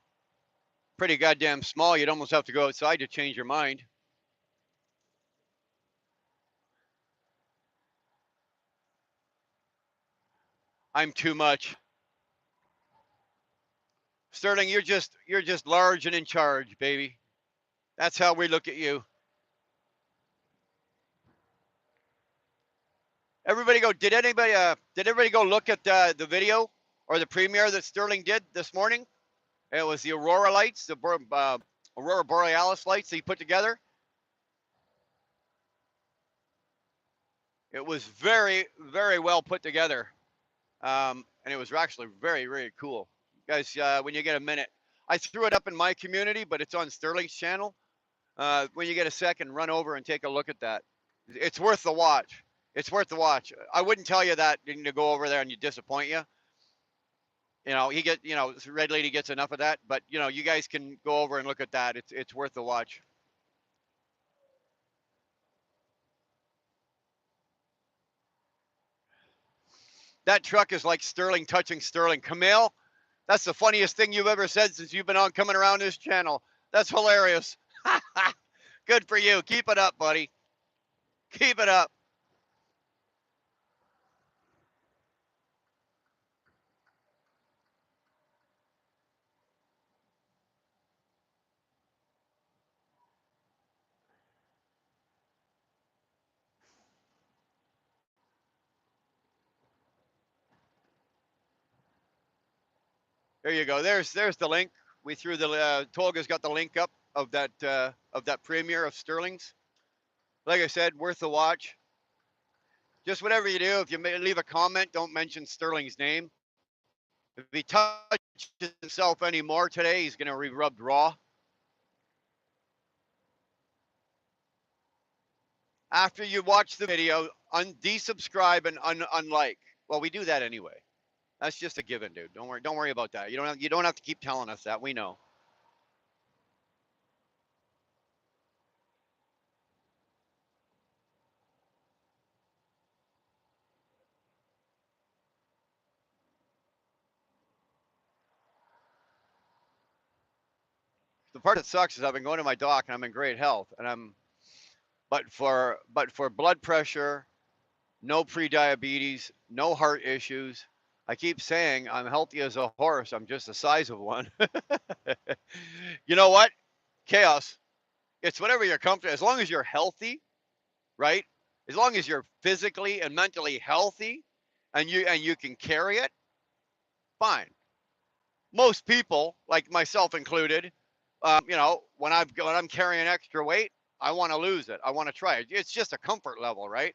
Pretty goddamn small. You'd almost have to go outside to change your mind. I'm too much. Sterling, you're just large and in charge, baby. That's how we look at you. Everybody go. Did everybody go look at the video or the premiere that Sterling did this morning? It was the Aurora lights, the Aurora Borealis lights that he put together. It was very, very well put together, and it was actually very, very cool. Guys, when you get a minute, I threw it up in my community, but it's on Sterling's channel. When you get a second, run over and take a look at that. It's worth the watch. It's worth the watch. I wouldn't tell you that to go over there and you disappoint you. Red Lady gets enough of that, but you guys can go over and look at that. It's worth the watch. That truck is like Sterling touching Sterling. Camille, that's the funniest thing you've ever said since you've been on coming around this channel. That's hilarious. Good for you. Keep it up, buddy. Keep it up. There you go. There's the link. We threw the Tolga's got the link up of that premiere of Sterling's. Like I said, worth the watch. Just whatever you do, if you leave a comment, don't mention Sterling's name. If he touches himself anymore today, he's gonna be rubbed raw. After you watch the video, desubscribe and unlike. Well, we do that anyway. That's just a given, dude. Don't worry about that. You don't have to keep telling us that. We know. The part that sucks is I've been going to my doc and I'm in great health, but for blood pressure, no pre-diabetes, no heart issues. I keep saying I'm healthy as a horse. I'm just the size of one. You know what? Chaos. It's whatever you're comfortable. As long as you're healthy, right? As long as you're physically and mentally healthy, and you can carry it, fine. Most people, like myself included, when I'm carrying extra weight, I want to lose it. I want to try it. It's just a comfort level, right?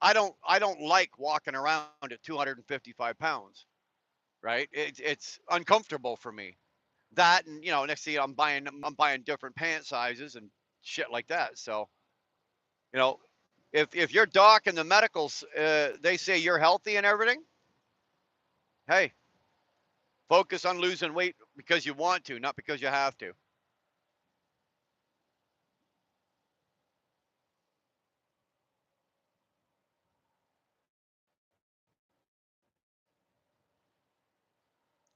I don't like walking around at 255 pounds, right? It's uncomfortable for me. That and next thing I'm buying different pant sizes and shit like that. So you know, if your doc and the medicals they say you're healthy and everything, hey, focus on losing weight because you want to, not because you have to.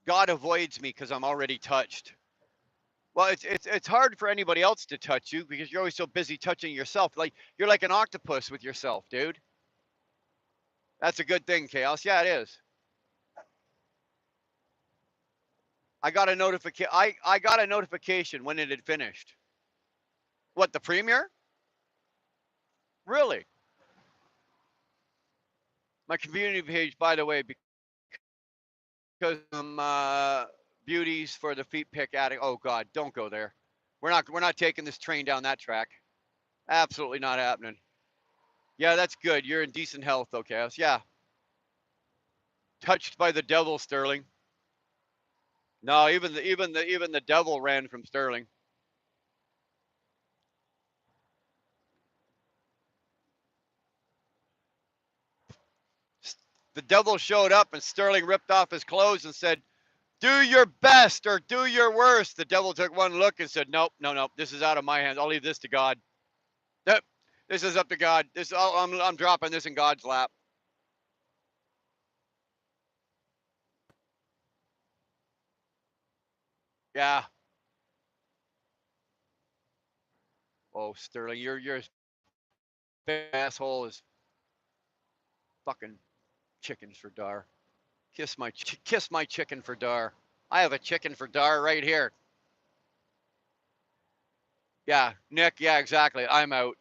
God avoids me because I'm already touched. Well, it's hard for anybody else to touch you because you're always so busy touching yourself. Like you're like an octopus with yourself, dude. That's a good thing, Chaos. Yeah, it is. I got a notification. I got a notification when it had finished. What, the premiere? Really? My community page, by the way, because beauties for the feet pick addict. Oh God, don't go there. We're not taking this train down that track. Absolutely not happening. Yeah, that's good. You're in decent health, though, Chaos. Yeah. Touched by the devil, Sterling. No, even the devil ran from Sterling. The devil showed up and Sterling ripped off his clothes and said, "Do your best or do your worst." The devil took one look and said, "Nope, no, no, this is out of my hands. I'll leave this to God. Nope, this is up to God. I'm dropping this in God's lap." Yeah. Oh, Sterling, you're as big an asshole as fucking chickens for Dar. Kiss my chicken for Dar. I have a chicken for Dar right here. Yeah, Nick. Yeah, exactly. I'm out.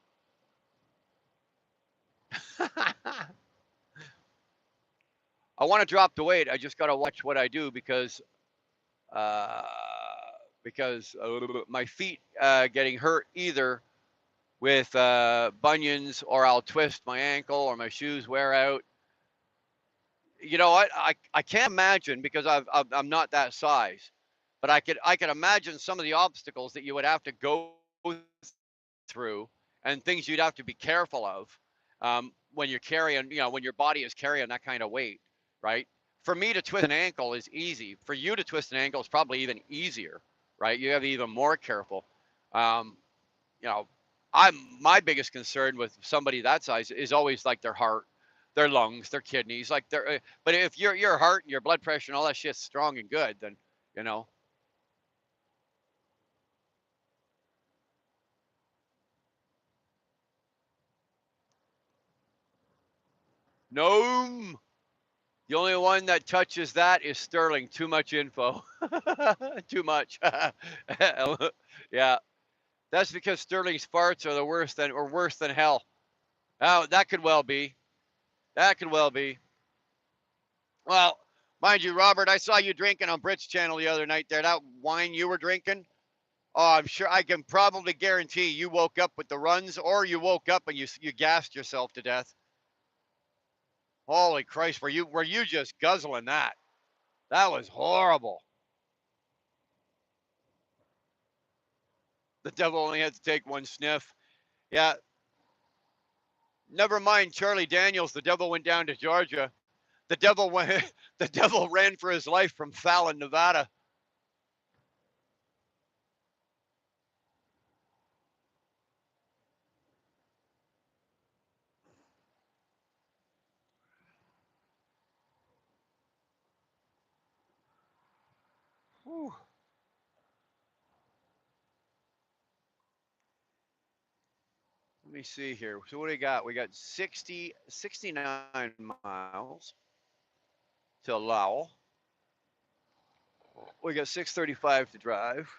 I want to drop the weight. I just got to watch what I do uh, because my feet getting hurt either with bunions, or I'll twist my ankle, or my shoes wear out. You know what? I can't imagine, because I'm not that size, but I could imagine some of the obstacles that you would have to go through, and things you'd have to be careful of, when you're carrying, when your body is carrying that kind of weight, right? For me to twist an ankle is easy. For you to twist an ankle is probably even easier, right? You have to be even more careful. Um, you know, I'm my biggest concern with somebody that size is always like their heart, their lungs, their kidneys, like their. But if your heart and your blood pressure and all that shit's strong and good, then you know, no. The only one that touches that is Sterling. Too much info. Too much. Yeah, that's because Sterling's farts are the worst than or worse than hell. Oh, that could well be. That could well be. Well, mind you, Robert, I saw you drinking on Brit's channel the other night there. That wine you were drinking. Oh, I'm sure I can probably guarantee you woke up with the runs, or you woke up and you gassed yourself to death. Holy Christ, were you just guzzling that? That was horrible. The devil only had to take one sniff. Yeah, never mind Charlie Daniels. The devil went down to Georgia. The devil went. The devil ran for his life from Fallon, Nevada. Whew. Let me see here. So what do we got? We got 69 miles to Lowell. We got 6:35 to drive.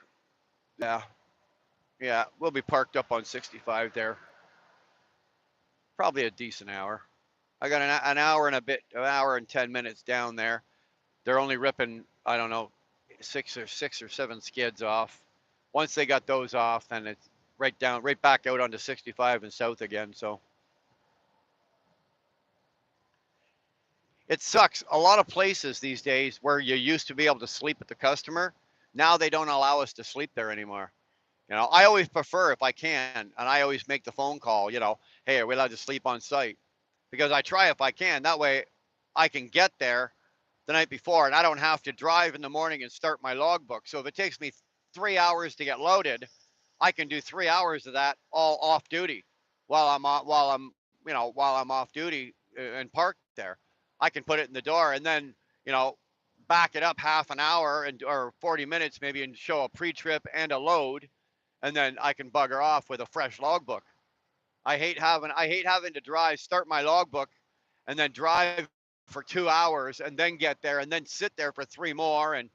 Yeah, yeah. We'll be parked up on 65 there. Probably a decent hour. I got an hour and a bit, an hour and 10 minutes down there. They're only ripping, I don't know, six or seven skids off. Once they got those off, then it's right back out onto 65 and south again. So it sucks. A lot of places these days where you used to be able to sleep at the customer, now they don't allow us to sleep there anymore. I always prefer, if I can, and I always make the phone call, hey, are we allowed to sleep on site? Because I try if I can. That way I can get there the night before, and I don't have to drive in the morning and start my logbook. So if it takes me 3 hours to get loaded, I can do 3 hours of that all off duty while I'm off duty and parked there. I can put it in the door, and then you know back it up half an hour or 40 minutes maybe, and show a pre-trip and a load, and then I can bugger off with a fresh logbook. I hate having to start my logbook, and then drive for 2 hours, and then get there, and then sit there for three more, and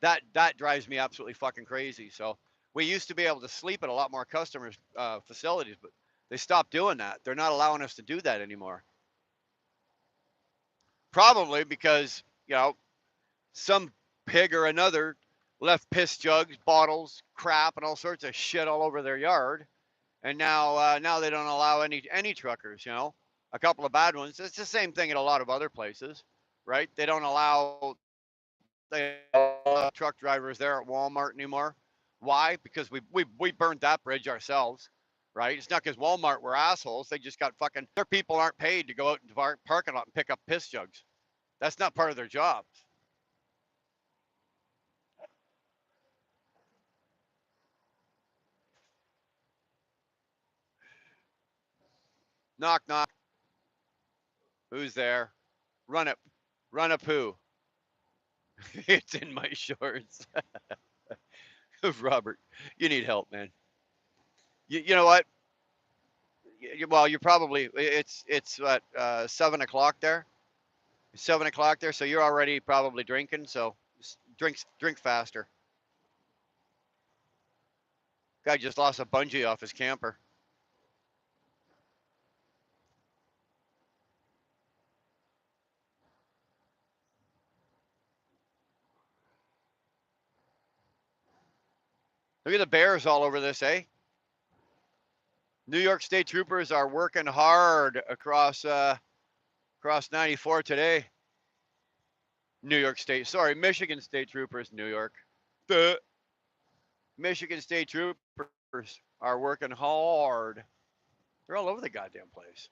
that drives me absolutely fucking crazy. So we used to be able to sleep at a lot more customers' facilities, but they stopped doing that. They're not allowing us to do that anymore. Probably because some pig or another left piss jugs, bottles, crap, and all sorts of shit all over their yard, and now they don't allow any truckers. A couple of bad ones. It's the same thing in a lot of other places, right? They don't allow truck drivers there at Walmart anymore. Why? Because we burned that bridge ourselves, right? It's not because Walmart were assholes. They just got fucking. Their people aren't paid to go out into the parking lot and pick up piss jugs. That's not part of their jobs. Knock knock. Who's there? Run it. Run a poo. It's in my shorts. Robert, you need help, man. You know what? Well, you're probably it's what 7 o'clock there. 7 o'clock there, so you're already probably drinking. So drink faster. Guy just lost a bungee off his camper. Look at the bears all over this, eh? New York State Troopers are working hard across 94 today. Michigan State Troopers, New York. The Michigan State Troopers are working hard. They're all over the goddamn place.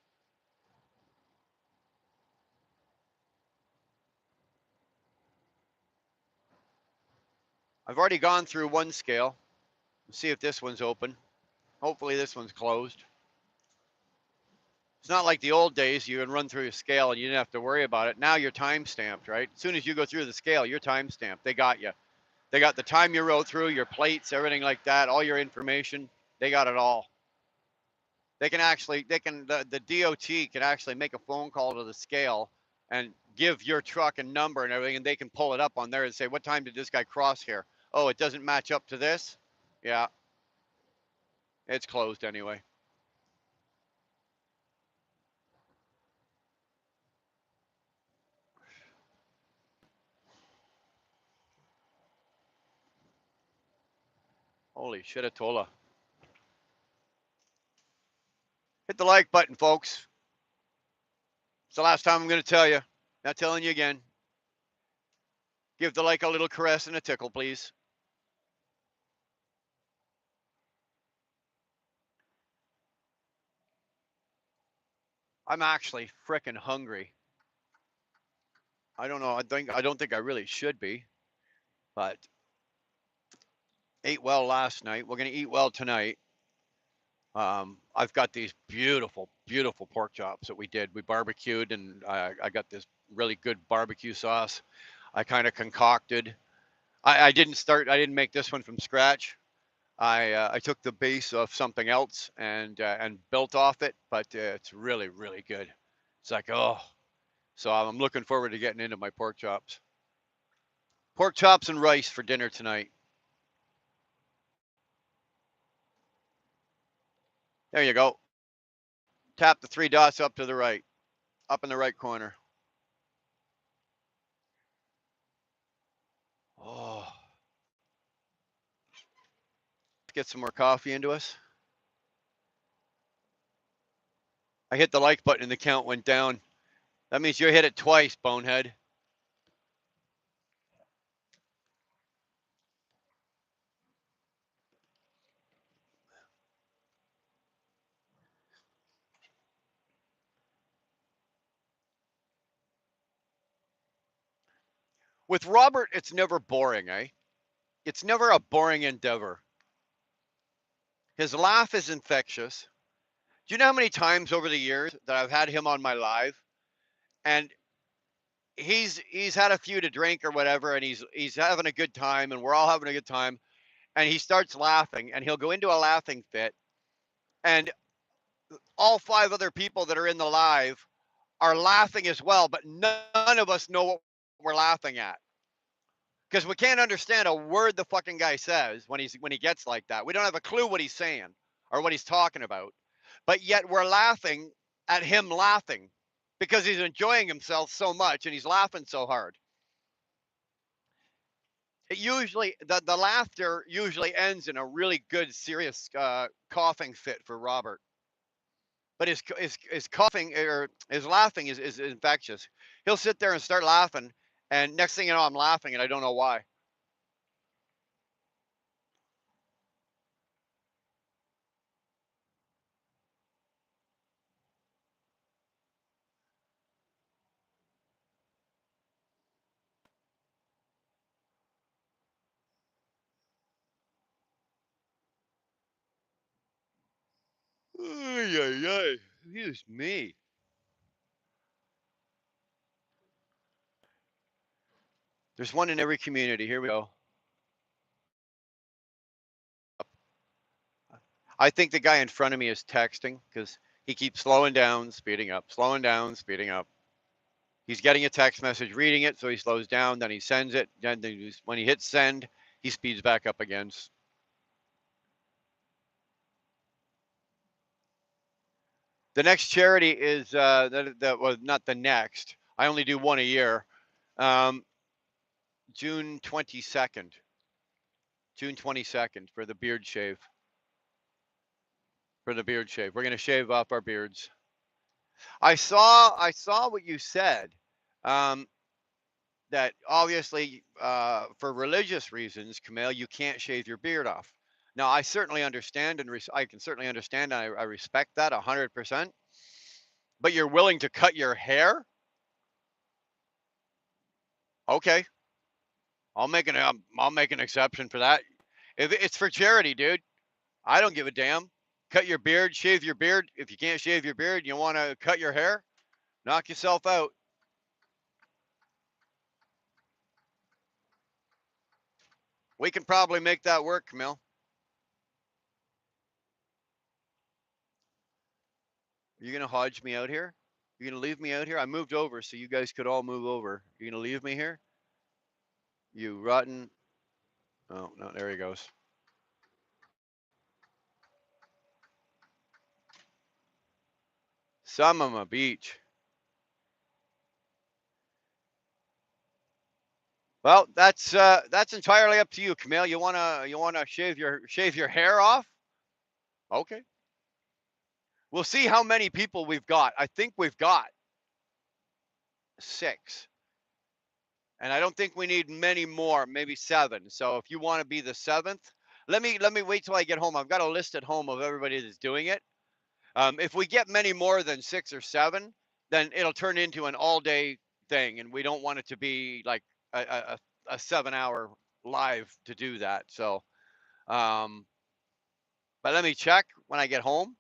I've already gone through one scale. Let's see if this one's open. Hopefully this one's closed. It's not like the old days. You can run through a scale and you didn't have to worry about it. Now you're time stamped, right? As soon as you go through the scale, you're time stamped. They got you. They got the time you rode through, your plates, everything like that, all your information. They got it all. The DOT can actually make a phone call to the scale and give your truck a number and everything, and they can pull it up on there and say, what time did this guy cross here? Oh, it doesn't match up to this? Yeah, it's closed anyway. Holy shitatola. Hit the like button, folks. It's the last time I'm going to tell you. Not telling you again. Give the like a little caress and a tickle, please. I'm actually frickin' hungry. I don't know. I don't think I really should be, but ate well last night. We're gonna eat well tonight. I've got these beautiful, beautiful pork chops that we did. We barbecued, and I got this really good barbecue sauce. I kind of concocted. I didn't make this one from scratch. I took the base of something else and built off it, but it's really, really good. It's like, oh, so I'm looking forward to getting into my pork chops. Pork chops and rice for dinner tonight. There you go. Tap the three dots up to the right, up in the right corner. Oh, let's get some more coffee into us. I hit the like button and the count went down. That means you hit it twice, bonehead. With Robert, it's never boring, eh? It's never a boring endeavor. His laugh is infectious. Do you know how many times over the years that I've had him on my live, and he's had a few to drink or whatever, and he's having a good time, and we're all having a good time, and he starts laughing, and he'll go into a laughing fit, and all five other people that are in the live are laughing as well, but none of us know what we're laughing at because we can't understand a word the fucking guy says when he gets like that. We don't have a clue what he's saying or what he's talking about, but yet we're laughing at him laughing because he's enjoying himself so much and he's laughing so hard. It usually the laughter usually ends in a really good serious coughing fit for Robert. But his coughing or his laughing is infectious. He'll sit there and start laughing, and next thing you know, I'm laughing, and I don't know why. Ay, ay, ay. Excuse me. There's one in every community. Here we go. I think the guy in front of me is texting because he keeps slowing down, speeding up, slowing down, speeding up. He's getting a text message, reading it, so he slows down, then he sends it. Then when he hits send, he speeds back up again. The next charity is that was not the next. I only do one a year. Um, June 22nd. June 22nd for the beard shave. For the beard shave. We're gonna shave off our beards. I saw what you said. Um, that obviously, for religious reasons, Camille, you can't shave your beard off. Now, I certainly understand, and I can certainly understand, and I respect that 100%. But you're willing to cut your hair? Okay, I'll make an exception for that. If it's for charity, dude, I don't give a damn. Cut your beard, shave your beard. If you can't shave your beard, you want to cut your hair, knock yourself out. We can probably make that work, Camille. You're gonna hodge me out here? You're gonna leave me out here? I moved over so you guys could all move over. You're gonna leave me here? You rotten. Oh, no, there he goes. Some of 'em a beach. Well, that's entirely up to you, Camille. You wanna shave your hair off? Okay. We'll see how many people we've got. I think we've got 6. And I don't think we need many more, maybe 7. So if you want to be the 7th, let me wait till I get home. I've got a list at home of everybody that's doing it. If we get many more than 6 or 7, then it'll turn into an all-day thing, and we don't want it to be like a 7-hour live to do that. So, um, but let me check when I get home,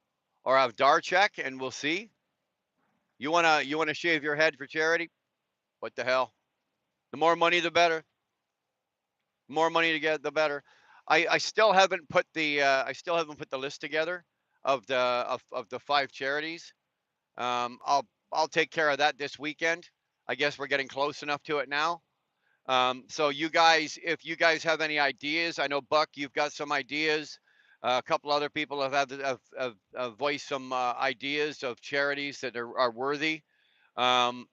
or have Dar check, and we'll see. You wanna shave your head for charity? What the hell? The more money, the better. The more money to get, the better. I still haven't put the list together of the 5 charities. I'll take care of that this weekend. I guess we're getting close enough to it now. So you guys, if you guys have any ideas, I know Buck, you've got some ideas. A couple other people have voiced some ideas of charities that are worthy. Um,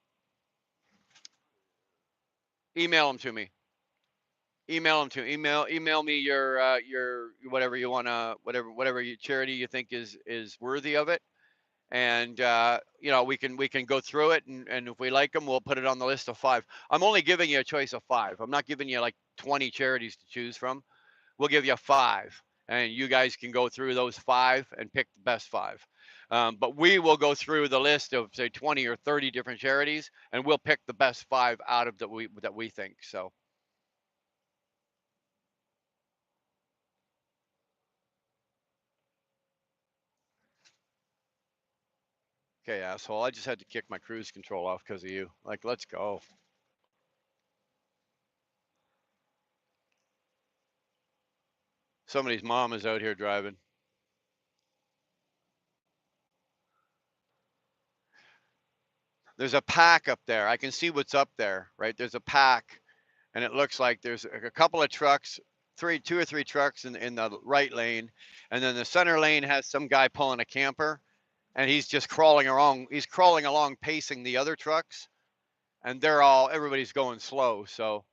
email them to me. Email me your whatever you wanna whatever your charity you think is worthy of it, and we can go through it, and if we like them, we'll put it on the list of 5. I'm only giving you a choice of 5. I'm not giving you like 20 charities to choose from. We'll give you 5, and you guys can go through those 5 and pick the best 5. But we will go through the list of say 20 or 30 different charities, and we'll pick the best 5 out of that we think. So okay, asshole. I just had to kick my cruise control off because of you. Like, let's go. Somebody's mom is out here driving. There's a pack up there. I can see what's up there, right? There's a pack, and it looks like there's a couple of trucks, 2 or 3 trucks in the right lane, and then the center lane has some guy pulling a camper, and he's just crawling along. He's crawling along, pacing the other trucks, and everybody's going slow. So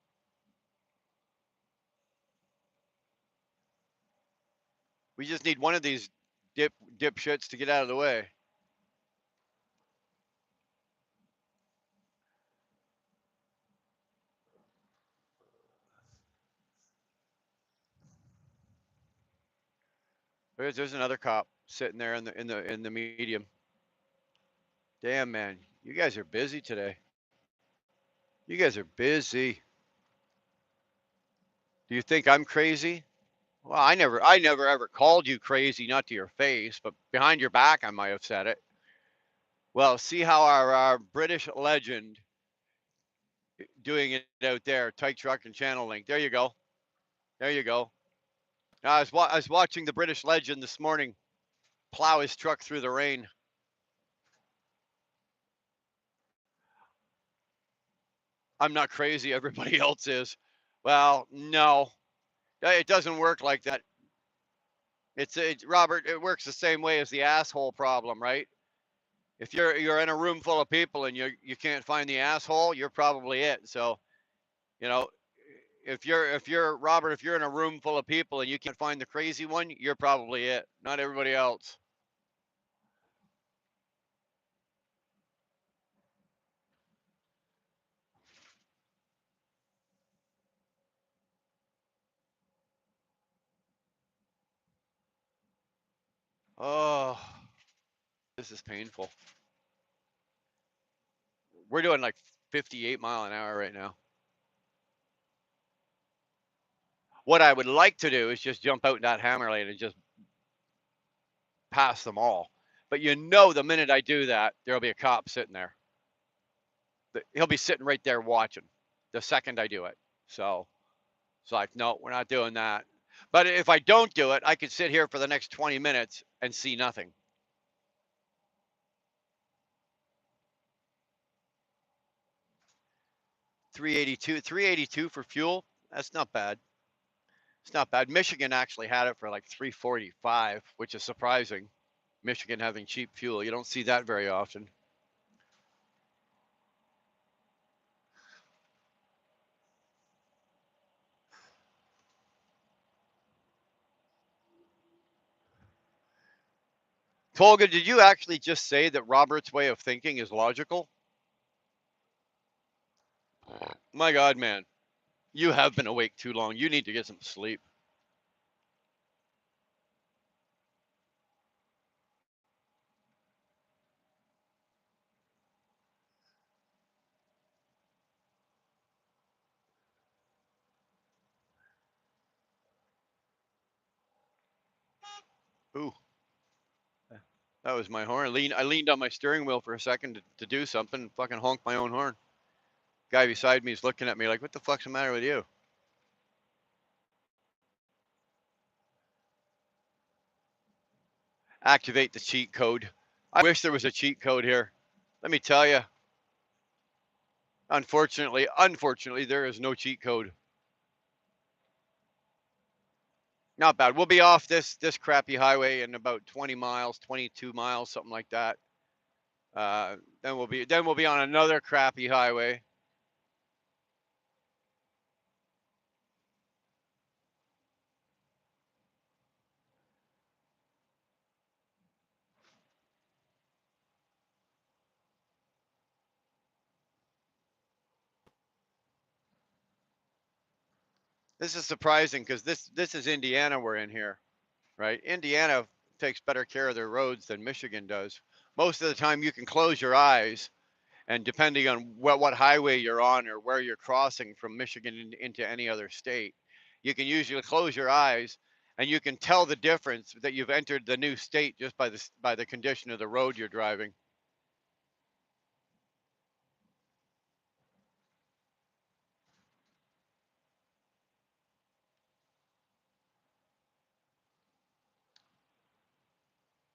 we just need one of these dipshits to get out of the way. There's another cop sitting there in the medium. Damn, man, you guys are busy today. You guys are busy. Do you think I'm crazy? Well, I never ever called you crazy, not to your face, but behind your back, I might have said it. Well, see how our British legend doing it out there, Tyke Truck and Channel Link. There you go. There you go. I was watching the British legend this morning plow his truck through the rain. I'm not crazy. Everybody else is. Well, no, it doesn't work like that. Robert. It works the same way as the asshole problem, right? If you're in a room full of people and you can't find the asshole, you're probably it. So, you know, if you're Robert, if you're in a room full of people and you can't find the crazy one, you're probably it, not everybody else. Oh, this is painful. We're doing like 58 mile an hour right now. What I would like to do is just jump out in that hammer lane and just pass them all. But you know, the minute I do that, there'll be a cop sitting there. He'll be sitting right there watching the second I do it. So it's like, no, we're not doing that. But if I don't do it, I could sit here for the next 20 minutes and see nothing. $382 for fuel. That's not bad. It's not bad. Michigan actually had it for like 345, which is surprising. Michigan having cheap fuel. You don't see that very often. Tolga, did you actually just say that Robert's way of thinking is logical? My God, man. You have been awake too long. You need to get some sleep. Ooh, that was my horn. I leaned on my steering wheel for a second to do something and fucking honked my own horn. Guy beside me is looking at me like, what the fuck's the matter with you? Activate the cheat code. I wish there was a cheat code here. Let me tell you, unfortunately, there is no cheat code. Not bad. We'll be off this crappy highway in about 20 miles, 22 miles, something like that. Then we'll be on another crappy highway. This is surprising because this is Indiana we're in here, right? Indiana takes better care of their roads than Michigan does. Most of the time you can close your eyes and depending on what highway you're on or where you're crossing from Michigan into any other state, you can usually close your eyes and you can tell the difference that you've entered the new state just by the condition of the road you're driving.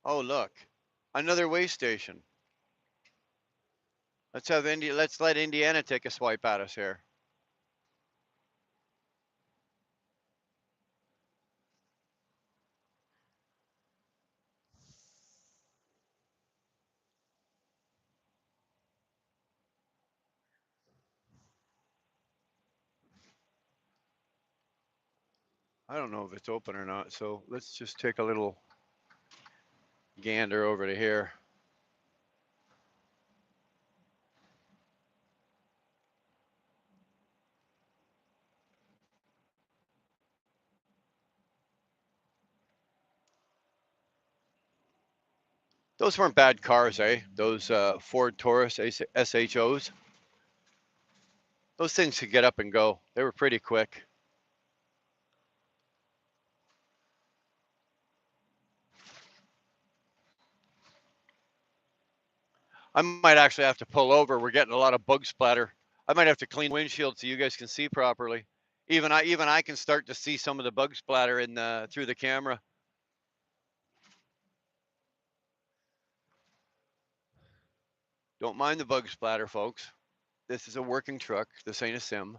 Oh, look, another way station. Let's let Indiana take a swipe at us here. I don't know if it's open or not, so let's just take a little gander over to here. Those weren't bad cars, eh? Those Ford Taurus SHOs. Those things could get up and go. They were pretty quick. I might actually have to pull over. We're getting a lot of bug splatter. I might have to clean windshield so you guys can see properly. Even I can start to see some of the bug splatter in through the camera. Don't mind the bug splatter, folks. This is a working truck. This ain't a sim.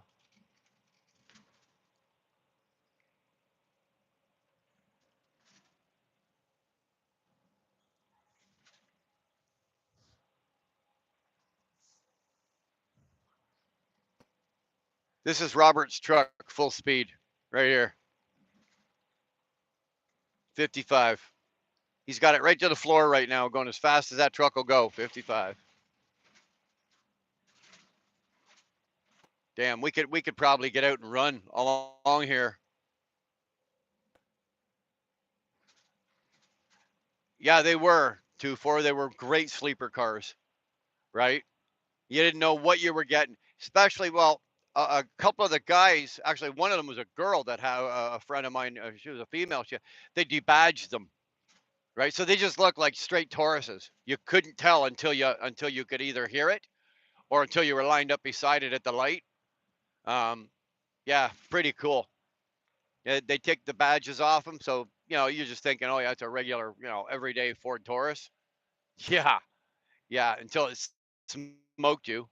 This is Robert's truck, full speed, right here. 55. He's got it right to the floor right now, going as fast as that truck will go. 55. Damn, we could probably get out and run along here. Yeah, they were 2-4. They were great sleeper cars, right? You didn't know what you were getting, especially a couple of the guys. Actually, one of them was a girl that had a friend of mine. She was a female. They debadged them, right? So they just looked like straight Tauruses. You couldn't tell until you could either hear it or until you were lined up beside it at the light. Yeah, pretty cool. Yeah, they take the badges off them, so you're just thinking, oh yeah, it's a regular, everyday Ford Taurus. Yeah, yeah, until it smoked you.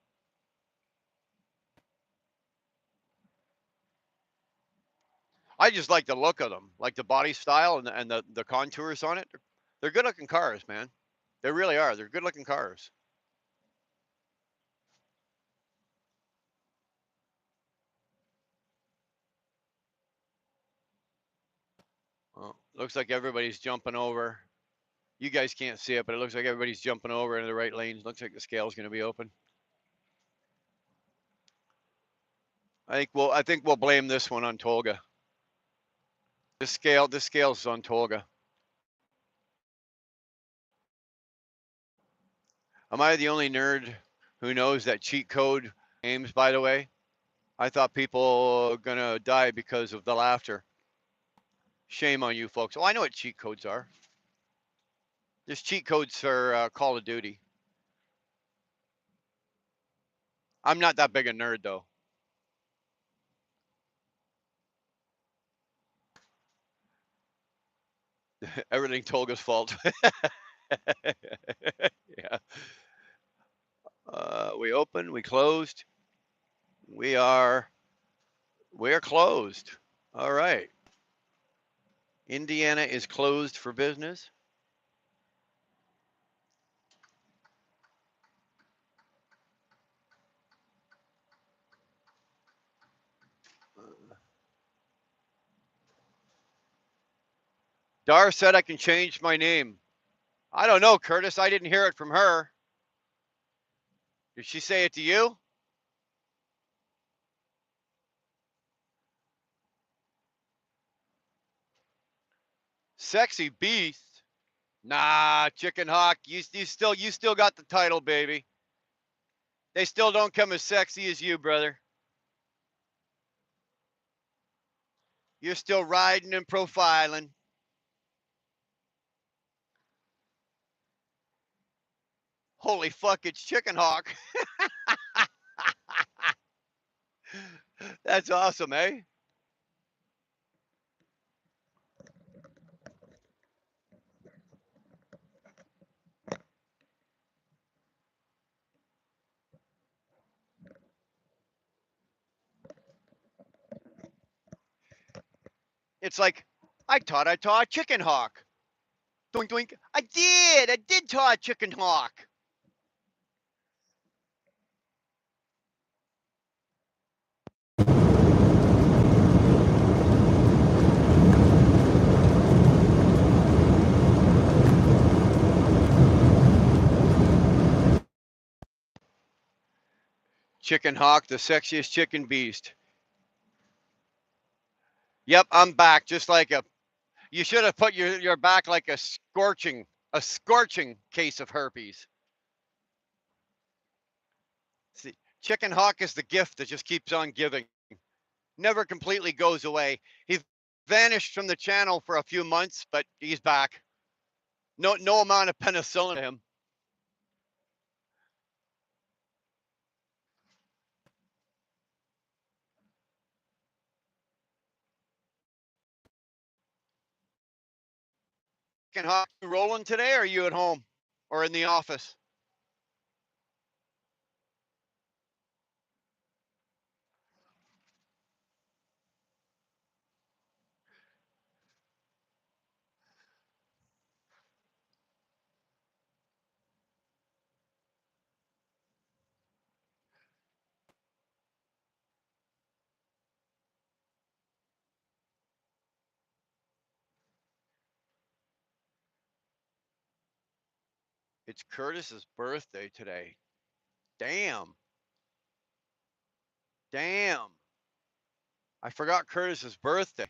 I just like the look of them, like the body style and the contours on it. They're good looking cars, man. They really are. They're good looking cars. Well, looks like everybody's jumping over. You guys can't see it, but it looks like everybody's jumping over into the right lanes. Looks like the scale's going to be open. I think we'll blame this one on Tolga. This scale's on Tolga. Am I the only nerd who knows that cheat code games, by the way? I thought people are gonna die because of the laughter. Shame on you folks. Oh, I know what cheat codes are. There's cheat codes for Call of Duty. I'm not that big a nerd though. Everything Tolga's fault. Yeah. We opened. We closed. We're closed. All right. Indiana is closed for business. Dar said I can change my name. I don't know, Curtis. I didn't hear it from her. Did she say it to you? Sexy beast. Nah, Chicken Hawk. You still got the title, baby. They still don't come as sexy as you, brother. You're still riding and profiling. Holy fuck, it's Chicken Hawk. That's awesome, eh? It's like, I taught Chicken Hawk. Doink doink. I did taught Chicken Hawk. Chicken Hawk, the sexiest chicken beast. Yep, I'm back. Just like you should have put your back like a scorching case of herpes. See, Chicken Hawk is the gift that just keeps on giving. Never completely goes away. He vanished from the channel for a few months, but he's back. No amount of penicillin to him. Chicken Hawk, you rolling today, or are you at home or in the office? It's Curtis's birthday today. Damn. Damn. I forgot Curtis's birthday.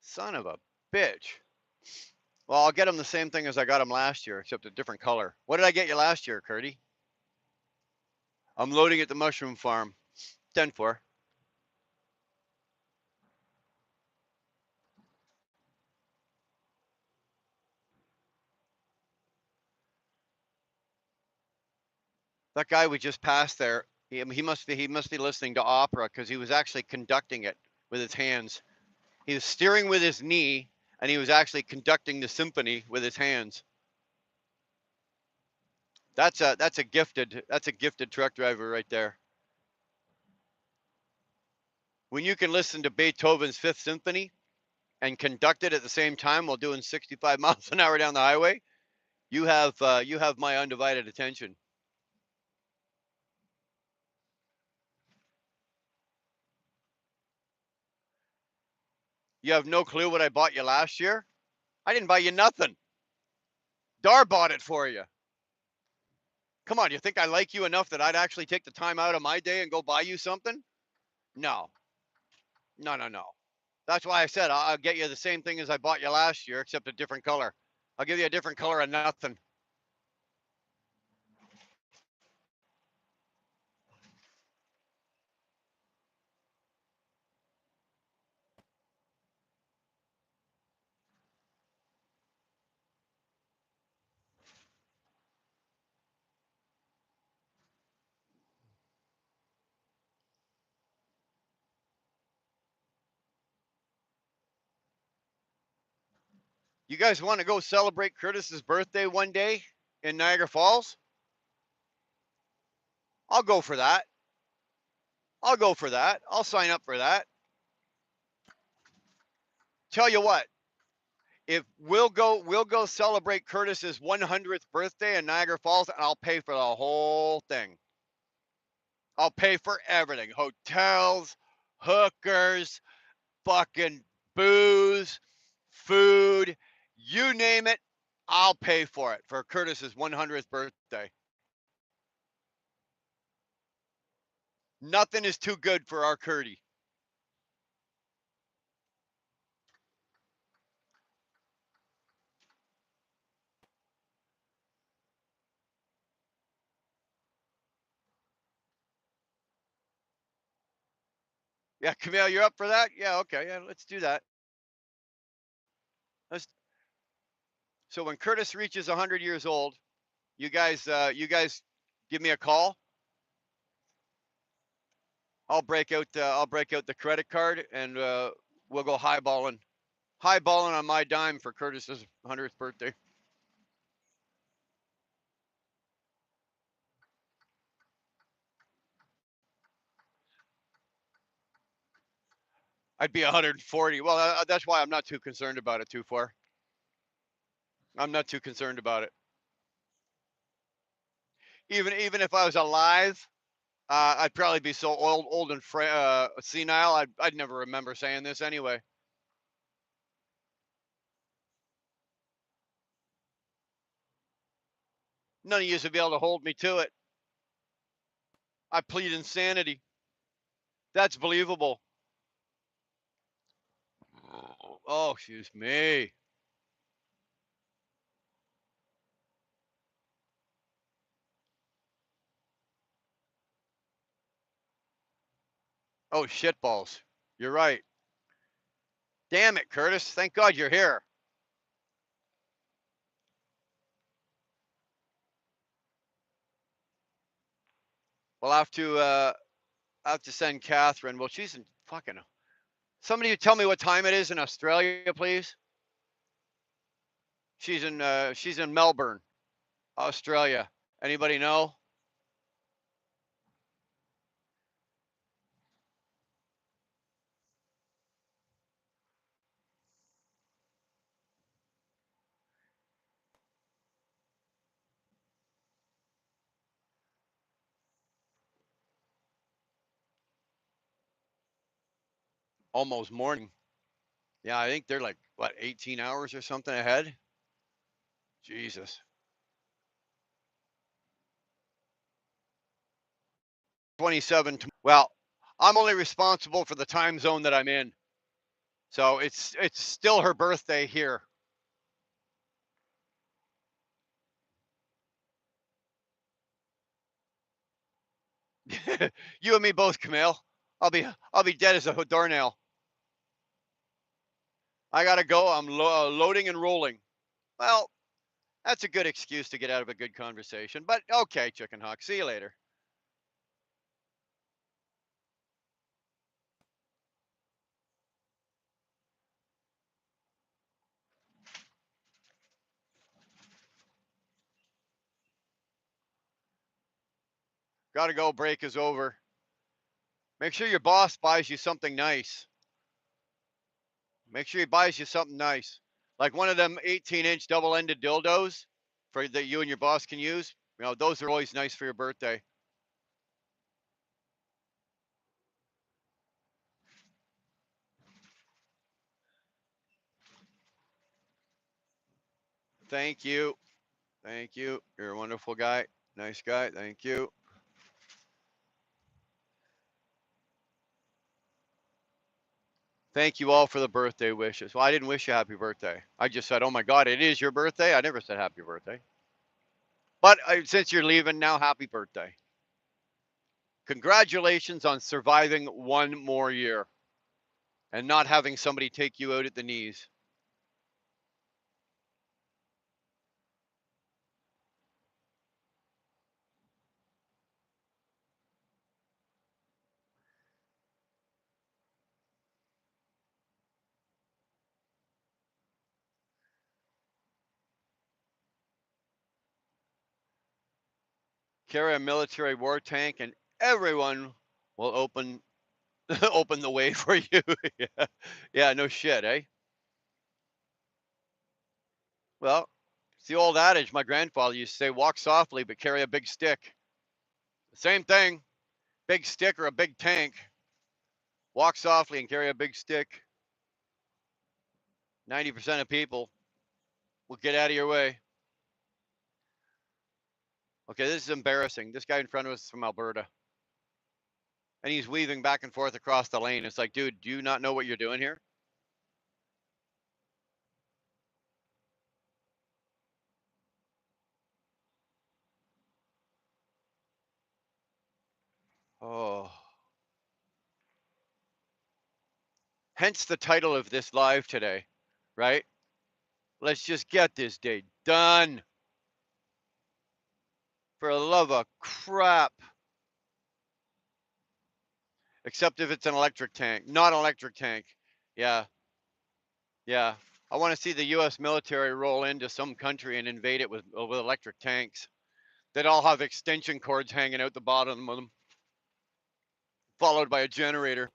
Son of a bitch. Well, I'll get him the same thing as I got him last year, except a different color. What did I get you last year, Curdy? I'm loading at the mushroom farm. 10-4. That guy we just passed there, he must be listening to opera because he was actually conducting it with his hands. He was steering with his knee, and he was actually conducting the symphony with his hands. That's a gifted truck driver right there. When you can listen to Beethoven's Fifth Symphony and conduct it at the same time while doing 65 miles an hour down the highway, you have my undivided attention. You have no clue what I bought you last year? I didn't buy you nothing. Dar bought it for you. Come on, you think I like you enough that I'd actually take the time out of my day and go buy you something? No. No, no, no. That's why I said I'll get you the same thing as I bought you last year, except a different color. I'll give you a different color of nothing. You guys want to go celebrate Curtis's birthday one day in Niagara Falls? I'll go for that. I'll go for that. I'll sign up for that. Tell you what, if we'll go celebrate Curtis's 100th birthday in Niagara Falls, and I'll pay for the whole thing. I'll pay for everything: hotels, hookers, fucking booze, food, you name it. I'll pay for it for Curtis's 100th birthday. Nothing is too good for our Curdy. Yeah, Camille, you're up for that? Yeah, okay, yeah, let's do that. Let's. So when Curtis reaches 100 years old, you guys give me a call. I'll break out the credit card, and we'll go highballing on my dime for Curtis's 100th birthday. I'd be 140. Well, that's why I'm not too concerned about it too far. I'm not too concerned about it. Even if I was alive, I'd probably be so old and senile. I'd never remember saying this anyway. None of you would be able to hold me to it. I plead insanity. That's believable. Oh, excuse me. Oh, shitballs. You're right. Damn it, Curtis. Thank God you're here. We'll have to send Catherine. Well, she's in fucking. Somebody tell me what time it is in Australia, please. She's in Melbourne, Australia. Anybody know? Almost morning. Yeah, I think they're like what 18 hours or something ahead. Jesus. 27. Well, I'm only responsible for the time zone that I'm in. So it's still her birthday here. You and me both, Camille. I'll be dead as a doornail. I gotta go. I'm loading and rolling. Well, that's a good excuse to get out of a good conversation. But okay, Chicken Hawk. See you later. Gotta go. Break is over. Make sure your boss buys you something nice. Make sure he buys you something nice, like one of them 18-inch double-ended dildos for that you and your boss can use. You know, those are always nice for your birthday. Thank you. Thank you. You're a wonderful guy. Nice guy. Thank you. Thank you all for the birthday wishes. Well, I didn't wish you happy birthday. I just said, oh my God, it is your birthday. I never said happy birthday. But since you're leaving now, happy birthday. Congratulations on surviving one more year and not having somebody take you out at the knees. Carry a military war tank and everyone will open open the way for you. Yeah. Yeah, no shit, eh? Well, it's the old adage my grandfather used to say, walk softly but carry a big stick. Same thing, big stick or a big tank. Walk softly and carry a big stick. 90% of people will get out of your way. Okay, this is embarrassing. This guy in front of us is from Alberta. And he's weaving back and forth across the lane. It's like, dude, do you not know what you're doing here? Oh. Hence the title of this live today, right? Let's just get this day done. For the love of crap. Except if it's an electric tank. Not an electric tank. Yeah. Yeah. I want to see the US military roll into some country and invade it with electric tanks. They'd all have extension cords hanging out the bottom of them, followed by a generator.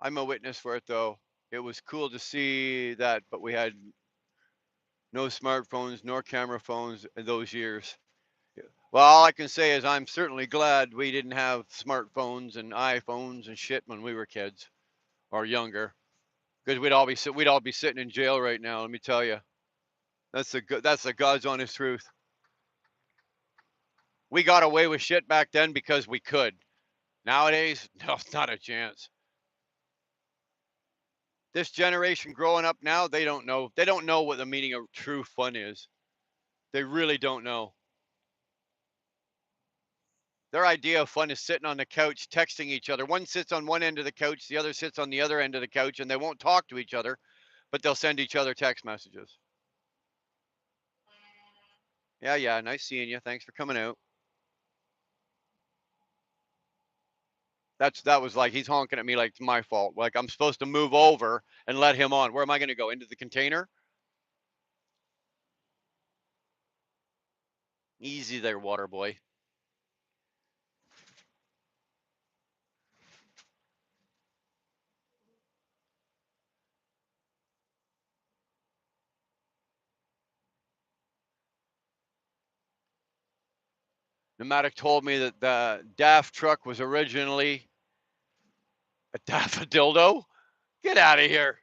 I'm a witness for it though. It was cool to see that, but we had no smartphones nor camera phones in those years. Well, all I can say is I'm certainly glad we didn't have smartphones and iPhones and shit when we were kids or younger, because we'd all be sitting in jail right now. Let me tell you, that's the God's honest truth. We got away with shit back then because we could. Nowadays, no, not a chance. This generation growing up now, they don't know. They don't know what the meaning of true fun is. They really don't know. Their idea of fun is sitting on the couch texting each other. One sits on one end of the couch, the other sits on the other end of the couch, and they won't talk to each other, but they'll send each other text messages. Yeah, yeah, nice seeing you. Thanks for coming out. That was like he's honking at me like it's my fault. Like I'm supposed to move over and let him on. Where am I going to go? Into the container? Easy there, water boy. Pneumatic told me that the DAF truck was originally a daffodildo. Get out of here.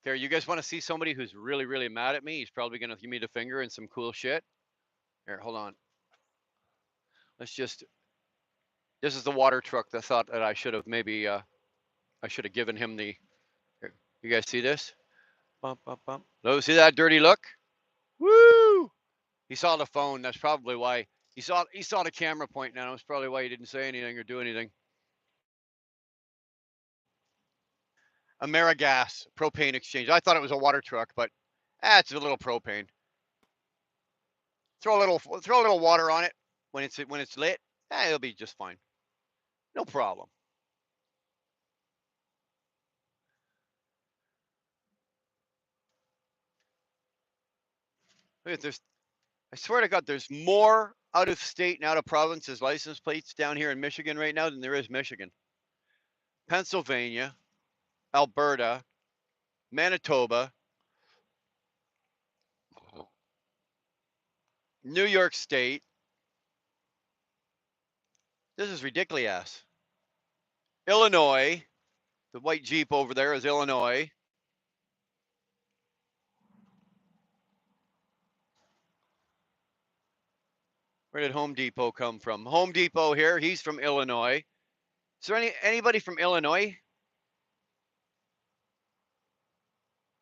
Okay, you guys want to see somebody who's really, really mad at me? He's probably going to give me the finger and some cool shit. Here, hold on. Let's just. This is the water truck that thought that I should have maybe. I should have given him the. Here, you guys see this? Bump, bump, bump. Oh, see that dirty look? Woo! He saw the phone. That's probably why. He saw the camera pointing at him. That's probably why he didn't say anything or do anything. Amerigas propane exchange. I thought it was a water truck, but it's a little propane. Throw a little water on it when it's lit. It'll be just fine. No problem. Look at this. I swear to God, there's more out of state and out of provinces license plates down here in Michigan right now than there is Michigan. Pennsylvania, Alberta, Manitoba, New York State. This is ridiculous. Illinois. The white Jeep over there is Illinois. Where did Home Depot come from? Home Depot here. He's from Illinois. Is there anybody from Illinois?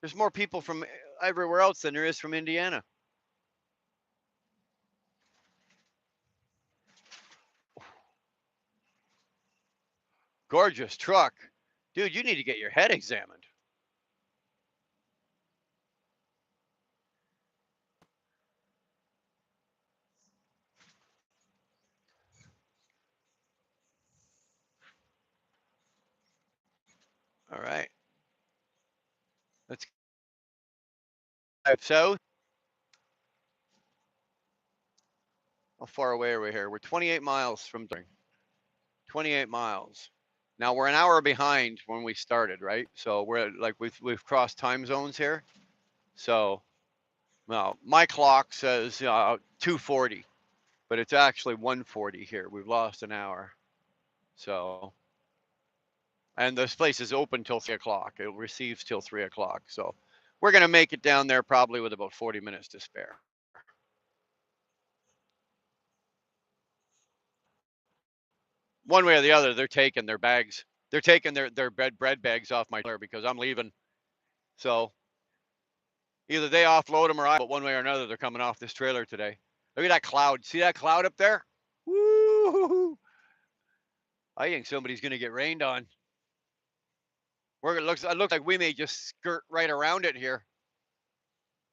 There's more people from everywhere else than there is from Indiana. Gorgeous truck. Dude, you need to get your head examined. All right. Let's drive south. How far away are we here? We're 28 miles from 28 miles. Now we're an hour behind when we started, right? So we're like we've crossed time zones here. So, well, my clock says 2:40, but it's actually 1:40 here. We've lost an hour. So, and this place is open till 3 o'clock. It receives till 3 o'clock. So, we're gonna make it down there probably with about 40 minutes to spare. One way or the other, they're taking their bags. They're taking their bread bags off my trailer because I'm leaving. So either they offload them or I. But one way or another, they're coming off this trailer today. Look at that cloud. See that cloud up there? Woo! I think somebody's gonna get rained on. It looks like we may just skirt right around it here.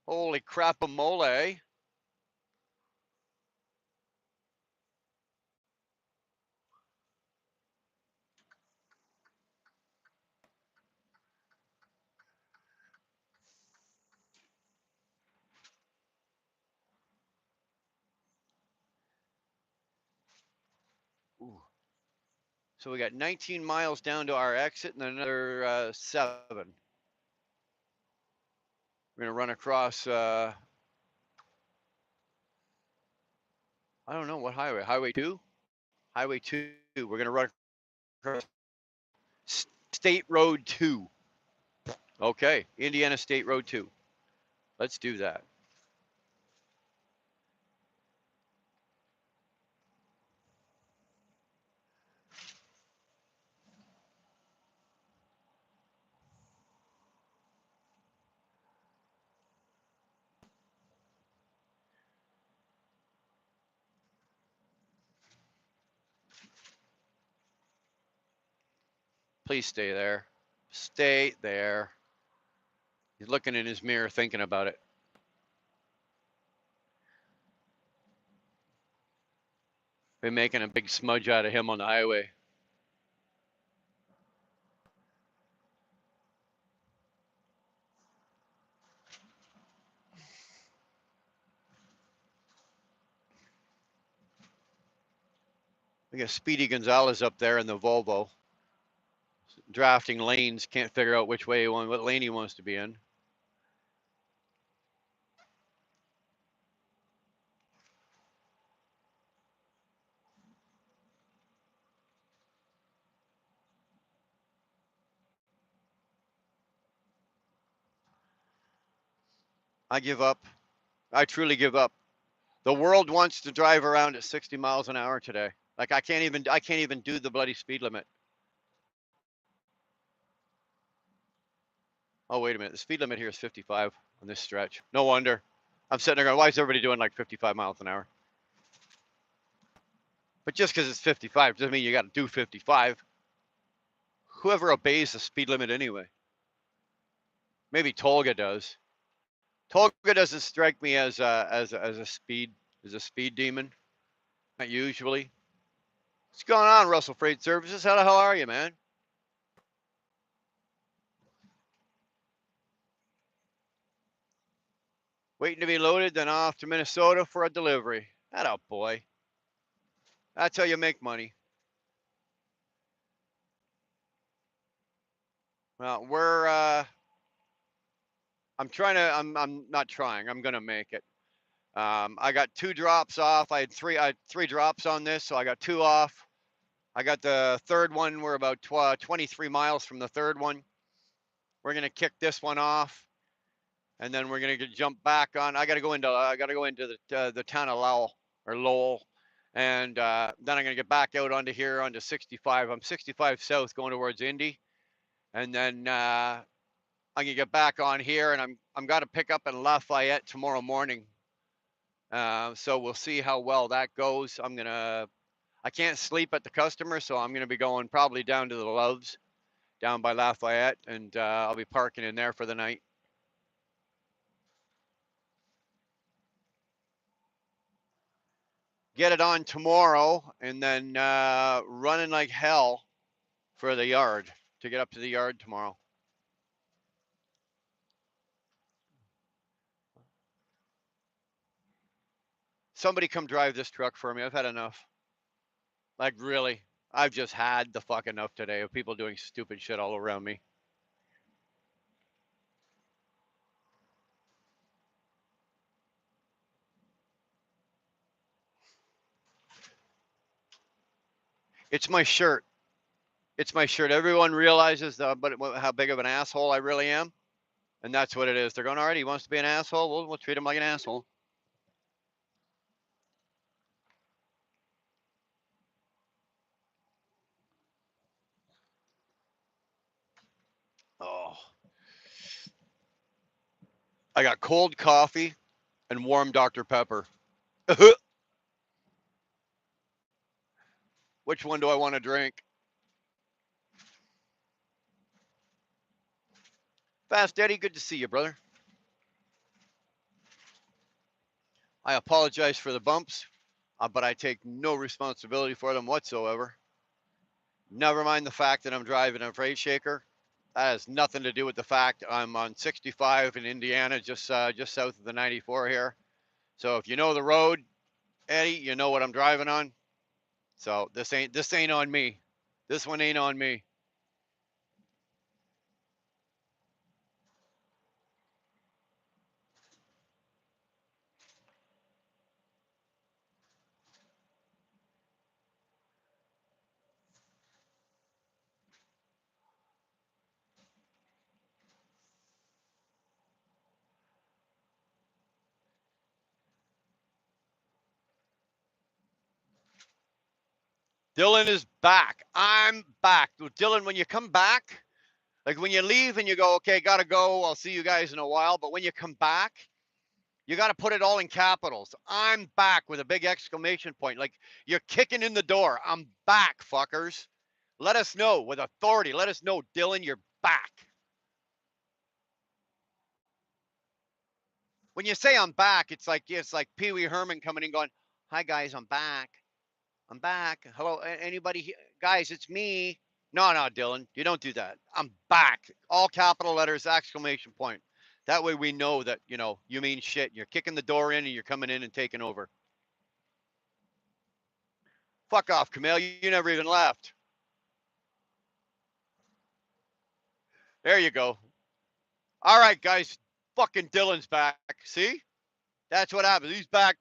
Holy crap-a-mole, eh? Ooh. So we got 19 miles down to our exit and another 7. We're gonna run across. I don't know what highway. Highway 2. Highway 2. We're gonna run across State Road 2. Okay, Indiana State Road 2. Let's do that. Please stay there. Stay there. He's looking in his mirror thinking about it. Been making a big smudge out of him on the highway. We got Speedy Gonzalez up there in the Volvo. Drafting lanes, can't figure out which way what lane he wants to be in. I give up. I truly give up. The world wants to drive around at 60 miles an hour today. Like I can't even do the bloody speed limit. Oh, wait a minute. The speed limit here is 55 on this stretch. No wonder. I'm sitting there going, why is everybody doing like 55 miles an hour? But just because it's 55 doesn't mean you got to do 55. Whoever obeys the speed limit anyway. Maybe Tolga does. Tolga doesn't strike me as a speed demon. Not usually. What's going on, Russell Freight Services? How the hell are you, man? Waiting to be loaded, then off to Minnesota for a delivery. That out, boy. That's how you make money. Well, I'm not trying. I'm gonna make it. I got 2 drops off. I had three drops on this, so I got 2 off. I got the third one. We're about 23 miles from the third one. We're gonna kick this one off, and then we're gonna jump back on. I gotta go into the town of Lowell, and then I'm gonna get back out onto here onto 65. I'm 65 south going towards Indy, and then I'm gonna get back on here, and I'm gotta pick up in Lafayette tomorrow morning. So we'll see how well that goes. I can't sleep at the customer, so I'm gonna be going probably down to the Loves down by Lafayette, and I'll be parking in there for the night. Get it on tomorrow, and then running like hell for the yard to get up to the yard tomorrow. Somebody come drive this truck for me. I've had enough. Like, really, I've just had the fuck enough today of people doing stupid shit all around me. It's my shirt. It's my shirt. Everyone realizes how big of an asshole I really am. And that's what it is. They're going, all right, he wants to be an asshole. We'll treat him like an asshole. Oh. I got cold coffee and warm Dr. Pepper. Which one do I want to drink? Fast Eddie, good to see you, brother. I apologize for the bumps, but I take no responsibility for them whatsoever. Never mind the fact that I'm driving a freight shaker. That has nothing to do with the fact I'm on 65 in Indiana, just south of the 94 here. So if you know the road, Eddie, you know what I'm driving on. So this ain't on me. This one ain't on me. Dylan is back. I'm back. Dylan, when you come back, like when you leave and you go, okay, gotta go. I'll see you guys in a while. But when you come back, you got to put it all in capitals. I'm back with a big exclamation point. Like you're kicking in the door. I'm back, fuckers. Let us know with authority. Let us know, Dylan, you're back. When you say I'm back, it's like Pee Wee Herman coming in going, "Hi guys, I'm back. I'm back. Hello, anybody? Guys, it's me." No, Dylan, you don't do that. I'm back. All capital letters, exclamation point. That way we know that, you mean shit. You're kicking the door in and you're coming in and taking over. Fuck off, Camille. You never even left. There you go. All right, guys. Fucking Dylan's back. See? That's what happens. He's back.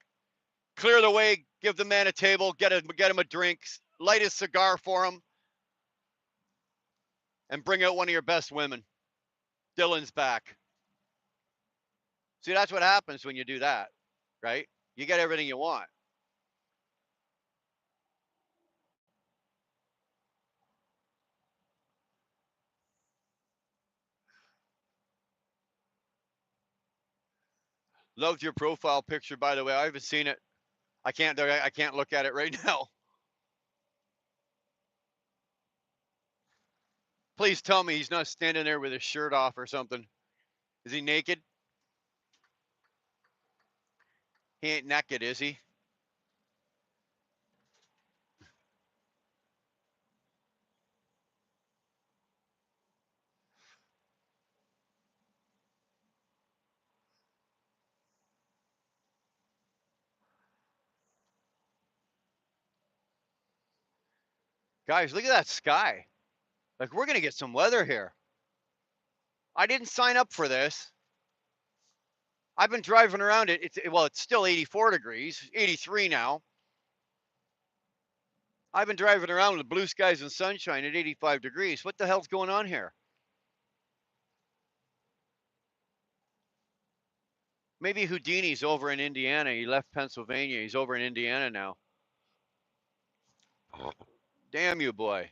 Clear the way. Give the man a table. Get him a drink. Light his cigar for him. And bring out one of your best women. Dylan's back. See, that's what happens when you do that, right? You get everything you want. Loved your profile picture, by the way. I haven't seen it. I can't look at it right now. Please tell me he's not standing there with his shirt off or something. Is he naked? He ain't naked, is he? Guys, look at that sky. Like, we're going to get some weather here. I didn't sign up for this. I've been driving around it. It's still 84 degrees, 83 now. I've been driving around with blue skies and sunshine at 85 degrees. What the hell's going on here? Maybe Houdini's over in Indiana. He left Pennsylvania. He's over in Indiana now. Damn you, boy.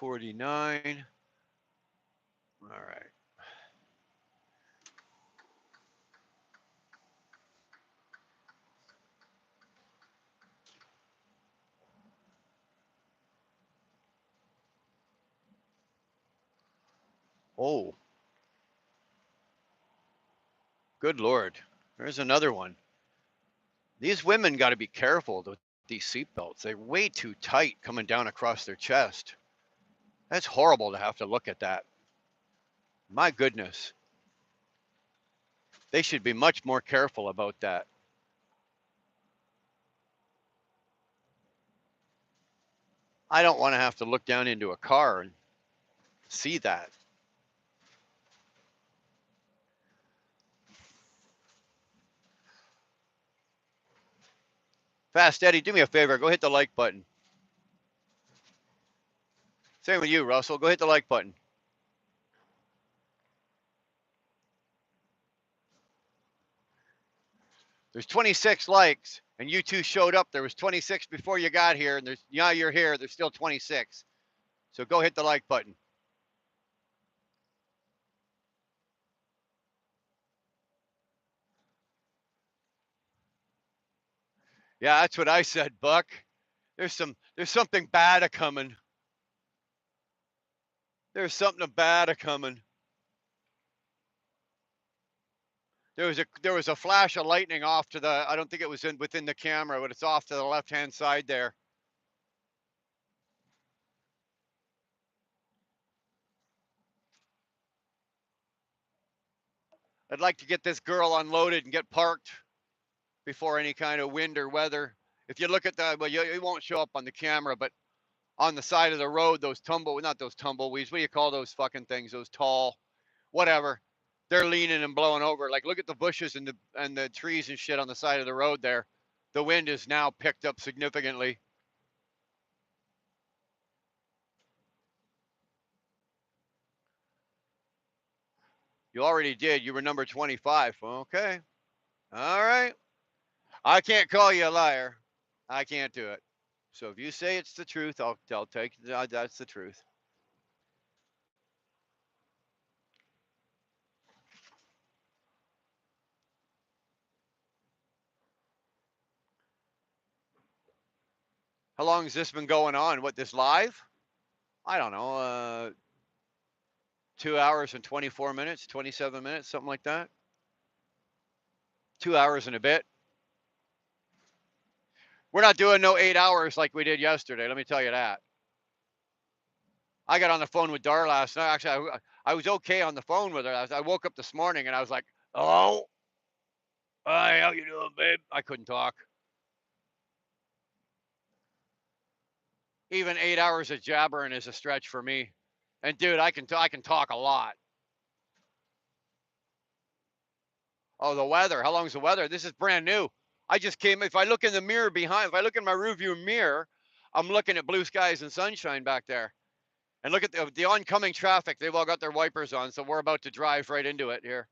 $249. All right. Oh, good Lord. There's another one. These women got to be careful with these seatbelts. They're way too tight coming down across their chest. That's horrible to have to look at that. My goodness. They should be much more careful about that. I don't want to have to look down into a car and see that. Fast Eddie, do me a favor. Go hit the like button. Same with you, Russell. Go hit the like button. There's 26 likes, and you two showed up. There was 26 before you got here, and now you're here. There's still 26. So go hit the like button. Yeah, that's what I said, Buck. There's something bad a coming. There's something bad a coming. There was a flash of lightning off to the. I don't think it was within the camera, but it's off to the left hand side there. I'd like to get this girl unloaded and get parked before any kind of wind or weather. If you look at the, well, it won't show up on the camera, but on the side of the road, not those tumbleweeds. What do you call those fucking things? Those tall, whatever. They're leaning and blowing over. Like, look at the bushes and the trees and shit on the side of the road there. The wind is now picked up significantly. You already did. You were number 25. Okay. All right. I can't call you a liar. I can't do it. So if you say it's the truth, I'll take that's the truth. How long has this been going on? What, this live? I don't know. 2 hours and 24 minutes, 27 minutes, something like that. 2 hours and a bit. We're not doing no 8 hours like we did yesterday. Let me tell you that. I got on the phone with Dar last night. Actually, I was okay on the phone with her. I woke up this morning and I was like, "Hello, hi, how you doing, babe?" I couldn't talk. Even 8 hours of jabbering is a stretch for me. And dude, I can talk a lot. Oh, the weather. How long's the weather? This is brand new. I just came. If I look in the mirror behind, if I look in my rearview mirror, I'm looking at blue skies and sunshine back there. And look at the oncoming traffic. They've all got their wipers on, so we're about to drive right into it here.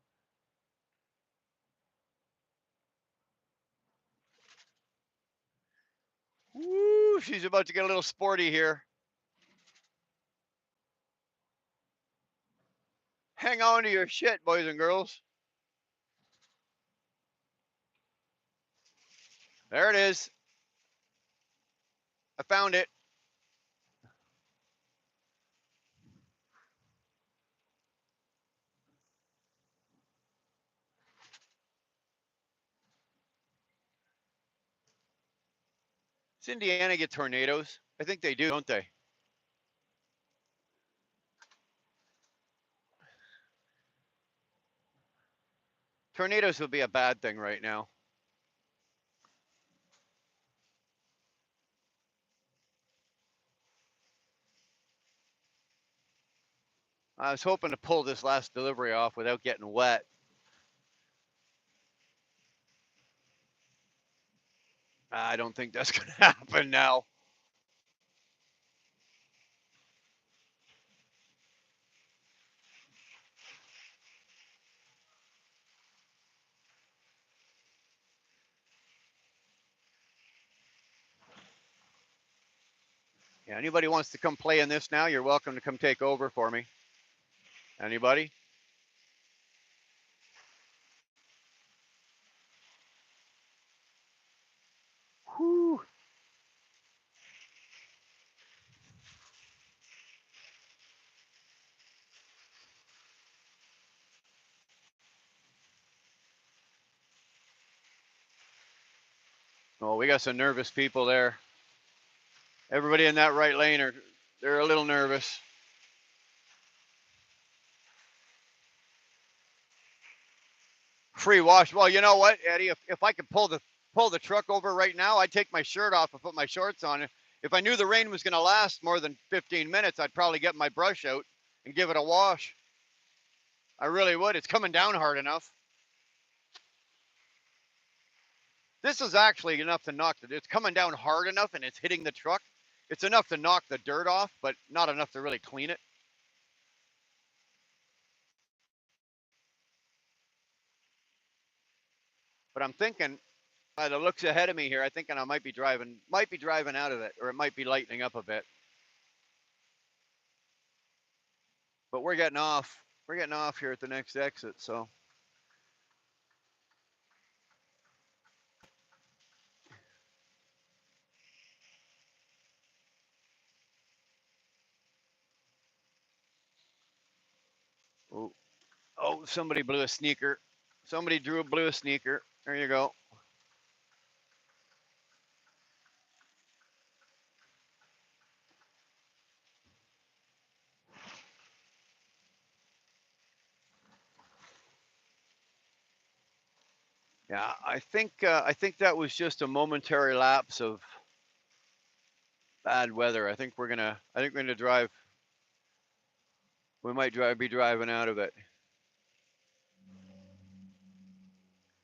Woo! She's about to get a little sporty here. Hang on to your shit, boys and girls. There it is. I found it. Does Indiana get tornadoes? I think they do, don't they? Tornadoes would be a bad thing right now. I was hoping to pull this last delivery off without getting wet. I don't think that's going to happen now. Yeah, anybody wants to come play in this now, you're welcome to come take over for me. Anybody? Whew. Oh, we got some nervous people there. Everybody in that right lane they're a little nervous. Free wash. Well, you know what, Eddie? If I could pull the truck over right now, I'd take my shirt off and put my shorts on. If I knew the rain was going to last more than 15 minutes, I'd probably get my brush out and give it a wash. I really would. It's coming down hard enough. This is actually enough to knock it's coming down hard enough and it's hitting the truck. It's enough to knock the dirt off, but not enough to really clean it. But I'm thinking, by the looks ahead of me here, I think I might be driving out of it, or it might be lightening up a bit. But we're getting off. We're getting off here at the next exit, so. Oh, somebody blew a sneaker. Somebody blew a sneaker. There you go. Yeah, I think that was just a momentary lapse of bad weather. I think we're gonna drive. We might be driving out of it.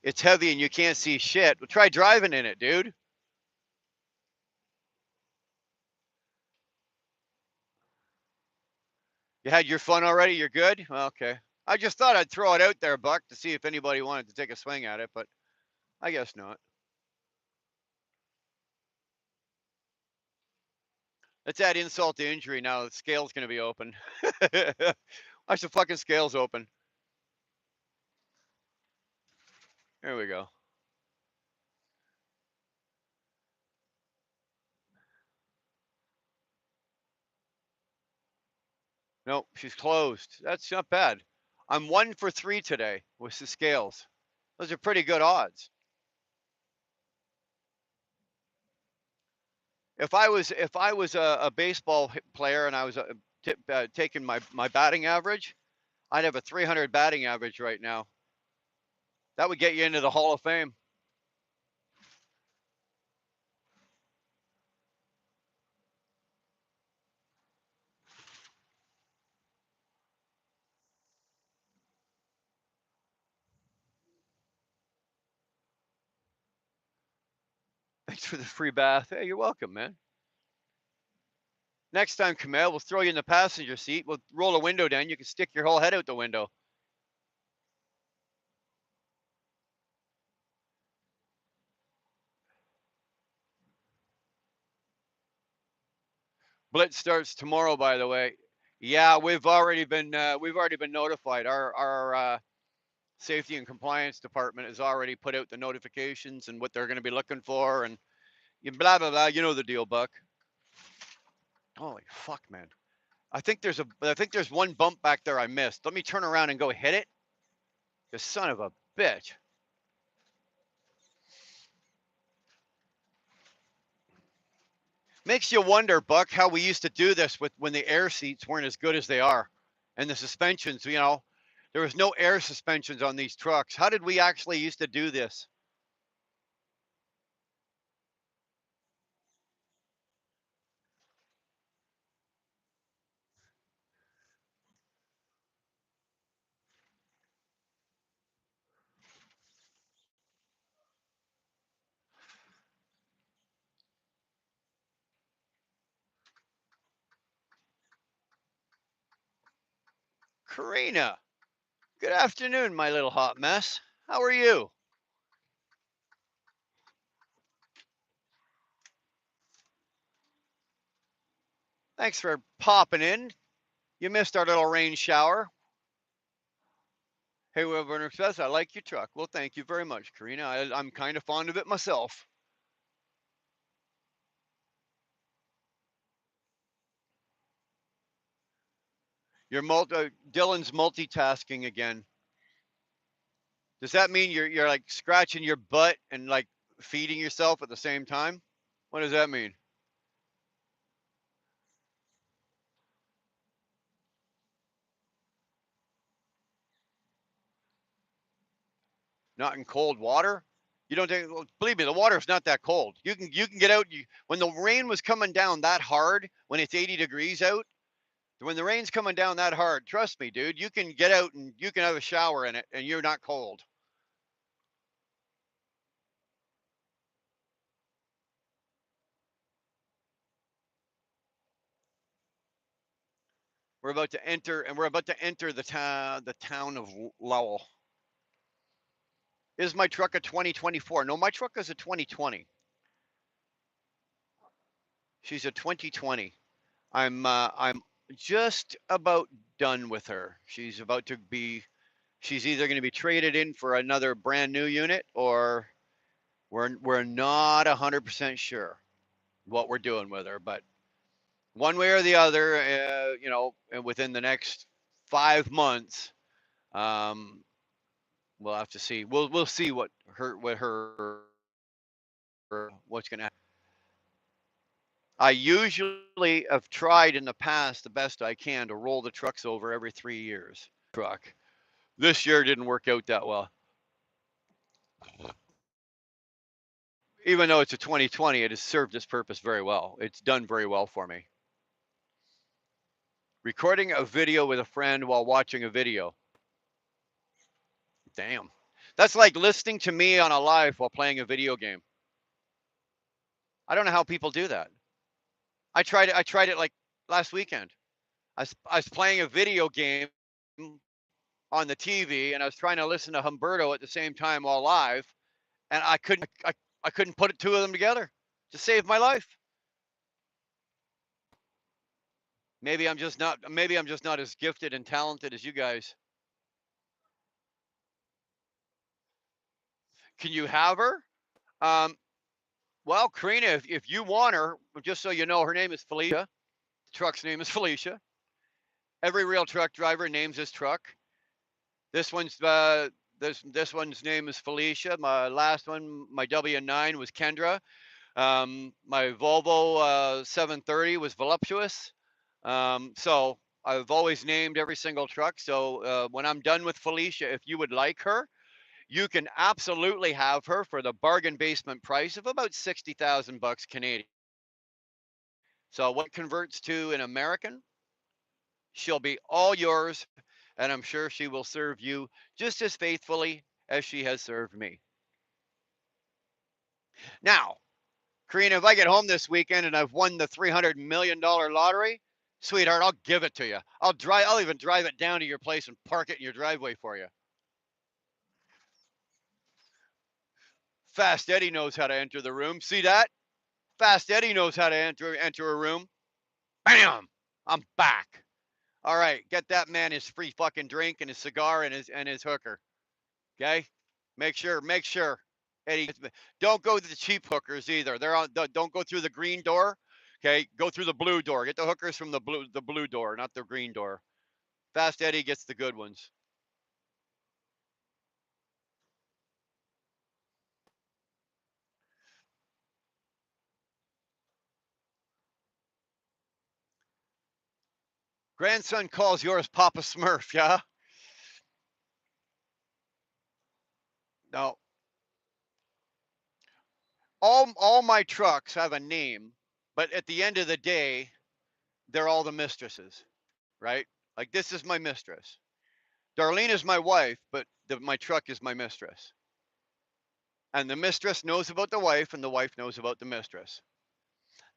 It's heavy and you can't see shit. Well, try driving in it, dude. You had your fun already? You're good? Okay. I just thought I'd throw it out there, Buck, to see if anybody wanted to take a swing at it, but I guess not. Let's add insult to injury now. The scale's going to be open. Watch the fucking scales open. There we go. Nope, she's closed. That's not bad. I'm 1 for 3 today with the scales. Those are pretty good odds. If I was a baseball player and I was taking my batting average, I'd have a 300 batting average right now. That would get you into the Hall of Fame. Thanks for the free bath. Hey, you're welcome, man. Next time, Camille, we'll throw you in the passenger seat. We'll roll a window down. You can stick your whole head out the window. Blitz starts tomorrow, by the way. Yeah, we've already been notified. Our safety and compliance department has already put out the notifications and what they're going to be looking for, and blah blah blah. You know the deal, Buck. Holy fuck, man! I think there's one bump back there I missed. Let me turn around and go hit it. You son of a bitch! Makes you wonder, Buck, how we used to do this with when the air seats weren't as good as they are, and the suspensions. There was no air suspensions on these trucks. How did we actually used to do this? Karina, good afternoon, my little hot mess. How are you? Thanks for popping in. You missed our little rain shower. Hey, Wilburn Express, I like your truck. Well, thank you very much, Karina. I'm kind of fond of it myself. Dylan's multitasking again. Does that mean you're like scratching your butt and like feeding yourself at the same time? What does that mean? Not in cold water? You don't think? Well, believe me, the water's not that cold. You can get out. When the rain was coming down that hard, when it's 80 degrees out, when the rain's coming down that hard, trust me, dude, you can get out and you can have a shower in it, and you're not cold. We're about to enter the town of Lowell. Is my truck a 2024? No, my truck is a 2020. She's a 2020. I'm just about done with her. She's either going to be traded in for another brand new unit, or we're not 100% sure what we're doing with her, but one way or the other, within the next 5 months, um, we'll have to see. We'll see what's going to happen. I usually have tried in the past the best I can to roll the trucks over every 3 years. Truck. This year didn't work out that well. Even though it's a 2020, it has served its purpose very well. It's done very well for me. Recording a video with a friend while watching a video. Damn. That's like listening to me on a live while playing a video game. I don't know how people do that. I tried it like last weekend. I was playing a video game on the TV, and I was trying to listen to Humberto at the same time while live, and I couldn't put two of them together to save my life. Maybe I'm just not as gifted and talented as you guys. Can you have her? Um, well, Karina, if you want her, just so you know, her name is Felicia. The truck's name is Felicia. Every real truck driver names his truck. This one's name is Felicia. My last one, my W9 was Kendra. My Volvo 730 was Voluptuous. So I've always named every single truck. So when I'm done with Felicia, if you would like her, you can absolutely have her for the bargain basement price of about 60,000 bucks Canadian. So what converts to an American? She'll be all yours, and I'm sure she will serve you just as faithfully as she has served me. Now, Karina, if I get home this weekend and I've won the $300 million lottery, sweetheart, I'll give it to you. I'll even drive it down to your place and park it in your driveway for you. Fast Eddie knows how to enter the room. See that? Fast Eddie knows how to enter a room. Bam! I'm back. All right, get that man his free fucking drink and his cigar and his hooker. Okay? Make sure. Eddie, don't go to the cheap hookers either. Don't go through the green door. Okay, go through the blue door. Get the hookers from the blue door, not the green door. Fast Eddie gets the good ones. Grandson calls yours Papa Smurf, yeah? No. All my trucks have a name, but at the end of the day, they're all the mistresses, right? Like this is my mistress. Darlene is my wife, but my truck is my mistress. And the mistress knows about the wife, and the wife knows about the mistress.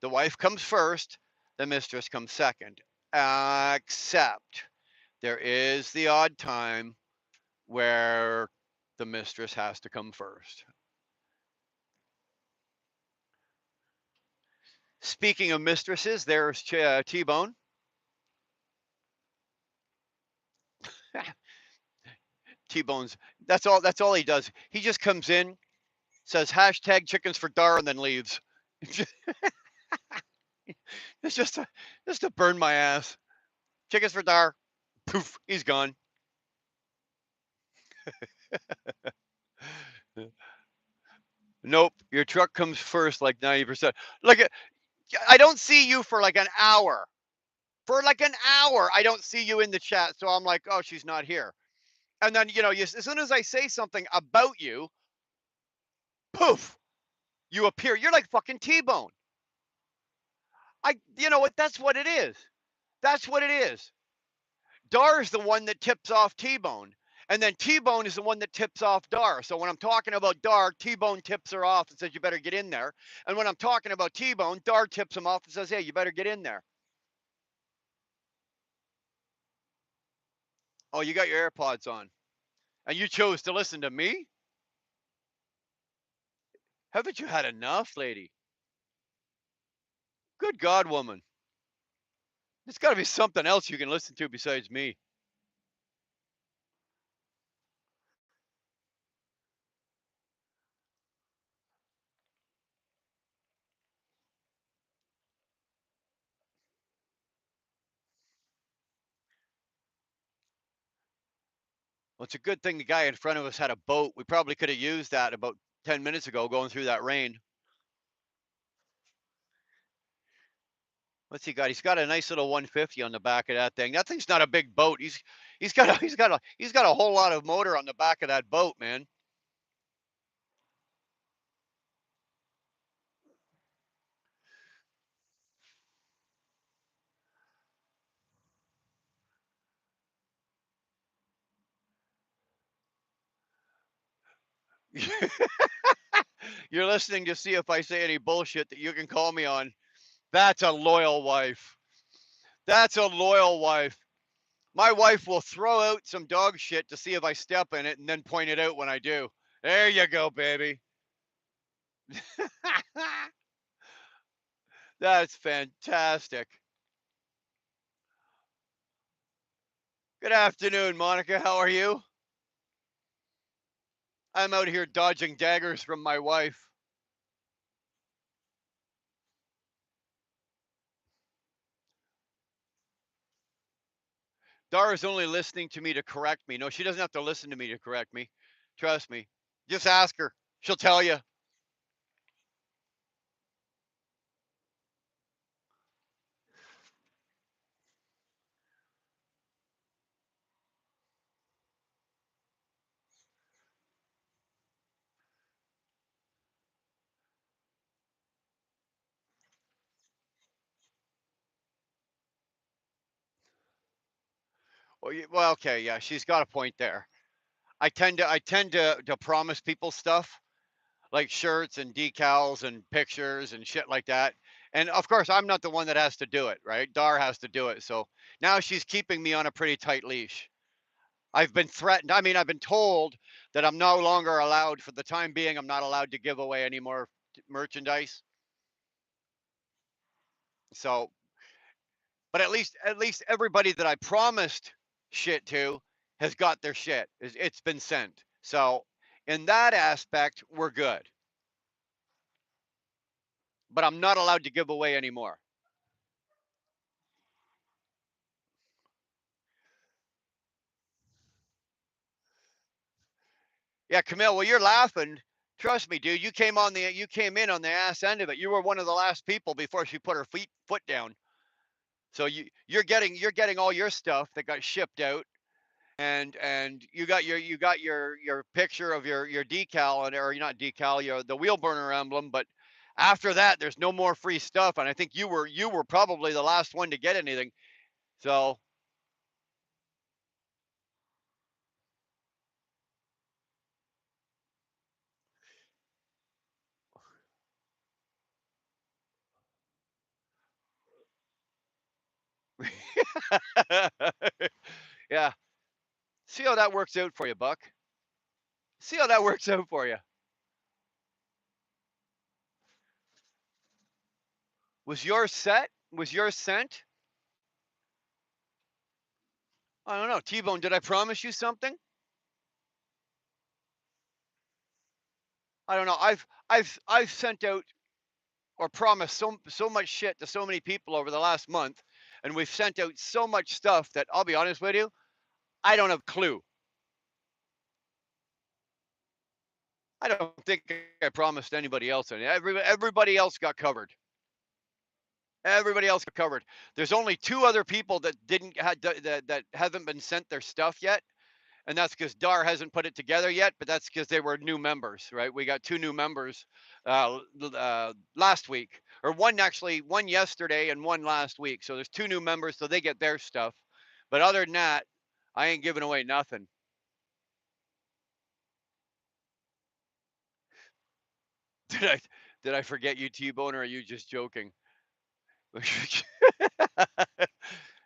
The wife comes first, the mistress comes second. Except there is the odd time where the mistress has to come first. Speaking of mistresses, there's T-Bone. T-Bone's that's all he does. He just comes in, says hashtag chickens for Dar, and then leaves. It's just to burn my ass. Chickens for Dar. Poof, he's gone. Nope, your truck comes first like 90%. Like I don't see you for like an hour. For like an hour, I don't see you in the chat. So I'm like, oh, she's not here. And then, as soon as I say something about you, poof, you appear. You're like fucking T-Bone. You know what? That's what it is. That's what it is. Dar is the one that tips off T-Bone. And then T-Bone is the one that tips off Dar. So when I'm talking about Dar, T-Bone tips her off and says, you better get in there. And when I'm talking about T-Bone, Dar tips him off and says, hey, you better get in there. Oh, you got your AirPods on. And you chose to listen to me? Haven't you had enough, lady? Good God, woman. There's got to be something else you can listen to besides me. Well, it's a good thing the guy in front of us had a boat. We probably could have used that about 10 minutes ago going through that rain. What's he got? He's got a nice little 150 on the back of that thing. That thing's not a big boat. He's got a whole lot of motor on the back of that boat, man. You're listening to see if I say any bullshit that you can call me on. That's a loyal wife. That's a loyal wife. My wife will throw out some dog shit to see if I step in it and then point it out when I do. There you go, baby. That's fantastic. Good afternoon, Monica. How are you? I'm out here dodging daggers from my wife. Dara's only listening to me to correct me. No, she doesn't have to listen to me to correct me. Trust me. Just ask her. She'll tell you. Well, okay, yeah, she's got a point there. I tend to promise people stuff. like shirts and decals and pictures and shit like that. And of course, I'm not the one that has to do it, right? Dar has to do it. So now she's keeping me on a pretty tight leash. I've been threatened. I mean, I've been told that I'm no longer allowed, for the time being, I'm not allowed to give away any more merchandise. So, but at least everybody that I promised shit to has got their shit. It's been sent. So, in that aspect, we're good. But I'm not allowed to give away anymore. Yeah, Camille, well, you're laughing. Trust me, dude. You came in on the ass end of it. You were one of the last people before she put her foot down. So you're getting all your stuff that got shipped out, and you got your picture of your decal, and or not decal, your the wheel burner emblem. But after that, there's no more free stuff, and I think you were probably the last one to get anything. So yeah, see how that works out for you, Buck. See how that works out for you. Was yours set? Was yours sent? I don't know. T-Bone, did I promise you something? I don't know. I've sent out or promised so much shit to so many people over the last month, and we've sent out so much stuff that I'll be honest with you, I don't have a clue. I don't think I promised anybody else any. Everybody else got covered. Everybody else got covered. There's only two other people that didn't that haven't been sent their stuff yet, and that's because Dar hasn't put it together yet. But that's because they were new members, right? We got two new members last week, or one yesterday and one last week. So there's two new members, so they get their stuff. But other than that, I ain't giving away nothing. Did I did I forget you, T-Bone, or are you just joking?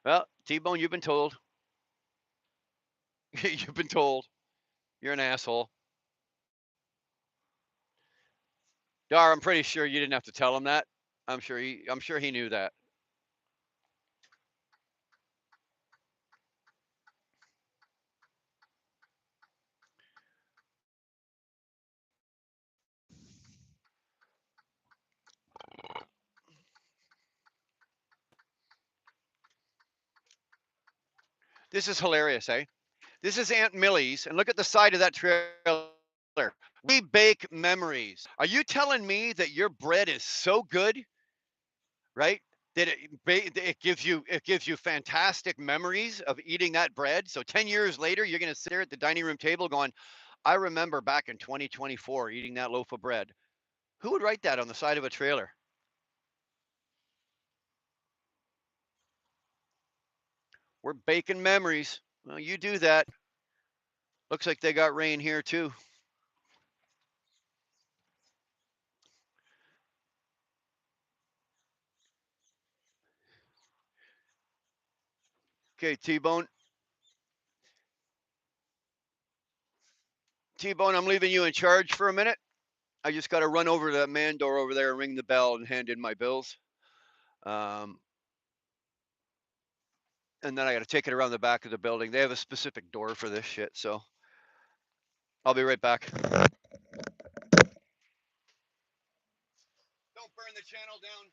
Well, T-Bone, you've been told. You've been told. You're an asshole. Dar, I'm pretty sure you didn't have to tell him that. I'm sure he knew that. This is hilarious, eh? This is Aunt Millie's, and look at the side of that trailer. We bake memories. Are you telling me that your bread is so good, right? That it gives you fantastic memories of eating that bread. So 10 years later, you're gonna sit there at the dining room table going, "I remember back in 2024 eating that loaf of bread." Who would write that on the side of a trailer? We're baking memories. Well, you do that. Looks like they got rain here too. Okay, T-Bone. T-Bone, I'm leaving you in charge for a minute. I just got to run over to that man door over there and ring the bell and hand in my bills. Um, and then I got to take it around the back of the building. They have a specific door for this shit. So I'll be right back. Don't burn the channel down.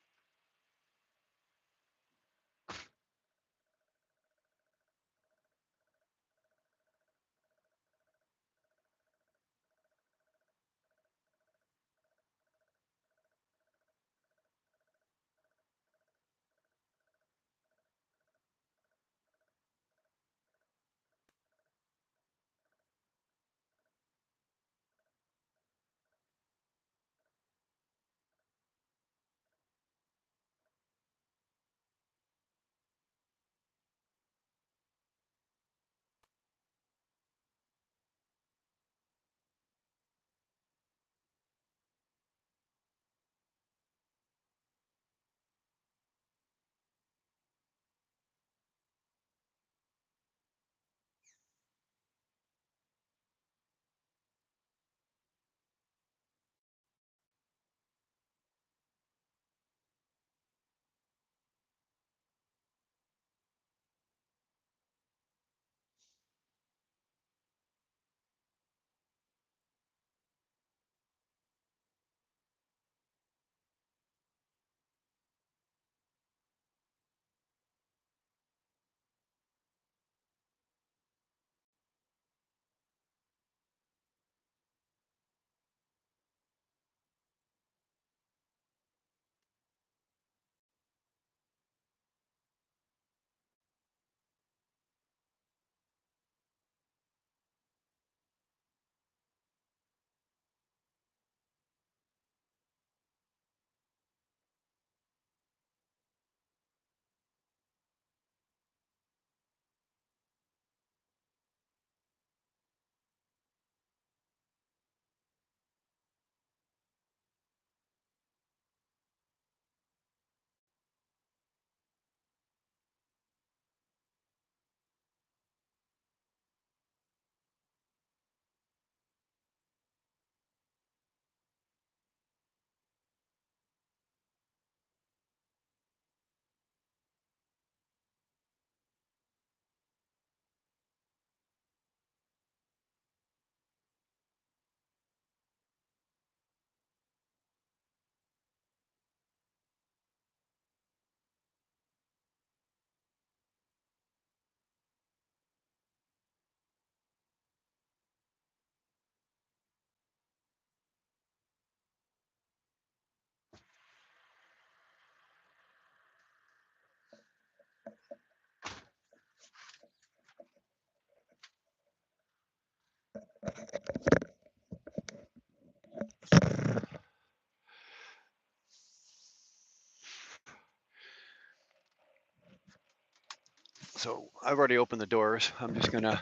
So I've already opened the doors. I'm just gonna.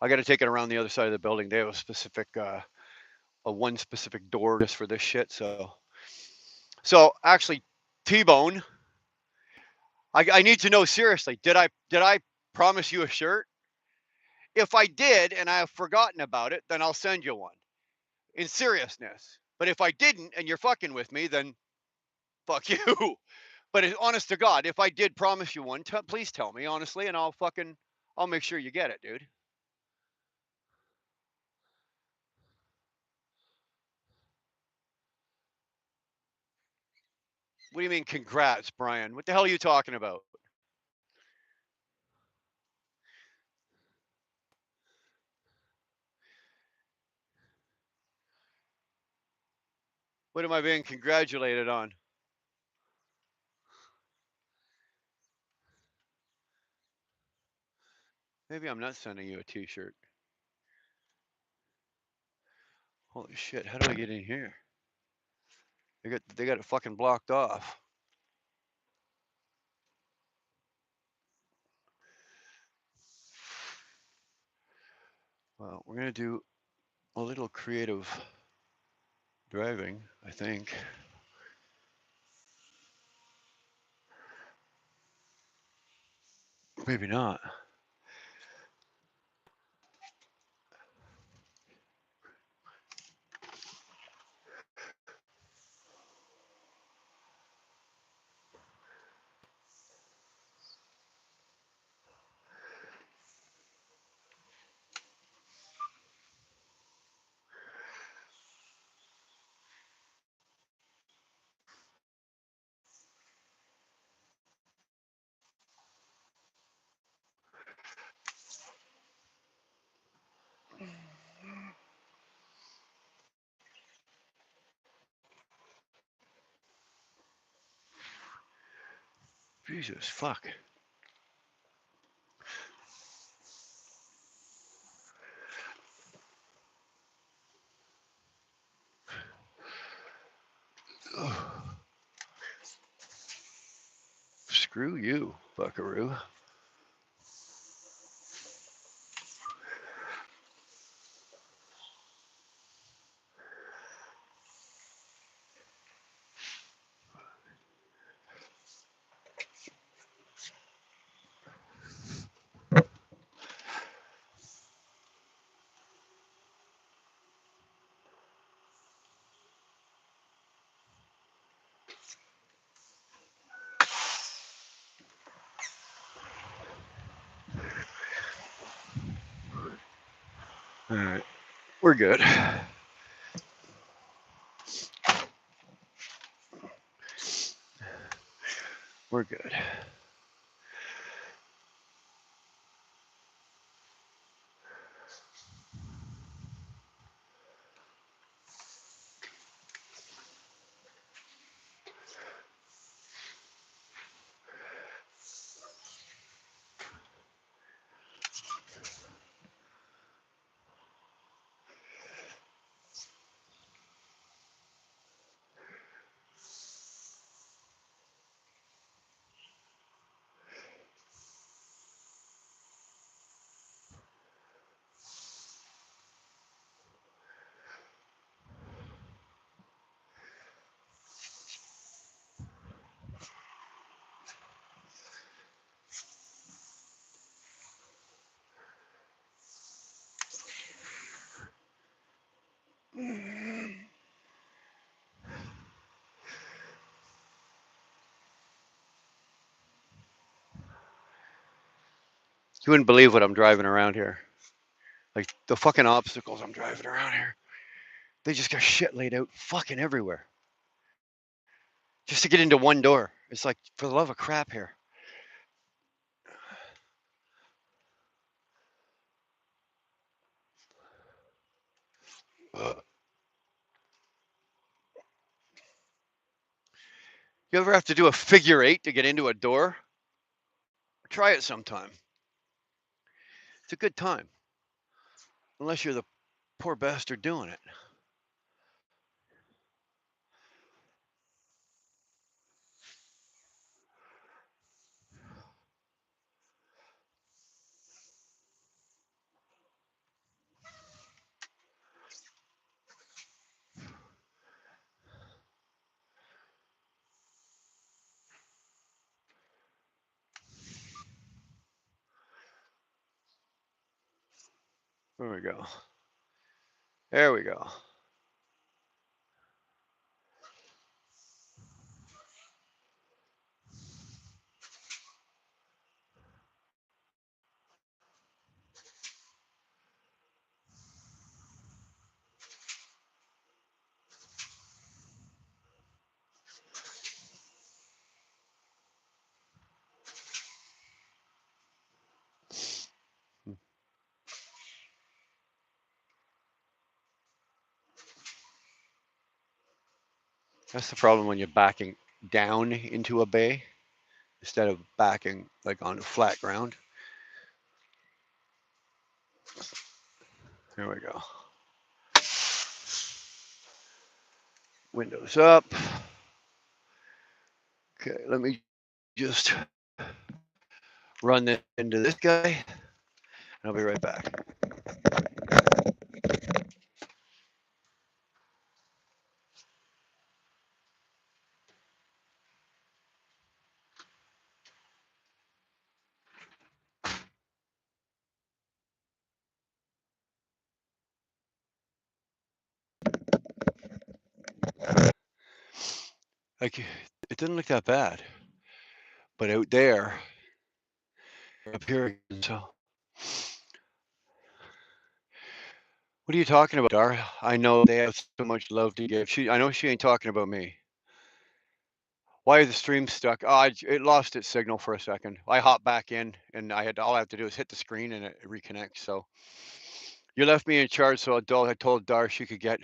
I got to take it around the other side of the building. They have a specific, one specific door just for this shit. So actually, T-Bone, I need to know seriously. Did I promise you a shirt? If I did and I have forgotten about it, then I'll send you one. In seriousness. But if I didn't and you're fucking with me, then fuck you. But honest to God, if I did promise you one, please tell me honestly, and I'll make sure you get it, dude. What do you mean, congrats, Brian? What the hell are you talking about? What am I being congratulated on? Maybe I'm not sending you a T-shirt. Holy shit! How do I get in here? They got it fucking blocked off. Well, we're gonna do a little creative driving, I think. Maybe not. Jesus fuck. Ugh. Screw you, buckaroo. All right, we're good. We're good. You wouldn't believe what I'm driving around here. Like the fucking obstacles I'm driving around here. They just got shit laid out fucking everywhere. Just to get into one door. It's like, for the love of crap here. You ever have to do a figure eight to get into a door? Try it sometime. It's a good time. Unless you're the Poor bastard doing it. There we go. There we go. That's the problem when you're backing down into a bay instead of backing like onto flat ground. There we go. Windows up. Okay, let me just run this into this guy, and I'll be right back. Like, it didn't look that bad, but out there, up here, so. What are you talking about, Dar? I know they have so much love to give. I know she ain't talking about me. Why is the stream stuck? Oh, it lost its signal for a second. I hopped back in, and all I have to do is hit the screen, and it reconnects. So you left me in charge, so I told Dar she could get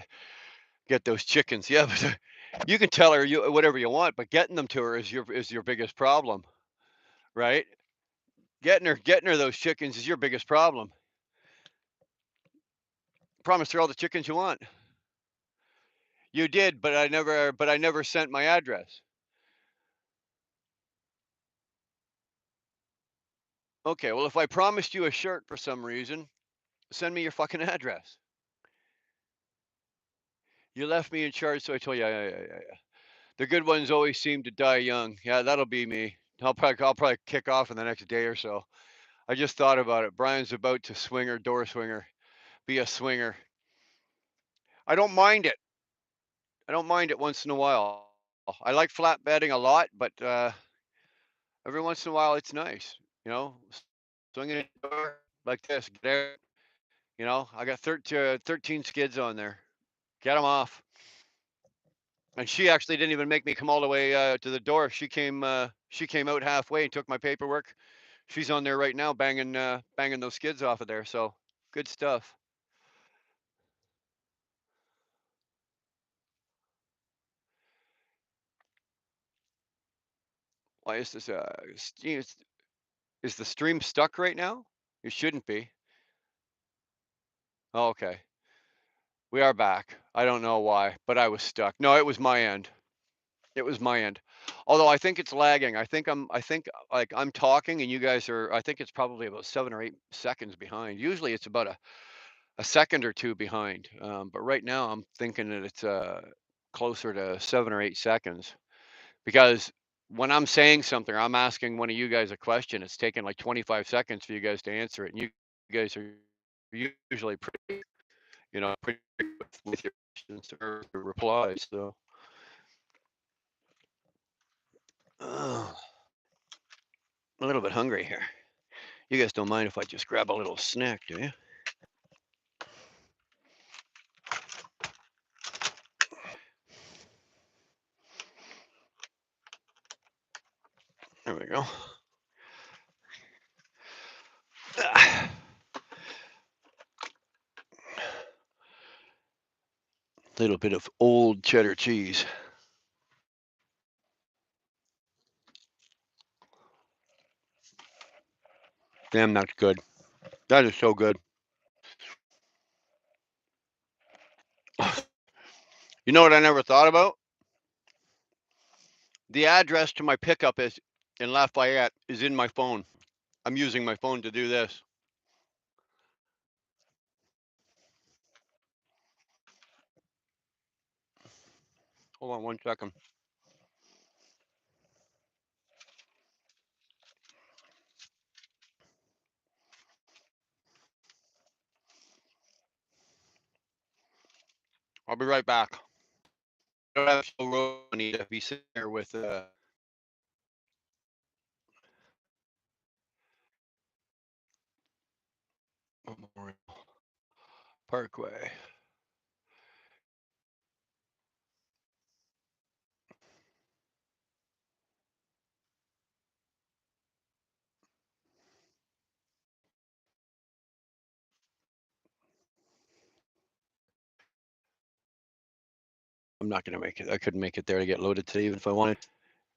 those chickens. Yeah, but you can tell her whatever you want, but getting them to her is your biggest problem, right? Getting her those chickens is your biggest problem. Promised her all the chickens you want. You did, but I never sent my address. Okay, well, if I promised you a shirt for some reason, send me your fucking address. You left me in charge, so I told you. Yeah. The good ones always seem to die young. Yeah, that'll be me. I'll probably kick off in the next day or so. I just thought about it. Brian's about to door swinger, be a swinger. I don't mind it. I don't mind it once in a while. I like flat bedding a lot, but every once in a while it's nice. You know, swinging a door like this. Get out. I got 13 skids on there. Get them off. And she actually didn't even make me come all the way to the door. She came out halfway and took my paperwork. She's on there right now, banging those skids off of there. So good stuff. Why is this? Is the stream stuck right now? It shouldn't be. Oh, okay, we are back. I don't know why, but I was stuck. No, it was my end. It was my end. Although I think it's lagging. I think like I'm talking and you guys are. I think it's probably about 7 or 8 seconds behind. Usually it's about a second or two behind. But right now I'm thinking that it's closer to 7 or 8 seconds because when I'm saying something, I'm asking one of you guys a question. It's taking like 25 seconds for you guys to answer it, and you guys are usually pretty quick with your questions or your replies. So, I'm a little bit hungry here. You guys don't mind if I just grab a little snack, do you? There we go. Ah. Little bit of old cheddar cheese. Damn, that's good. That is so good. You know what I never thought about? The address to my pickup is in Lafayette is in my phone. I'm using my phone to do this. Hold on 1 second. I'll be right back. I don't have no road money to be sitting here with Memorial Parkway. I'm not gonna make it. I couldn't make it there to get loaded today, even if I wanted.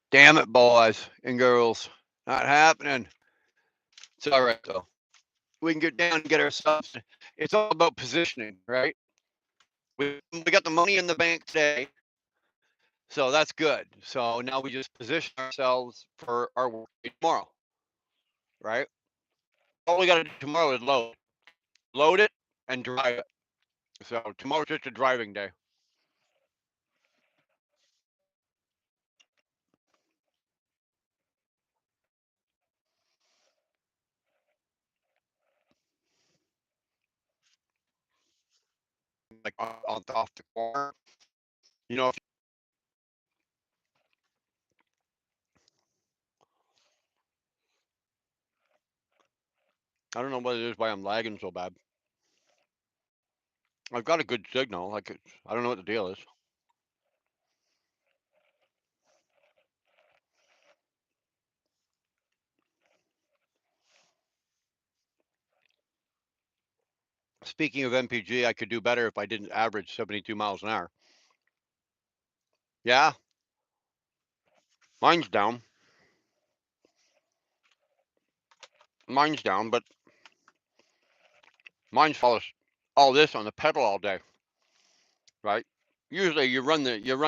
Damn it, boys and girls, not happening. It's all right though. We can get down and get ourselves. It's all about positioning, right? We got the money in the bank today, so that's good. So now we just position ourselves for our work tomorrow, right? All we got to do tomorrow is load it, and drive it. So tomorrow's just a driving day. Like off the corner, you know. I don't know what it is why I'm lagging so bad. I've got a good signal. I don't know what the deal is. Speaking of MPG, I could do better if I didn't average 72 miles an hour. Yeah, mine's down. Mine's down, but mine follows all this on the pedal all day, right? Usually you run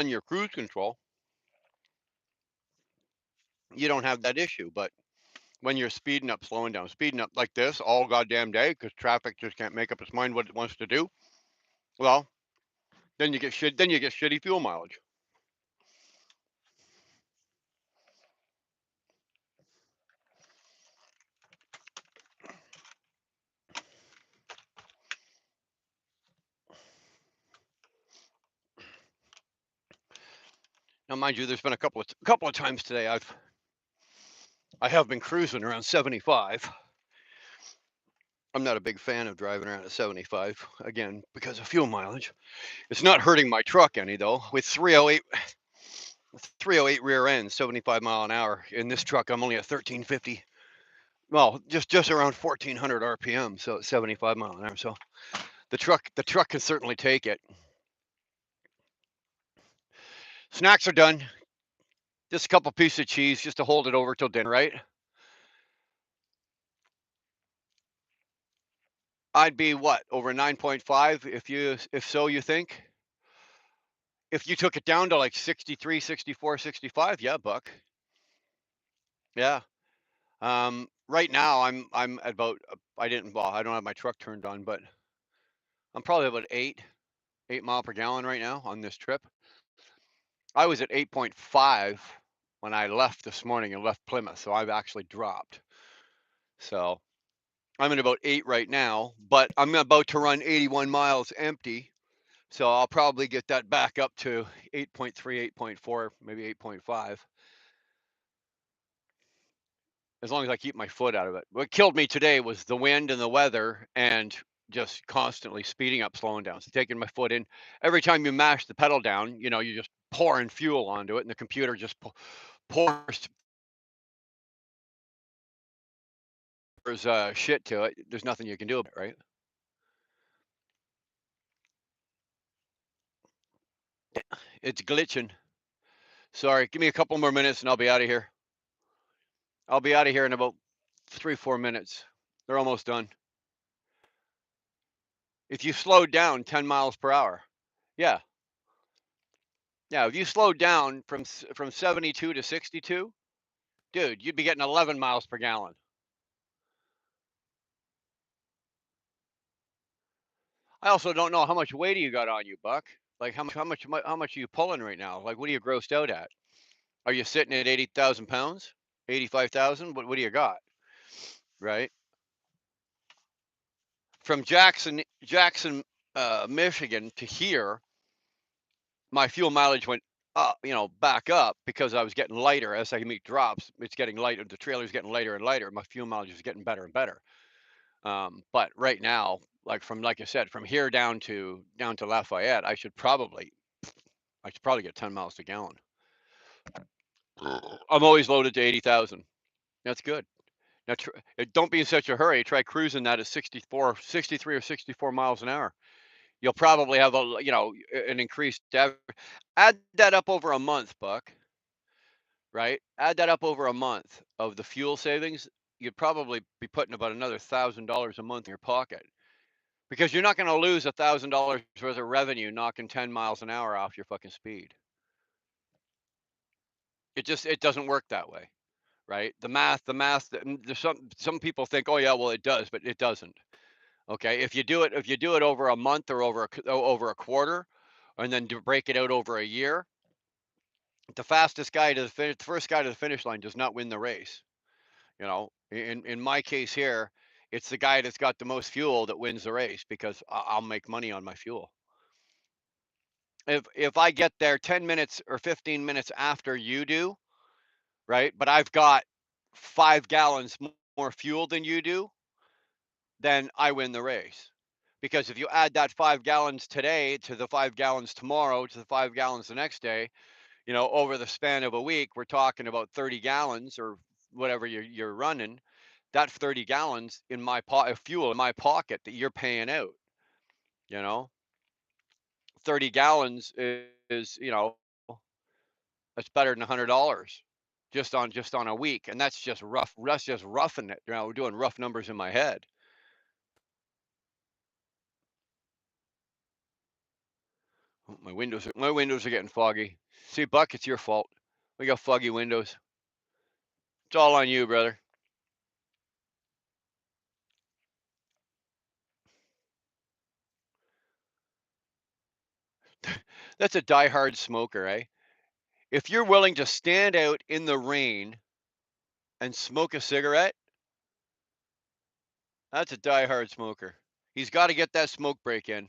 your cruise control, you don't have that issue, but when you're speeding up, slowing down, speeding up like this all goddamn day because traffic just can't make up its mind what it wants to do, well, then you get shitty fuel mileage. Now, mind you, there's been a couple of times today I have been cruising around 75. I'm not a big fan of driving around at 75 again because of fuel mileage. It's not hurting my truck any though. With 308 rear end, 75 mile an hour in this truck, I'm only at 1350. Well, just around 1400 RPM, so 75 mile an hour. So the truck can certainly take it. Snacks are done. Just a couple pieces of cheese just to hold it over till dinner, right? I'd be what, over 9.5 if so you think? If you took it down to like 63, 64, 65, yeah, buck. Yeah. Right now I'm at about I don't have my truck turned on, but I'm probably about 8 mile per gallon right now on this trip. I was at 8.5 when I left this morning and left Plymouth, so I've actually dropped. So I'm at about 8 right now, but I'm about to run 81 miles empty. So I'll probably get that back up to 8.3, 8.4, maybe 8.5. As long as I keep my foot out of it. What killed me today was the wind and the weather and just constantly speeding up, slowing down. So taking my foot in. Every time you mash the pedal down, you're just pouring fuel onto it and the computer just pours shit to it. There's nothing you can do about it, right? It's glitching. Sorry, give me a couple more minutes and I'll be out of here. I'll be out of here in about 3-4 minutes. They're almost done. If you slowed down 10 miles per hour, yeah, Yeah, if you slowed down from 72 to 62, dude, you'd be getting 11 miles per gallon. I also don't know how much weight do you got on you, Buck. Like how much are you pulling right now? Like what are you grossed out at? Are you sitting at 80,000 pounds? 85,000? What do you got? Right? From Jackson, Michigan to here, my fuel mileage went up, back up because I was getting lighter as I meet drops. It's getting lighter. The trailer's getting lighter and lighter. My fuel mileage is getting better and better. But right now, like I said, from here down to Lafayette, I should probably get 10 miles a gallon. I'm always loaded to 80,000. That's good. Now, don't be in such a hurry. Try cruising that at 64, 63 or 64 miles an hour. You'll probably have an increased average. Add that up over a month, Buck, right? Add that up over a month of the fuel savings. You'd probably be putting about another $1,000 a month in your pocket because you're not going to lose $1,000 worth of revenue knocking 10 miles an hour off your fucking speed. It doesn't work that way, right? There's some people think, oh yeah, well it does, but it doesn't. Okay, if you do it over a month or over a quarter, and then break it out over a year, the first guy to the finish line does not win the race. In my case here, it's the guy that's got the most fuel that wins the race because I'll make money on my fuel. If I get there 10 minutes or 15 minutes after you do, right? But I've got 5 gallons more fuel than you do, then I win the race. Because if you add that 5 gallons today to the 5 gallons tomorrow to the 5 gallons the next day, over the span of a week, we're talking about 30 gallons or whatever you're running. That 30 gallons in fuel in my pocket that you're paying out, you know, 30 gallons is that's better than $100 just on a week. And that's just rough. That's just roughing it. We're doing rough numbers in my head. Oh, my windows are getting foggy. See, Buck, it's your fault. We got foggy windows. It's all on you, brother. That's a diehard smoker, eh? If you're willing to stand out in the rain and smoke a cigarette, that's a diehard smoker. He's got to get that smoke break in.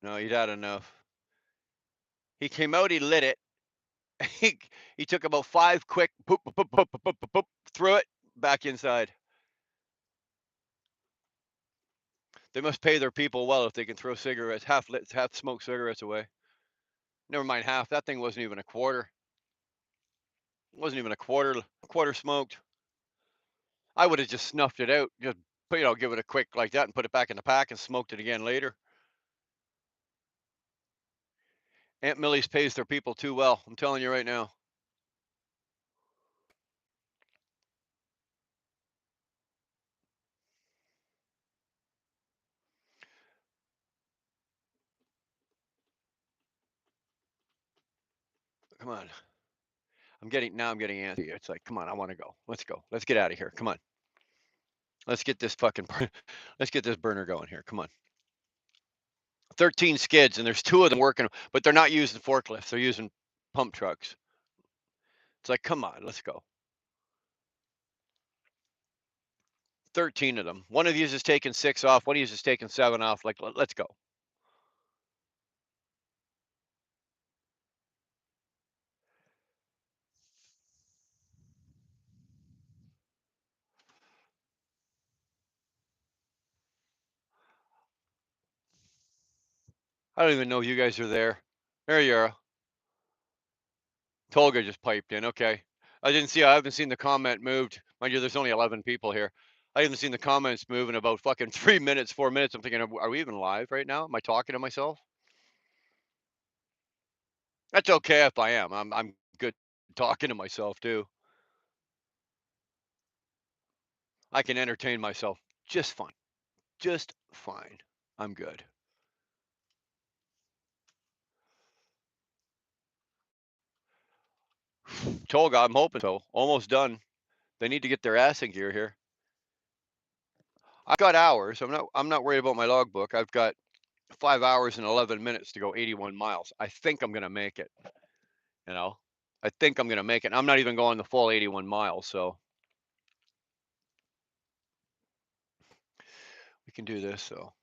No, he'd had enough. He came out, he lit it. He, he took about 5 quick poop, poop, poop, poop, poop, poop, poop, threw it back inside. They must pay their people well if they can throw cigarettes, half smoked cigarettes away. Never mind half. That thing wasn't even a quarter. It wasn't even a quarter smoked. I would have just snuffed it out, just give it a quick like that and put it back in the pack and smoked it again later. Aunt Millie's pays their people too well. I'm telling you right now. Come on. I'm getting antsy. It's like, come on, I want to go. Let's go. Let's get out of here. Come on. Let's get this let's get this burner going here. Come on. 13 skids and there's two of them working, but they're not using forklifts. They're using pump trucks. It's like, come on, let's go. 13 of them. One of these is taking 6 off. One of these is taking 7 off. Like, let's go. I don't even know you guys are there. There you are. Tolga just piped in. Okay. I haven't seen the comment moved. Mind you, there's only 11 people here. I haven't seen the comments move in about fucking 3 minutes, 4 minutes. I'm thinking, are we even live right now? Am I talking to myself? That's okay if I am. I'm good talking to myself too. I can entertain myself just fine. Just fine. I'm good. Tolga, I'm hoping so. Almost done. They need to get their ass in gear here. I've got hours. I'm not worried about my logbook. I've got 5 hours and 11 minutes to go 81 miles. I think I'm gonna make it. You know, I think I'm gonna make it. I'm not even going the full 81 miles, so we can do this. So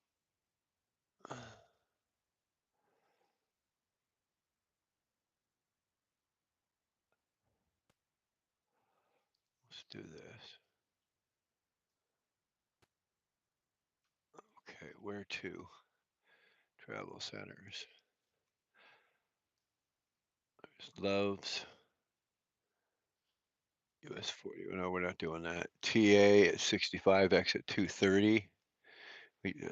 let's do this. Okay, where to? Travel centers. There's Loves. US 40. No, we're not doing that. TA at 65, exit 230.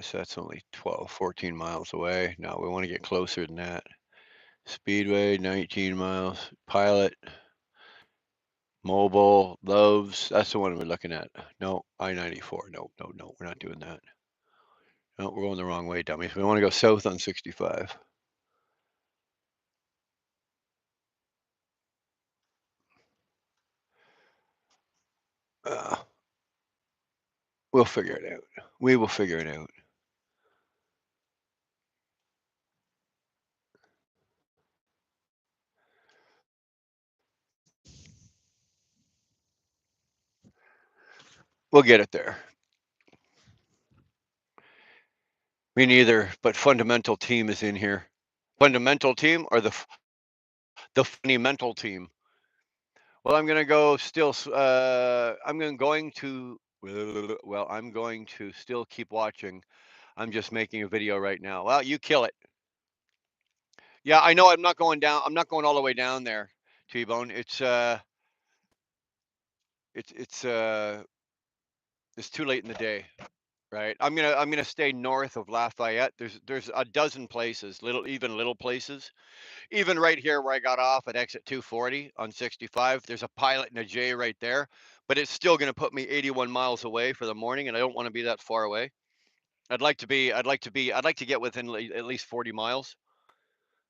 So that's only 12, 14 miles away. No, we want to get closer than that. Speedway, 19 miles. Pilot, Mobile, Loves. That's the one we're looking at. No, I-94. No, no, no, we're not doing that. No, we're going the wrong way, dummies. We want to go south on 65. Uh, we'll figure it out. We will figure it out. We'll get it there. Me neither, but fundamental team is in here. Fundamental team or the funny mental team? Well, I'm gonna go still. Going to. Well, I'm going to still keep watching. I'm just making a video right now. Well, you kill it. Yeah, I know. I'm not going down. I'm not going all the way down there, T-Bone. It's too late in the day, right? I'm gonna stay north of Lafayette. There's a dozen places, even little places. Even right here where I got off at exit 240 on 65, there's a Pilot and a J right there, but it's still going to put me 81 miles away for the morning, and I don't want to be that far away. I'd like to get within at least 40 miles.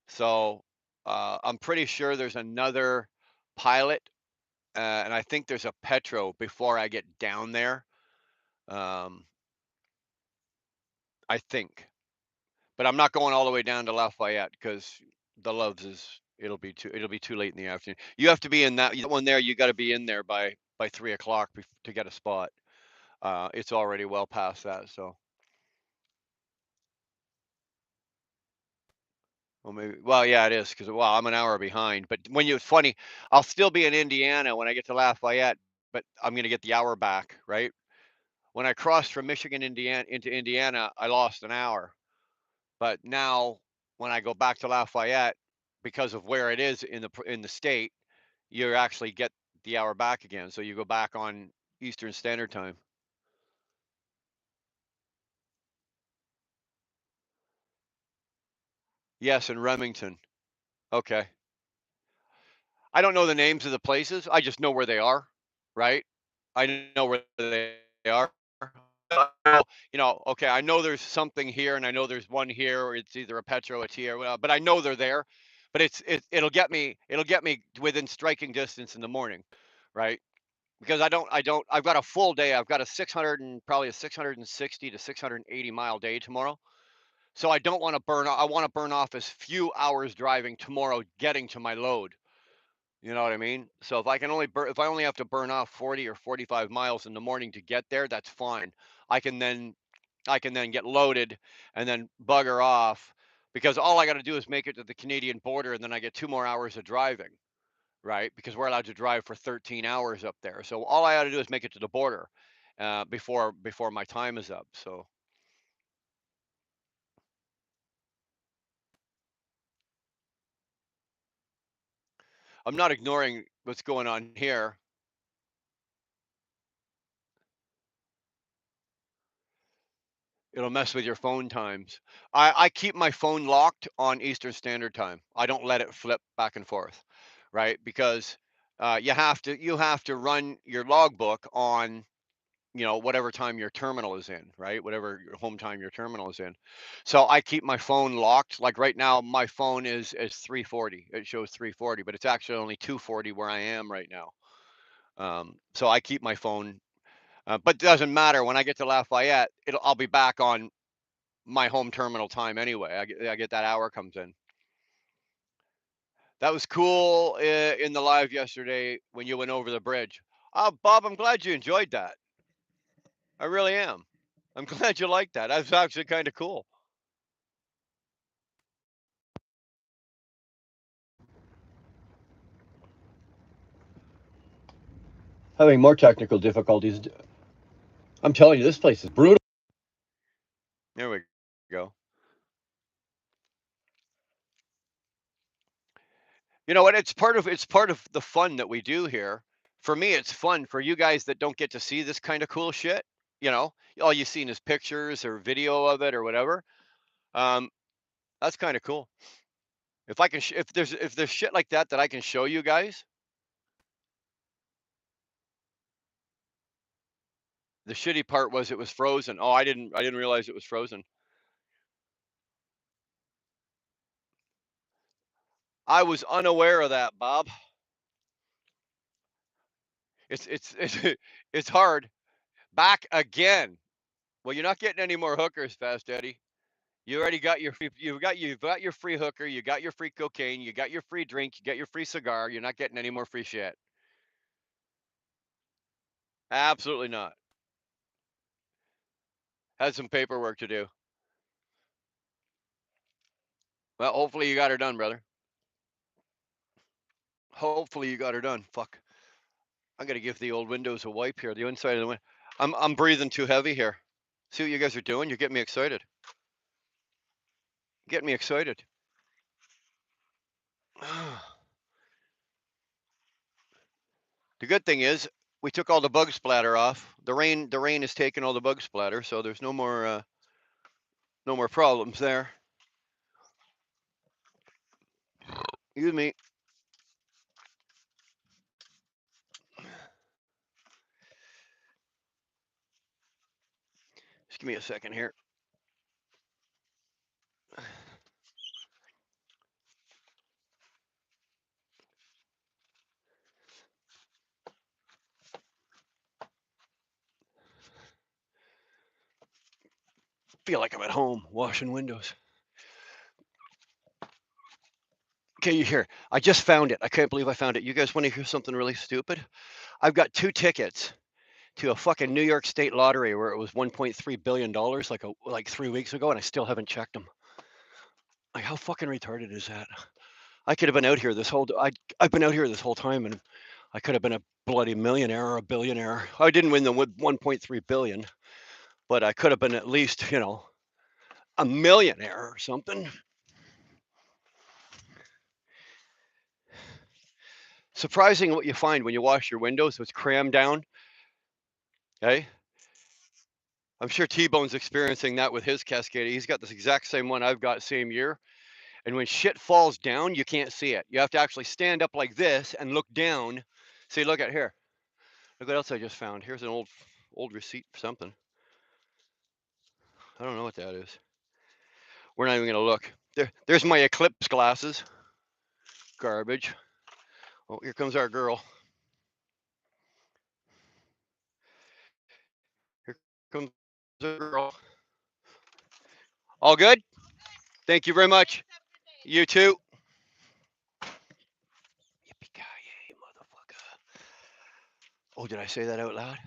So I'm pretty sure there's another Pilot, and I think there's a Petro before I get down there. Um, I think, but I'm not going all the way down to Lafayette because the Loves is it'll be too late in the afternoon. You have to be in that one there. You got to be in there by 3 o'clock to get a spot. It's already well past that. So, well, maybe. Well, yeah, it is because I'm an hour behind. But it's funny, I'll still be in Indiana when I get to Lafayette, but I'm gonna get the hour back, right? When I crossed from Michigan, Indiana into Indiana, I lost an hour. But now when I go back to Lafayette, because of where it is in the state, you actually get the hour back again. So you go back on Eastern Standard Time. Yes, in Remington. Okay. I don't know the names of the places. I just know where they are, right? I know where they are. Okay, I know there's something here and I know there's one here, or it's either a Petro, a T, or whatever, but I know they're there. But it'll get me within striking distance in the morning, right? Because I've got a full day. I've got a 600 and probably a 660 to 680 mile day tomorrow. So I don't want to I want to burn off as few hours driving tomorrow getting to my load. You know what I mean? So if I only have to burn off 40 or 45 miles in the morning to get there, that's fine. I can then I can then get loaded and then bugger off because all I got to do is make it to the Canadian border and then I get 2 more hours of driving, right? Because we're allowed to drive for 13 hours up there. So all I got to do is make it to the border before my time is up. So I'm not ignoring what's going on here. It'll mess with your phone times. I keep my phone locked on Eastern Standard Time. I don't let it flip back and forth, right? Because you have to run your logbook on whatever time your terminal is in, right? Whatever your home time your terminal is in. So I keep my phone locked. Like right now, my phone is 3:40. It shows 3:40, but it's actually only 2:40 where I am right now. So I keep my phone, but it doesn't matter. When I get to Lafayette, I'll be back on my home terminal time anyway. I get that hour comes in. That was cool in the live yesterday when you went over the bridge. Bob, I'm glad you enjoyed that. I really am. I'm glad you liked that. That's actually kind of cool. Having more technical difficulties. I'm telling you, this place is brutal. There we go. You know what? It's part of the fun that we do here. For me, it's fun. For you guys that don't get to see this kind of cool shit, all you've seen is pictures or video of it or whatever. Um, that's kind of cool. If I can, if there's shit like that I can show you guys. The shitty part was it was frozen. Oh, I didn't realize it was frozen. I was unaware of that, Bob. It's it's hard. Back again. Well, you're not getting any more hookers, Fast Eddie. You already got your you've got your free hooker, you got your free cocaine, you got your free drink, you got your free cigar. You're not getting any more free shit. Absolutely not. Had some paperwork to do. Well, hopefully you got her done, brother. Hopefully you got her done. Fuck. I'm gonna give the old windows a wipe here. The inside of the window. I'm breathing too heavy here. See what you guys are doing? You're getting me excited. Getting me excited. The good thing is we took all the bug splatter off. The rain has taken all the bug splatter, so there's no more problems there. Excuse me. Just give me a second here. Feel like I'm at home washing windows. Okay, you hear? I just found it. I can't believe I found it. You guys want to hear something really stupid? I've got 2 tickets to a fucking New York State lottery where it was $1.3 billion like 3 weeks ago, and I still haven't checked them. Like, how fucking retarded is that? I could have been out here this whole. I've been out here this whole time, and I could have been a bloody millionaire or a billionaire. I didn't win the 1.3 billion, but I could have been at least, a millionaire or something. Surprising what you find when you wash your windows. So it's crammed down. Okay. I'm sure T-Bone's experiencing that with his Cascadia. He's got this exact same one I've got same year. And when shit falls down, you can't see it. You have to actually stand up like this and look down. See, look at here. Look what else I just found. Here's an old receipt for something. I don't know what that is. We're not even gonna look. There's my Eclipse glasses. Garbage. Oh, here comes our girl. Here comes our girl. All good? Thank you very much. You too. Yippee-ki-yay, motherfucker. Oh, did I say that out loud?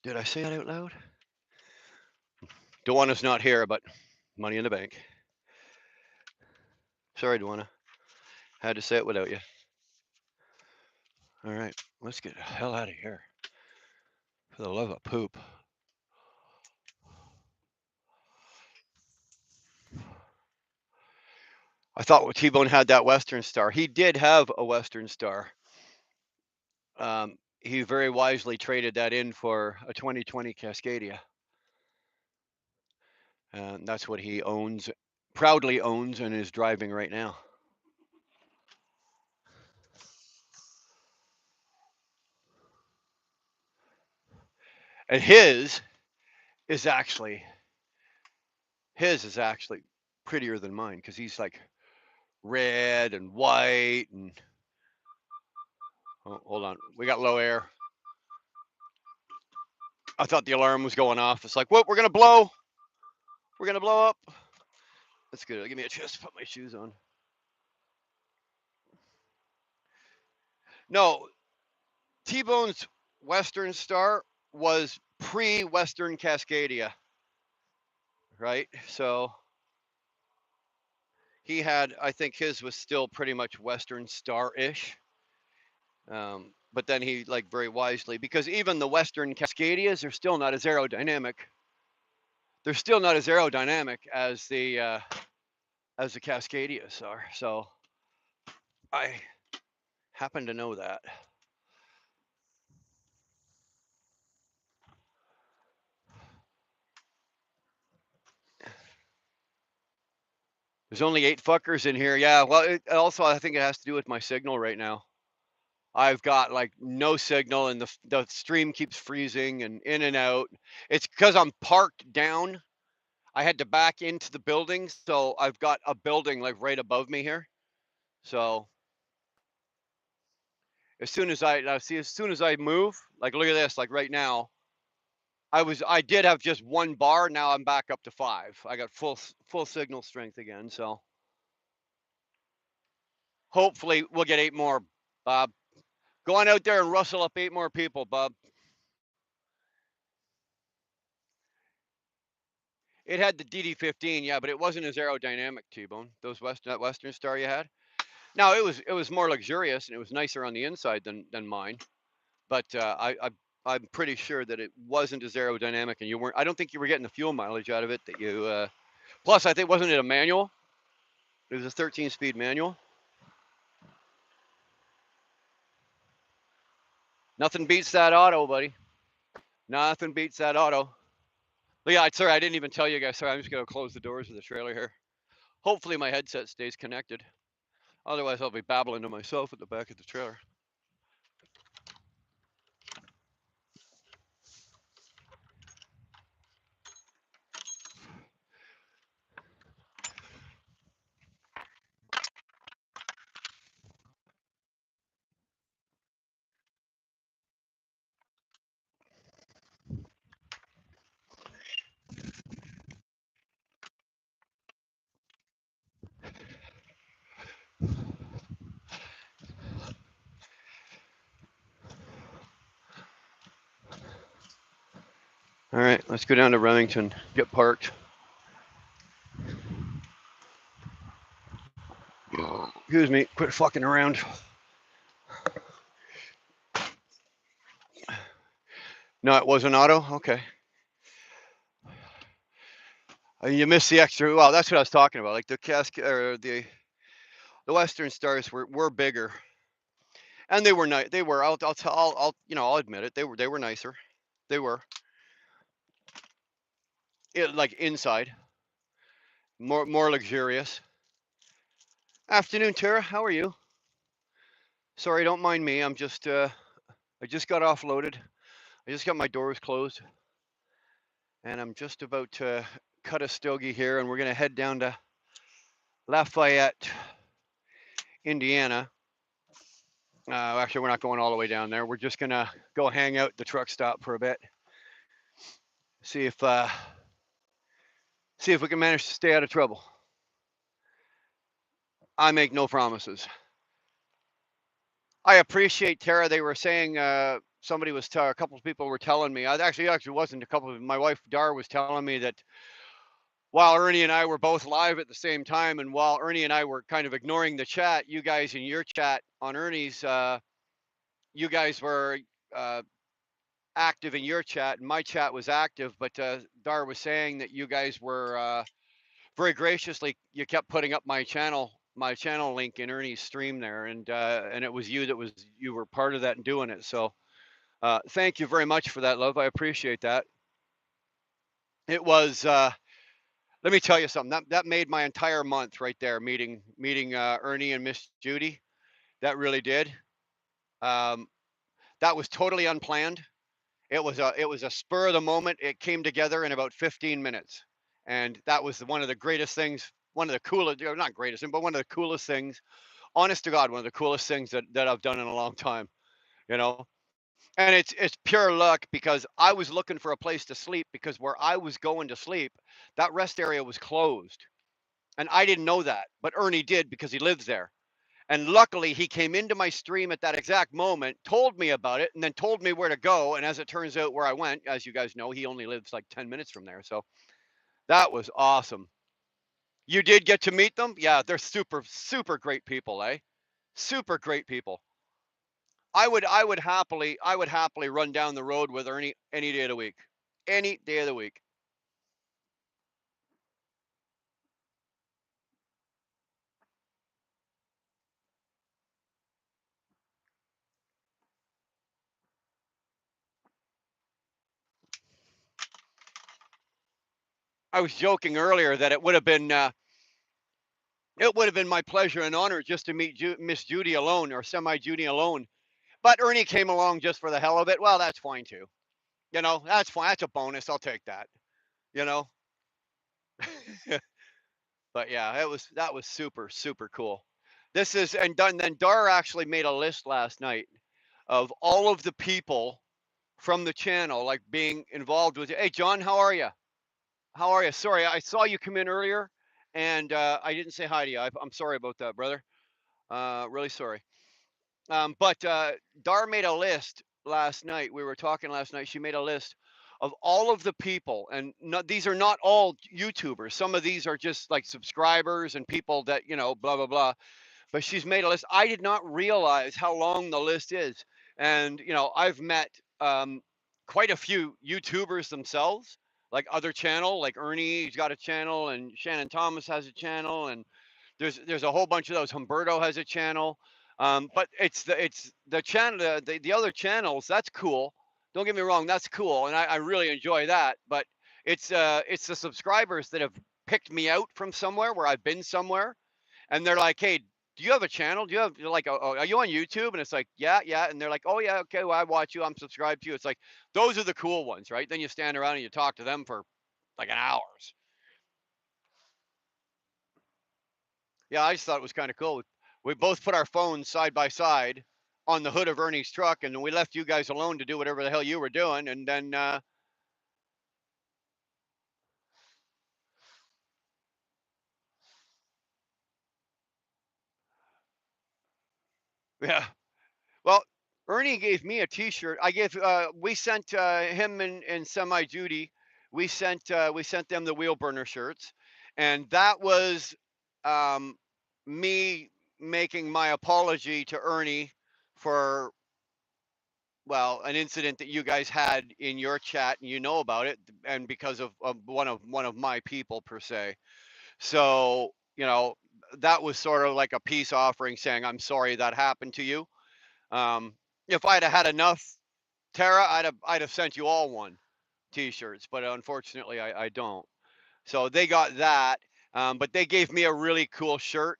Did I say that out loud? Duana's not here, but money in the bank. Sorry, Duana. Had to say it without you. All right, let's get the hell out of here. For the love of poop. I thought T-Bone had that Western Star. He did have a Western Star. He very wisely traded that in for a 2020 Cascadia. And that's what he proudly owns, and is driving right now. And is actually his is actually prettier than mine because he's like red and white and oh, hold on, we got low air. I thought the alarm was going off. It's like, whoop, we're gonna blow up. That's good. Give me a chance to put my shoes on. No, T-Bone's Western Star was pre-Western Cascadia, right? So he had, I think his was still pretty much Western Star-ish. But then he, like, very wisely, because even the Western Cascadias are still not as aerodynamic. They're still not as aerodynamic as the Cascadias are. So I happen to know that. There's only 8 fuckers in here. Yeah, well, also I think it has to do with my signal right now. I've got like no signal and the stream keeps freezing and in and out. It's because I'm parked down. I had to back into the building, so I've got a building like right above me here. So as soon as I move, like look at this, like right now, I did have just 1 bar. Now I'm back up to 5. I got full signal strength again. So hopefully we'll get 8 more, Bob. Go on out there and rustle up 8 more people, Bob. It had the DD15, yeah, but it wasn't as aerodynamic, T-Bone. That Western Star you had. Now it was more luxurious and it was nicer on the inside than mine. But I'm pretty sure that it wasn't as aerodynamic, and you weren't. I don't think you were getting the fuel mileage out of it that you. Plus, I think wasn't it a manual? It was a 13-speed manual. Nothing beats that auto, buddy. Nothing beats that auto. But yeah, sorry, I didn't even tell you guys. Sorry, I'm just gonna close the doors of the trailer here. Hopefully my headset stays connected. Otherwise, I'll be babbling to myself at the back of the trailer. All right, let's go down to Remington, get parked. Excuse me, quit fucking around. No, it was an auto? Okay. You missed the extra. Well, that's what I was talking about. Like the Western Stars were bigger, and they were nice. They were. I'll admit it. They were nicer. They were. Like inside, more luxurious. Afternoon, Tara. How are you? Sorry, don't mind me. I just got offloaded. I just got my doors closed, and I'm just about to cut a stogie here, and we're gonna head down to Lafayette, Indiana. Actually, we're not going all the way down there. We're just gonna go hang out at the truck stop for a bit. See if we can manage to stay out of trouble. I make no promises. I appreciate, Tara. They were saying somebody was a couple of people were telling me. I actually wasn't a couple of my wife Dar was telling me that while Ernie and I were both live at the same time, and while Ernie and I were kind of ignoring the chat, you guys in your chat on Ernie's, you guys were active in your chat, and my chat was active. But Dar was saying that you guys were very graciously, you kept putting up my channel link in Ernie's stream there, and it was you were part of that and doing it. So thank you very much for that, love. I appreciate that. It was. Let me tell you something. That made my entire month right there. Meeting Ernie and Miss Judy. That really did. That was totally unplanned. it was a spur of the moment. It came together in about 15 minutes, and that was one of the greatest things, one of the coolest, not greatest, but one of the coolest things. Honest to God, one of the coolest things that I've done in a long time. You know, and it's pure luck because I was looking for a place to sleep because where I was going to sleep, that rest area was closed, and I didn't know that, but Ernie did because he lives there. And luckily, he came into my stream at that exact moment, told me about it, and then told me where to go. And as it turns out, where I went, as you guys know, he only lives like 10 minutes from there. So that was awesome. You did get to meet them? Yeah, they're super, super great people, eh? Super great people. I would happily run down the road with Ernie any day of the week. Any day of the week. I was joking earlier that it would have been my pleasure and honor just to meet Miss Judy alone or semi Judy alone. But Ernie came along just for the hell of it. Well, that's fine too. That's fine. That's a bonus. I'll take that. You know. But yeah, that was super super cool. This is and done. Then Dar actually made a list last night of all of the people from the channel like being involved with it. Hey, John, how are you? How are you? Sorry, I saw you come in earlier, and I didn't say hi to you. I'm sorry about that, brother. Really sorry. But Dar made a list last night. We were talking last night. She made a list of all of the people, and these are not all YouTubers. Some of these are just like subscribers and people that blah blah blah. But she's made a list. I did not realize how long the list is, and I've met quite a few YouTubers themselves, like other channel, like Ernie's got a channel, and Shannon Thomas has a channel, and there's a whole bunch of those. Humberto has a channel, but it's the channel the other channels. That's cool. Don't get me wrong, that's cool, and I really enjoy that. But it's the subscribers that have picked me out from somewhere where I've been somewhere, and they're like, "Hey, do you have a channel? Do you have like, are you on YouTube?" And it's like, "Yeah, yeah." And they're like, "Oh yeah, okay. Well, I watch you. I'm subscribed to you." It's like those are the cool ones, right? Then you stand around and you talk to them for like an hours. Yeah, I just thought it was kind of cool. We both put our phones side by side on the hood of Ernie's truck, and we left you guys alone to do whatever the hell you were doing. And then, yeah, well, Ernie gave me a T-shirt. We sent him and Semi Judy. We sent them the wheel burner shirts, and that was um, me making my apology to Ernie for an incident that you guys had in your chat, and you know about it, and because of one of my people per se. So that was sort of like a peace offering, saying I'm sorry that happened to you. Um, if I'd have had enough, Tara, I'd have sent you all one T-shirts, but unfortunately I don't. So they got that, but they gave me a really cool shirt.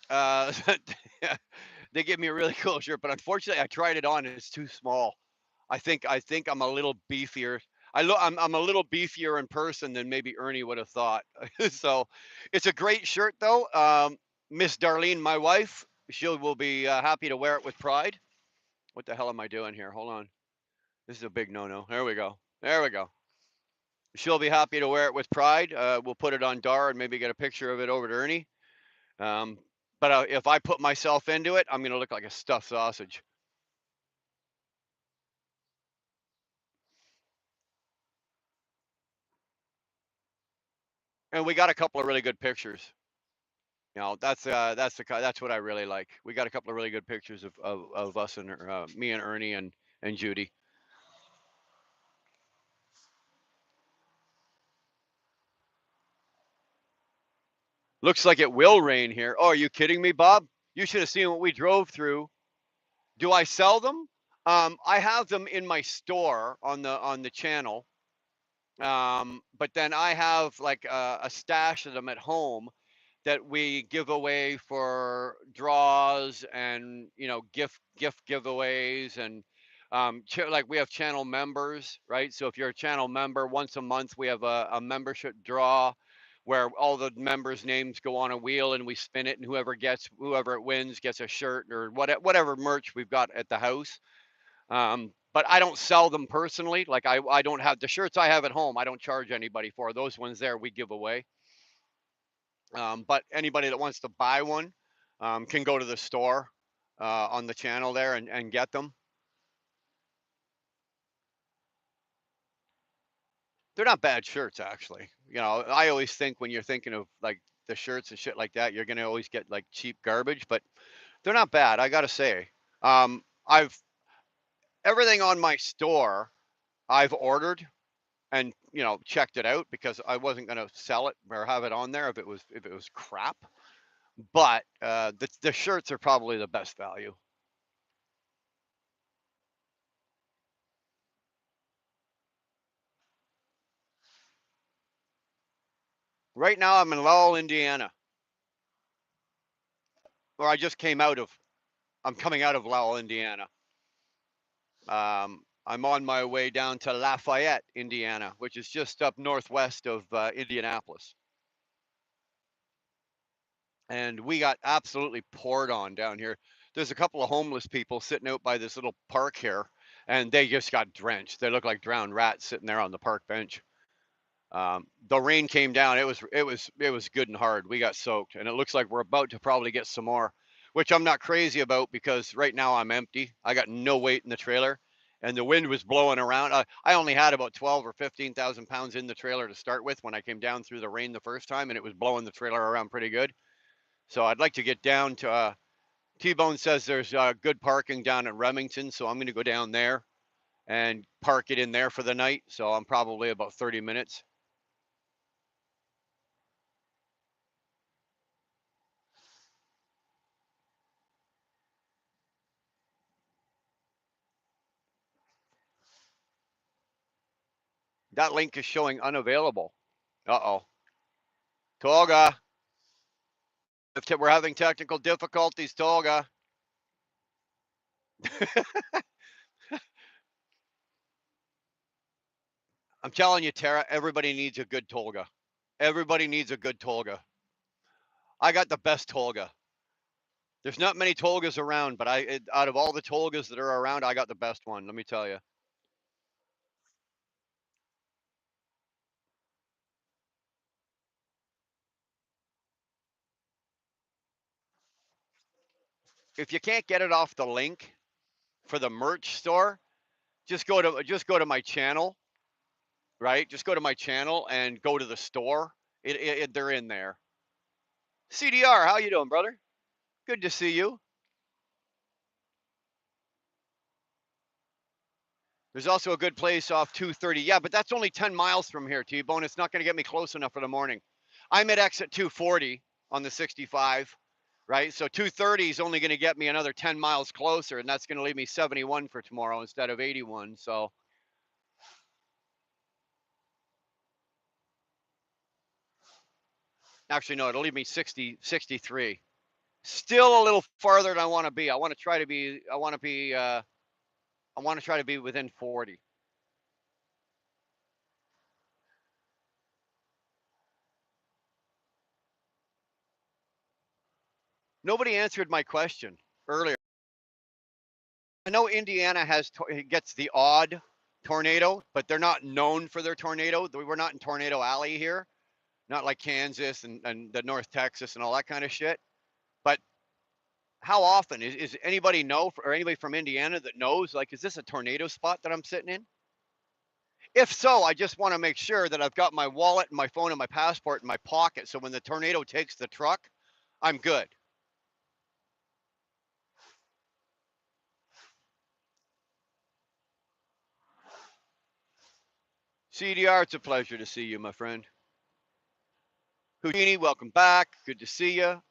Uh, they gave me a really cool shirt, but unfortunately I tried it on and it's too small. I think I'm a little beefier. I'm a little beefier in person than maybe Ernie would have thought. So it's a great shirt though. Miss Darlene, my wife, she will be happy to wear it with pride. What the hell am I doing here? Hold on. This is a big no-no. There we go. There we go. She'll be happy to wear it with pride. We'll put it on Dar and maybe get a picture of it over to Ernie. Um, but if I put myself into it, I'm gonna look like a stuffed sausage. And we got a couple of really good pictures. That's what I really like. We got a couple of really good pictures of us and me and Ernie and Judy. Looks like it will rain here. Oh, are you kidding me, Bob? You should have seen what we drove through. Do I sell them? I have them in my store on the channel. But then I have like a stash of them at home that we give away for draws and gift giveaways, and Like we have channel members, right? So if you're a channel member, once a month we have a membership draw where all the members' names go on a wheel and we spin it, and whoever it wins gets a shirt or whatever merch we've got at the house. But I don't sell them personally. Like I don't have the shirts I have at home. I don't charge anybody for those ones there. We give away. But anybody that wants to buy one can go to the store on the channel there and get them. They're not bad shirts, actually. You know, I always think when you're thinking of like the shirts and shit like that, you're gonna always get like cheap garbage, but they're not bad. I gotta say, I've everything on my store I've ordered and checked it out because I wasn't gonna sell it or have it on there if it was crap. But the shirts are probably the best value. Right now, I'm in Lowell, Indiana, or I just came out of. I'm coming out of Lowell, Indiana. I'm on my way down to Lafayette, Indiana, which is just up northwest of Indianapolis. And we got absolutely poured on down here. There's a couple of homeless people sitting out by this little park here, and they just got drenched. They look like drowned rats sitting there on the park bench. The rain came down. It was good and hard. We got soaked, and it looks like we're about to probably get some more, which I'm not crazy about because right now I'm empty. I got no weight in the trailer, and the wind was blowing around. I only had about 12 or 15,000 pounds in the trailer to start with when I came down through the rain the first time, and it was blowing the trailer around pretty good. So I'd like to get down to. T-Bone says there's good parking down at Remington, so I'm going to go down there and park it in there for the night. So I'm probably about 30 minutes. That link is showing unavailable. Uh-oh. Tolga. We're having technical difficulties, Tolga. I'm telling you, Tara, everybody needs a good Tolga. Everybody needs a good Tolga. I got the best Tolga. There's not many Tolgas around, but out of all the Tolgas that are around, I got the best one, let me tell you. If you can't get it off the link for the merch store, just go to my channel, right? Just go to my channel and go to the store. They're in there. CDR, how you doing, brother? Good to see you. There's also a good place off 230. Yeah, but that's only 10 miles from here, T-Bone. It's not going to get me close enough for the morning. I'm at exit 240 on the 65, right? So 230 is only going to get me another 10 miles closer, and that's going to leave me 71 for tomorrow instead of 81. So actually, no, it'll leave me 63. Still a little farther than I want to be. I want to try to be within 40. Nobody answered my question earlier. I know Indiana gets the odd tornado, but they're not known for their tornado. We're not in Tornado Alley here, not like Kansas and the North Texas and all that kind of shit. But how often is anybody or anybody from Indiana that knows? Like, is this a tornado spot that I'm sitting in? If so, I just want to make sure that I've got my wallet and my phone and my passport in my pocket, so when the tornado takes the truck, I'm good. CDR, it's a pleasure to see you, my friend. Houdini, welcome back. Good to see you.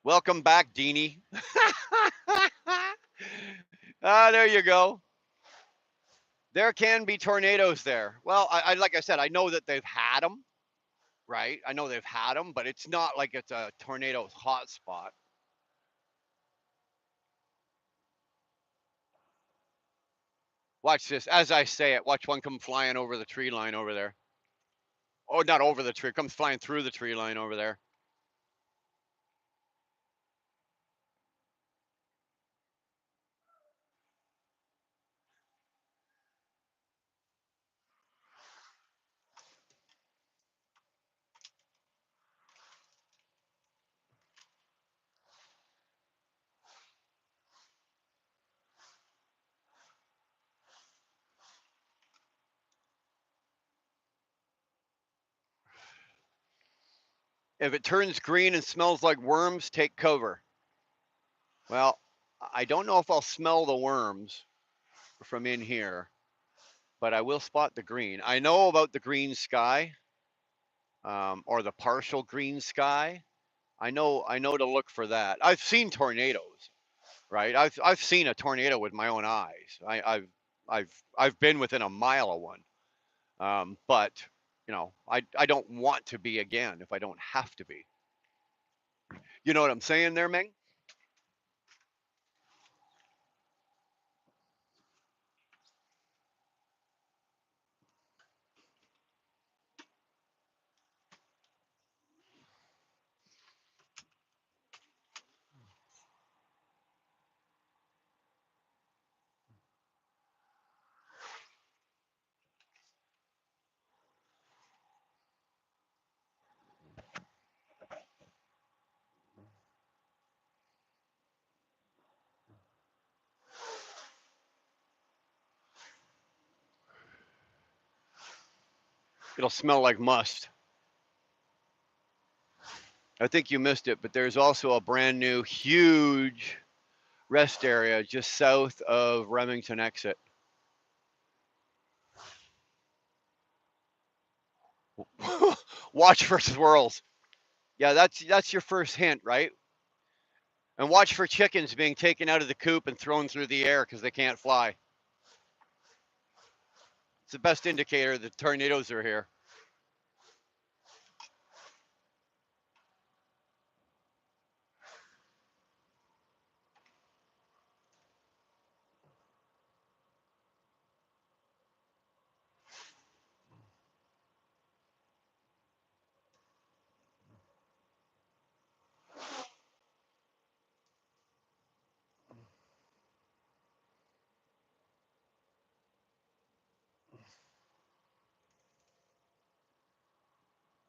Welcome back, Deanie. There you go. There can be tornadoes there. Well, like I said, I know that they've had them. right? I know they've had them, but it's not like it's a tornado hot spot. Watch this. As I say it, watch one come flying over the tree line over there. Oh, not over the tree. Comes flying through the tree line over there. If it turns green and smells like worms, take cover. Well, I don't know if I'll smell the worms from in here, but I will spot the green. I know about the green sky, or the partial green sky. I know to look for that. I've seen tornadoes, right? I've seen a tornado with my own eyes. I've been within a mile of one. But I don't want to be again if I don't have to be. You know what I'm saying there, Ming? It'll smell like must. I think you missed it, but there's also a brand new huge rest area just south of Remington exit. Watch for swirls. Yeah, that's your first hint, right? And watch for chickens being taken out of the coop and thrown through the air because they can't fly. It's the best indicator that tornadoes are here.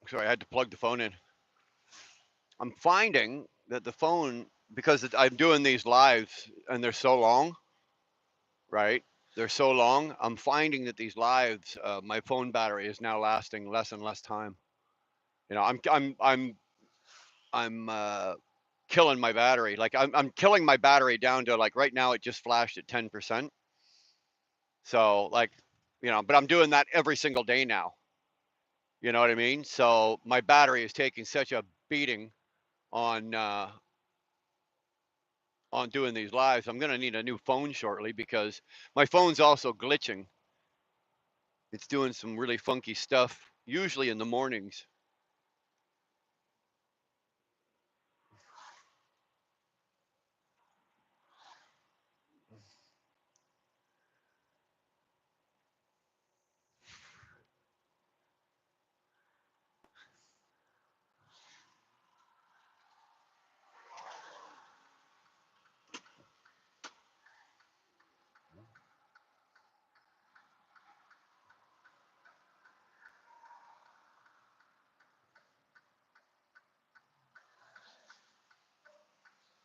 Sorry, I had to plug the phone in. I'm finding that the phone, because I'm doing these lives and they're so long, right? They're so long. I'm finding that these lives, my phone battery is now lasting less and less time. I'm killing my battery. Like I'm killing my battery down to, like, right now it just flashed at 10%. So, like, but I'm doing that every single day now. You know what I mean? So my battery is taking such a beating on doing these lives. I'm gonna need a new phone shortly because my phone's also glitching. It's doing some really funky stuff, usually in the mornings.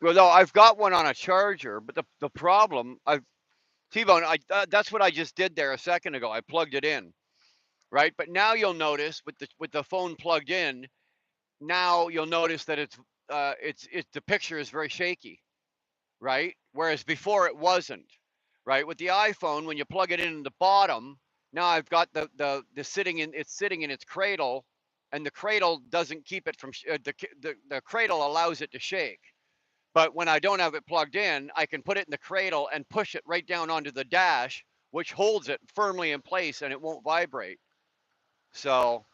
Well, no, I've got one on a charger, but the problem, T-Bone, that's what I just did there a second ago. I plugged it in, right? But now you'll notice with the phone plugged in, now you'll notice that it's the picture is very shaky, right? Whereas before it wasn't, right? With the iPhone, when you plug it in the bottom, now I've got the sitting in its cradle, and the cradle doesn't keep it from the cradle allows it to shake. But when I don't have it plugged in, I can put it in the cradle and push it right down onto the dash, which holds it firmly in place and it won't vibrate. So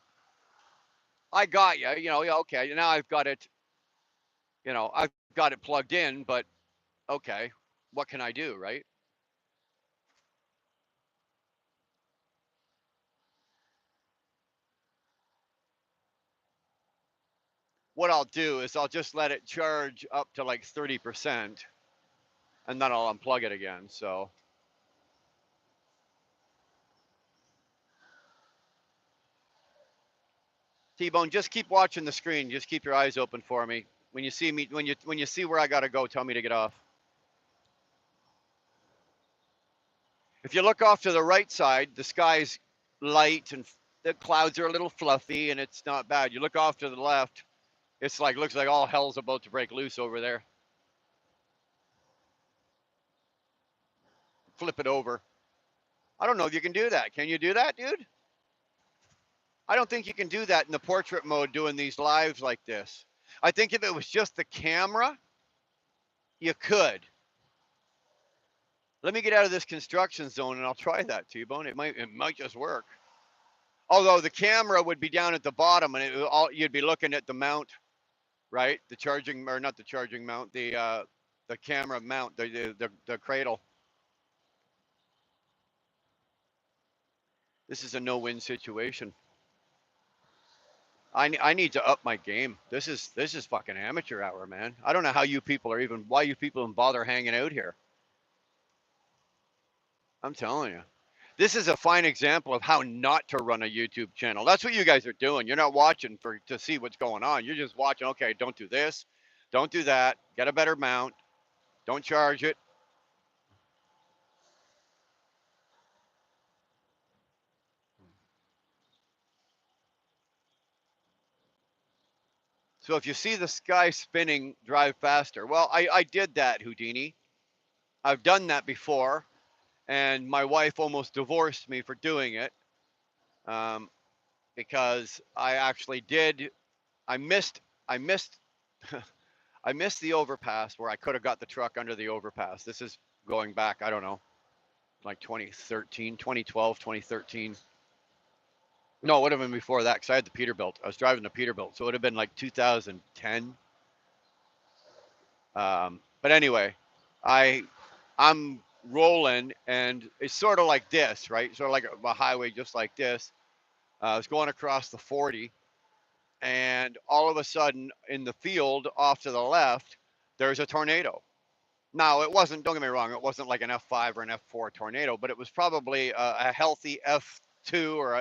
I got you. You know, yeah, okay. Now I've got it. You know, I've got it plugged in, but okay, what can I do, right? What I'll do is I'll just let it charge up to like 30%, and then I'll unplug it again. So, T-Bone, just keep watching the screen. Just keep your eyes open for me. When you see me, when you see where I gotta go, tell me to get off. If you look off to the right side, the sky's light and the clouds are a little fluffy, and it's not bad. You look off to the left, it's like looks like all hell's about to break loose over there. Flip it over. I don't know if you can do that. Can you do that, dude? I don't think you can do that in the portrait mode doing these lives like this. I think if it was just the camera, you could. Let me get out of this construction zone and I'll try that, T-Bone. It might just work. Although the camera would be down at the bottom and you'd be looking at the mount, right? The charging, or not the charging mount, the camera mount, the cradle. This is a no-win situation. I need to up my game. This is fucking amateur hour, man. I don't know how you people are even why you people even bother hanging out here. I'm telling you. This is a fine example of how not to run a YouTube channel. That's what you guys are doing. You're not watching to see what's going on. You're just watching, okay, don't do this, don't do that, get a better mount, don't charge it. So if you see the sky spinning, drive faster. Well, I did that, Houdini. I've done that before, and my wife almost divorced me for doing it. Um, because I actually did. I missed. I missed. I missed the overpass where I could have got the truck under the overpass. This is going back. I don't know, like 2013, 2012, 2013. No, it would have been before that because I had the Peterbilt. I was driving the Peterbilt, so it would have been like 2010. But anyway, I I'm rolling, and it's sort of like this, right? Sort of like a highway, just like this. I was going across the 40, and all of a sudden in the field off to the left there's a tornado. Now it wasn't, don't get me wrong, it wasn't like an F5 or an F4 tornado, but it was probably a healthy F2 or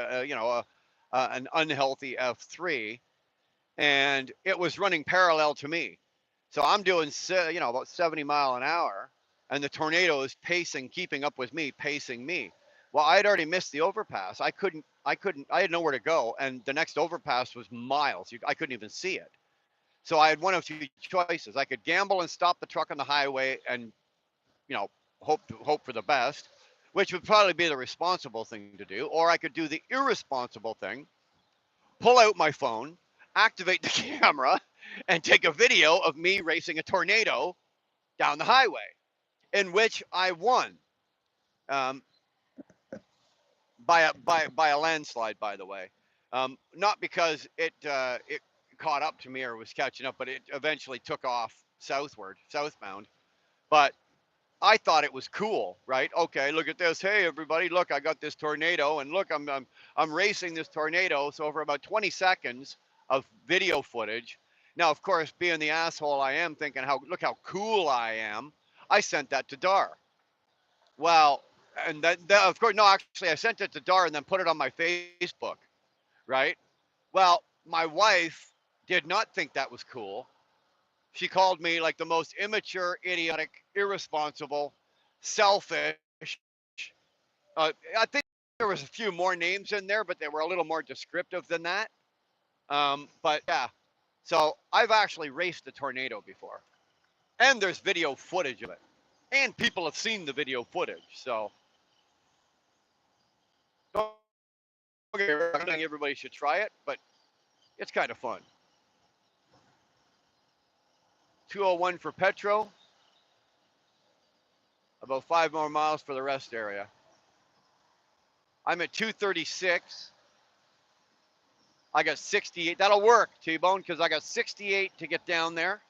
an unhealthy F3, and it was running parallel to me. So I'm doing about 70 mile an hour, and the tornado is pacing, keeping up with me, pacing me. Well, I had already missed the overpass. I had nowhere to go, and the next overpass was miles. I couldn't even see it. So I had one of two choices. I could gamble and stop the truck on the highway and, you know, hope for the best, which would probably be the responsible thing to do, or I could do the irresponsible thing, pull out my phone, activate the camera, and take a video of me racing a tornado down the highway, in which I won, um, by a landslide, by the way. Not because it caught up to me or was catching up, but it eventually took off southbound. But I thought it was cool, right? Okay, look at this. Hey, everybody, look, I got this tornado, and look, I'm racing this tornado. So for about 20 seconds of video footage. Now, of course, being the asshole I am, thinking look how cool I am, I sent that to Dar. Well, and then of course, no, actually, I sent it to Dar and then put it on my Facebook, right? Well, my wife did not think that was cool. She called me like the most immature, idiotic, irresponsible, selfish. I think there was a few more names in there, but they were a little more descriptive than that. But yeah, so I've actually raced a tornado before, and there's video footage of it, and people have seen the video footage. So don't get me wrong, I think everybody should try it, but it's kind of fun. 201 for Petro, about 5 more miles for the rest area. I'm at 236. I got 68. That'll work, T-Bone, because I got 68 to get down there.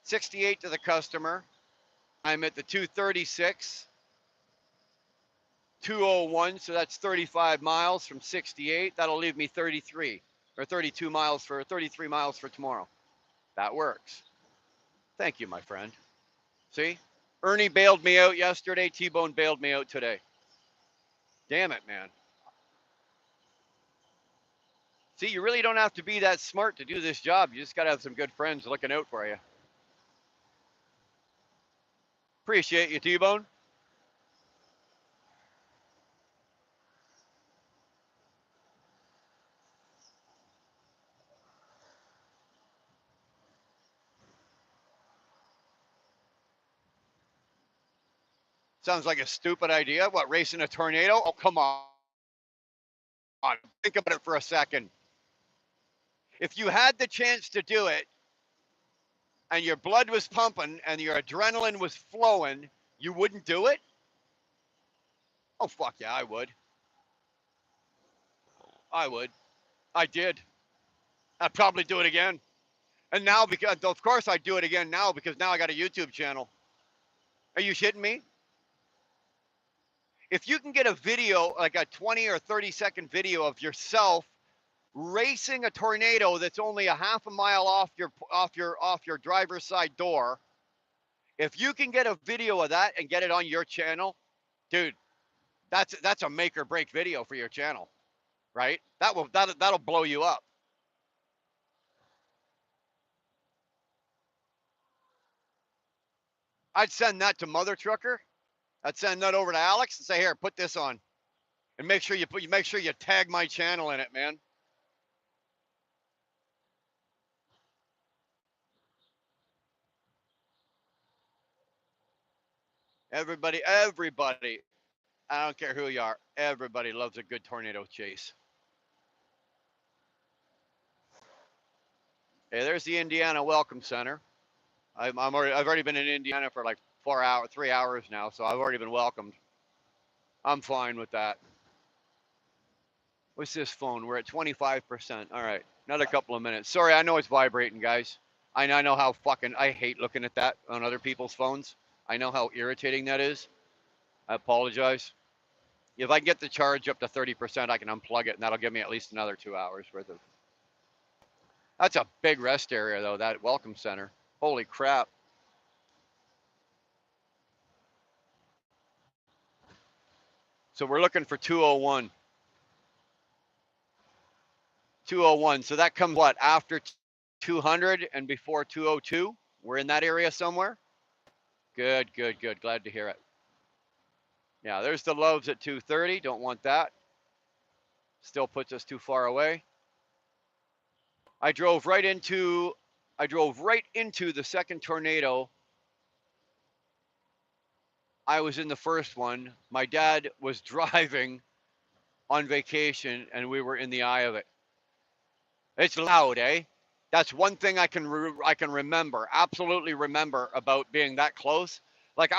68 to the customer. I'm at the 236. 201, so that's 35 miles from 68. That'll leave me 33 or 32 miles for 33 miles for tomorrow. That works. Thank you, my friend. See? Ernie bailed me out yesterday. T-Bone bailed me out today. Damn it, man. See, you really don't have to be that smart to do this job. You just got to have some good friends looking out for you. Appreciate you, T-Bone. Sounds like a stupid idea. What, racing a tornado? Oh, come on. Think about it for a second. If you had the chance to do it and your blood was pumping and your adrenaline was flowing, you wouldn't do it? Oh, fuck yeah, I would. I would. I did. I'd probably do it again. And now, because of course I'd do it again now because now I got a YouTube channel. Are you shitting me? If you can get a video, like a 20 or 30-second video of yourself racing a tornado that's only a half a mile off your driver's side door, if you can get a video of that and get it on your channel, dude, that's a make or break video for your channel, right? That'll blow you up. I'd send that to Mother Trucker. I'd send that over to Alex and say, here, put this on, and make sure you tag my channel in it, man. Everybody, I don't care who you are. Everybody loves a good tornado chase. Hey, there's the Indiana Welcome Center. I've already been in Indiana for like 3 hours now, so I've already been welcomed. I'm fine with that. What's this phone? We're at 25%. All right, another couple of minutes. Sorry, I know it's vibrating, guys. I know how fucking I hate looking at that on other people's phones. I know how irritating that is. I apologize. If I can get the charge up to 30%, I can unplug it, and that'll give me at least another 2 hours worth of. That's a big rest area, though, that Welcome Center. Holy crap. So we're looking for 201. 201. So that comes what, after 200 and before 202? We're in that area somewhere? Good, good, good. Glad to hear it. Yeah, there's the lows at 230. Don't want that. Still puts us too far away. I drove right into the second tornado. I was in the first one. My dad was driving on vacation and we were in the eye of it. It's loud, eh? That's one thing I can remember, absolutely remember about being that close. Like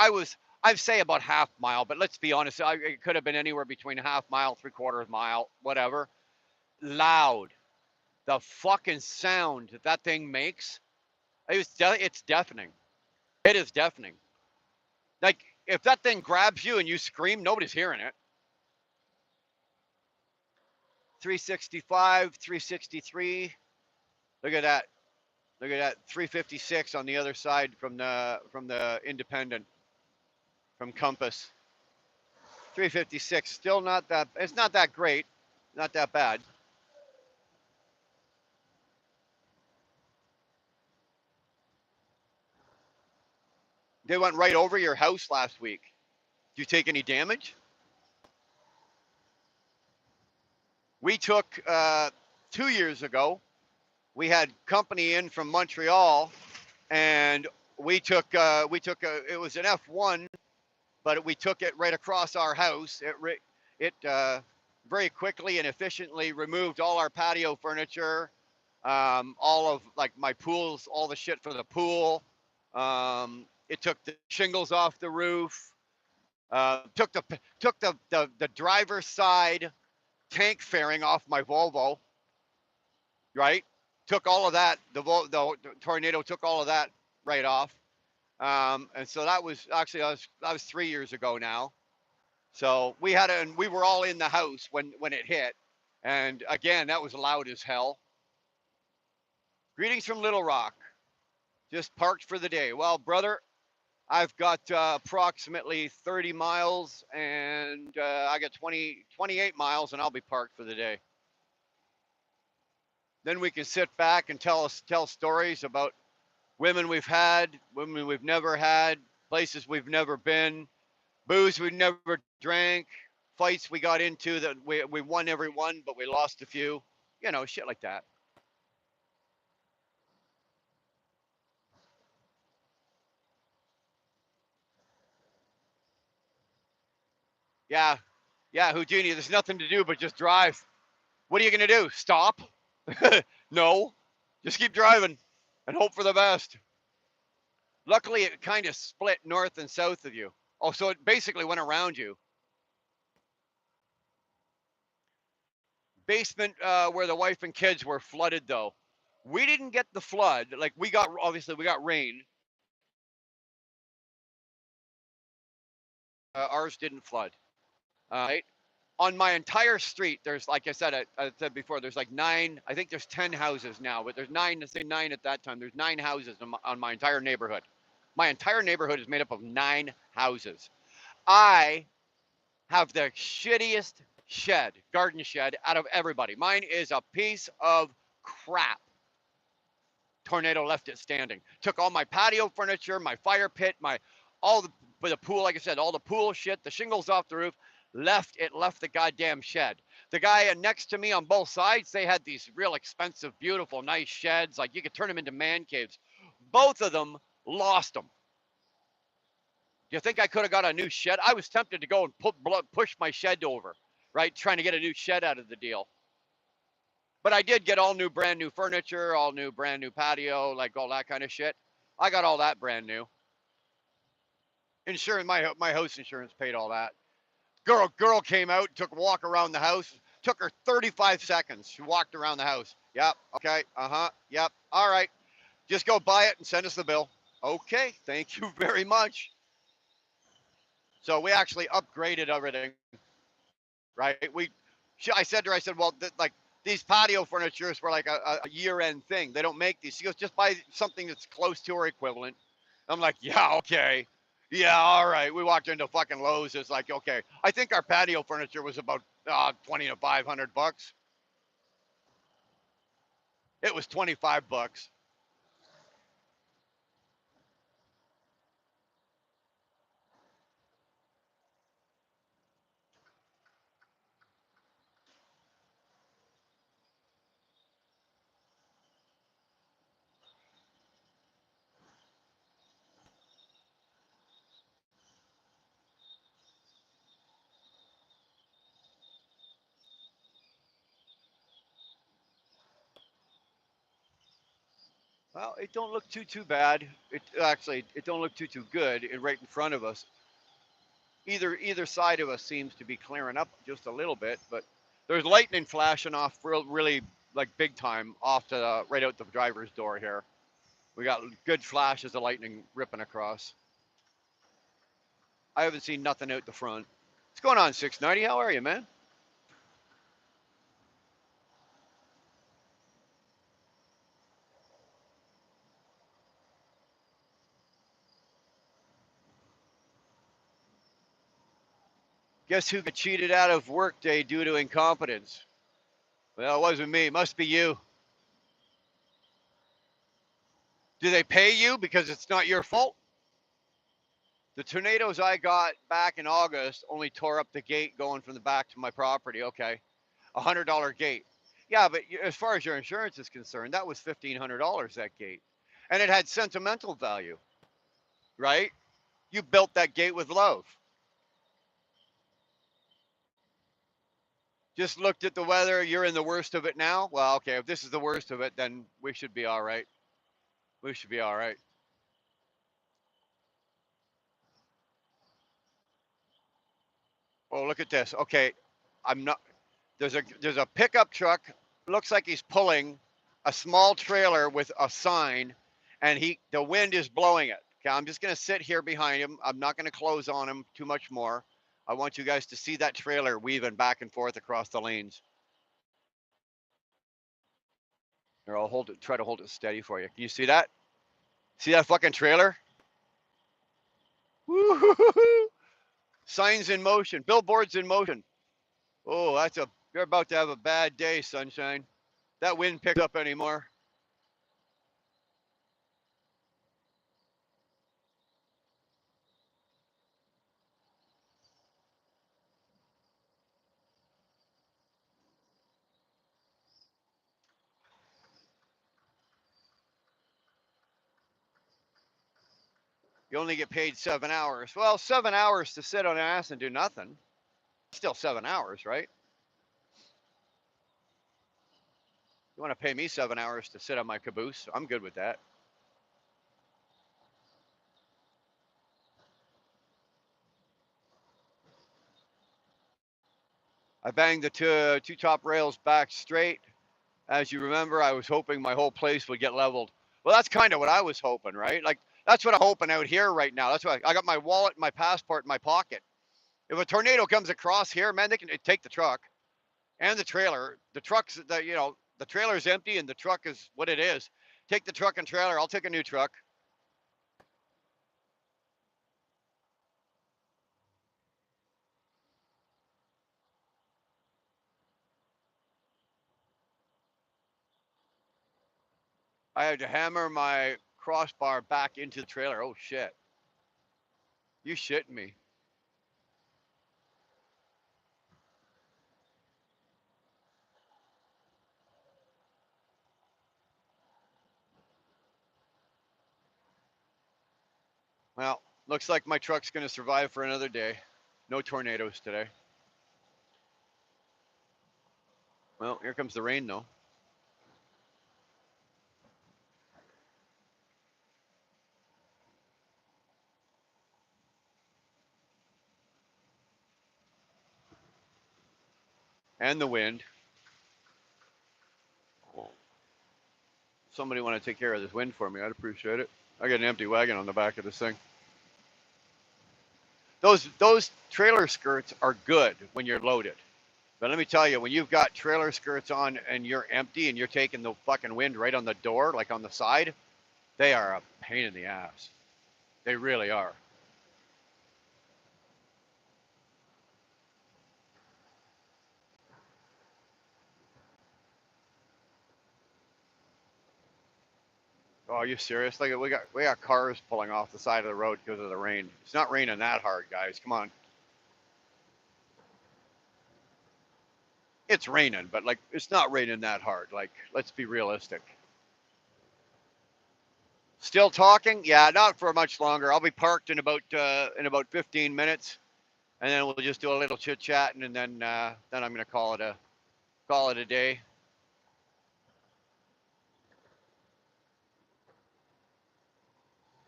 I'd say about half mile, but let's be honest, it could have been anywhere between a half mile, 3/4 mile, whatever. Loud. The fucking sound that thing makes, it's deafening. It is deafening. Like if that thing grabs you and you scream, nobody's hearing it. 365, 363. Look at that. Look at that. 356 on the other side from the Independent, from Compass. 356. Still not that. It's not that great. Not that bad. They went right over your house last week. Did you take any damage? We took 2 years ago. We had company in from Montreal, and we took it was an F1, but we took it right across our house. It very quickly and efficiently removed all our patio furniture, all of like my pools, all the shit for the pool. It took the shingles off the roof. Took the driver's side tank fairing off my Volvo. right? Took all of that. The tornado took all of that right off. And so that was actually that was 3 years ago now. So we had it, and we were all in the house when it hit. And again, that was loud as hell. Greetings from Little Rock. Just parked for the day. Well, brother, I've got approximately 30 miles, and I got 28 miles, and I'll be parked for the day. Then we can sit back and tell stories about women we've had, women we've never had, places we've never been, booze we never drank, fights we got into that we won every one, but we lost a few, shit like that. Yeah, yeah, Houdini, there's nothing to do but just drive. What are you going to do? Stop? No, just keep driving and hope for the best. Luckily, it kind of split north and south of you. Oh, so it basically went around you. Basement where the wife and kids were flooded, though. We didn't get the flood. Like, obviously, we got rain. Ours didn't flood. Right? On my entire street, there's, like I said before, there's like nine, I think there's 10 houses now, but there's nine, the same nine at that time. There's 9 houses on my entire neighborhood. My entire neighborhood is made up of 9 houses. I have the shittiest garden shed out of everybody. Mine is a piece of crap. Tornado left it standing. Took all my patio furniture, my fire pit, all the pool, like I said, all the pool shit, the shingles off the roof. Left the goddamn shed. The guy next to me on both sides, they had these real expensive, beautiful, nice sheds. Like you could turn them into man caves. Both of them lost them. Do you think I could have got a new shed? I was tempted to go and push my shed over, right? Trying to get a new shed out of the deal. But I did get all new, brand new furniture, all new, brand new patio, like all that kind of shit. I got all that brand new. Insurance, my house insurance paid all that. Girl came out, took a walk around the house. Took her 35 seconds. She walked around the house. Yep. Okay. Yep. All right. Just go buy it and send us the bill. Okay. Thank you very much. So we actually upgraded everything, right? I said to her, I said, well, like these patio furnitures were like a year-end thing. They don't make these. She goes, just buy something that's close to or equivalent. I'm like, yeah, okay. Yeah, all right. We walked into fucking Lowe's. It's like, okay. I think our patio furniture was about 20 to 500 bucks. It was 25 bucks. Well, it don't look too bad. It don't look too good. Right in front of us. Either side of us seems to be clearing up just a little bit, but there's lightning flashing off really like big time off to right out the driver's door here. We got good flashes of lightning ripping across. I haven't seen nothing out the front. What's going on, 690? How are you, man? Guess who got cheated out of workday due to incompetence? Well, it wasn't me. It must be you. Do they pay you because it's not your fault? The tornadoes I got back in August only tore up the gate going from the back to my property. Okay, $100 gate. Yeah, but as far as your insurance is concerned, that was $1,500 that gate, and it had sentimental value, right? You built that gate with love. Just looked at the weather. You're in the worst of it now. Well, okay, if this is the worst of it, then we should be all right. We should be all right. Oh, look at this. Okay, I'm not. There's a pickup truck. Looks like he's pulling a small trailer with a sign, and the wind is blowing it. Okay, I'm just gonna sit here behind him. I'm not gonna close on him too much more. I want you guys to see that trailer weaving back and forth across the lanes. Here, I'll try to hold it steady for you. Can you see that? See that fucking trailer? Woo-hoo-hoo-hoo. Signs in motion, billboards in motion. Oh, you're about to have a bad day, sunshine. That wind picked up anymore. You only get paid 7 hours. Well, 7 hours to sit on ass and do nothing. Still 7 hours, right? You want to pay me 7 hours to sit on my caboose? I'm good with that. I banged the two top rails back straight. As you remember, I was hoping my whole place would get leveled. Well, that's kind of what I was hoping, right? Like, that's what I'm hoping out here right now. That's why I got my wallet, my passport in my pocket. If a tornado comes across here, man, they can take the truck and the trailer. The trailer's empty and the truck is what it is. Take the truck and trailer. I'll take a new truck. I had to hammer my crossbar back into the trailer. Oh shit. You shitting me. Well, looks like my truck's going to survive for another day. No tornadoes today. Well, here comes the rain though. And the wind. Somebody want to take care of this wind for me? I'd appreciate it. I got an empty wagon on the back of this thing. Those trailer skirts are good when you're loaded. But let me tell you, when you've got trailer skirts on and you're empty and you're taking the fucking wind right on the door, like on the side, they are a pain in the ass. They really are. Oh, are you serious? Like we got cars pulling off the side of the road because of the rain. It's not raining that hard, guys. Come on. It's raining, but like it's not raining that hard. Like, let's be realistic. Still talking? Yeah, not for much longer. I'll be parked in about 15 minutes, and then we'll just do a little chit chat, and then I'm gonna call it a day.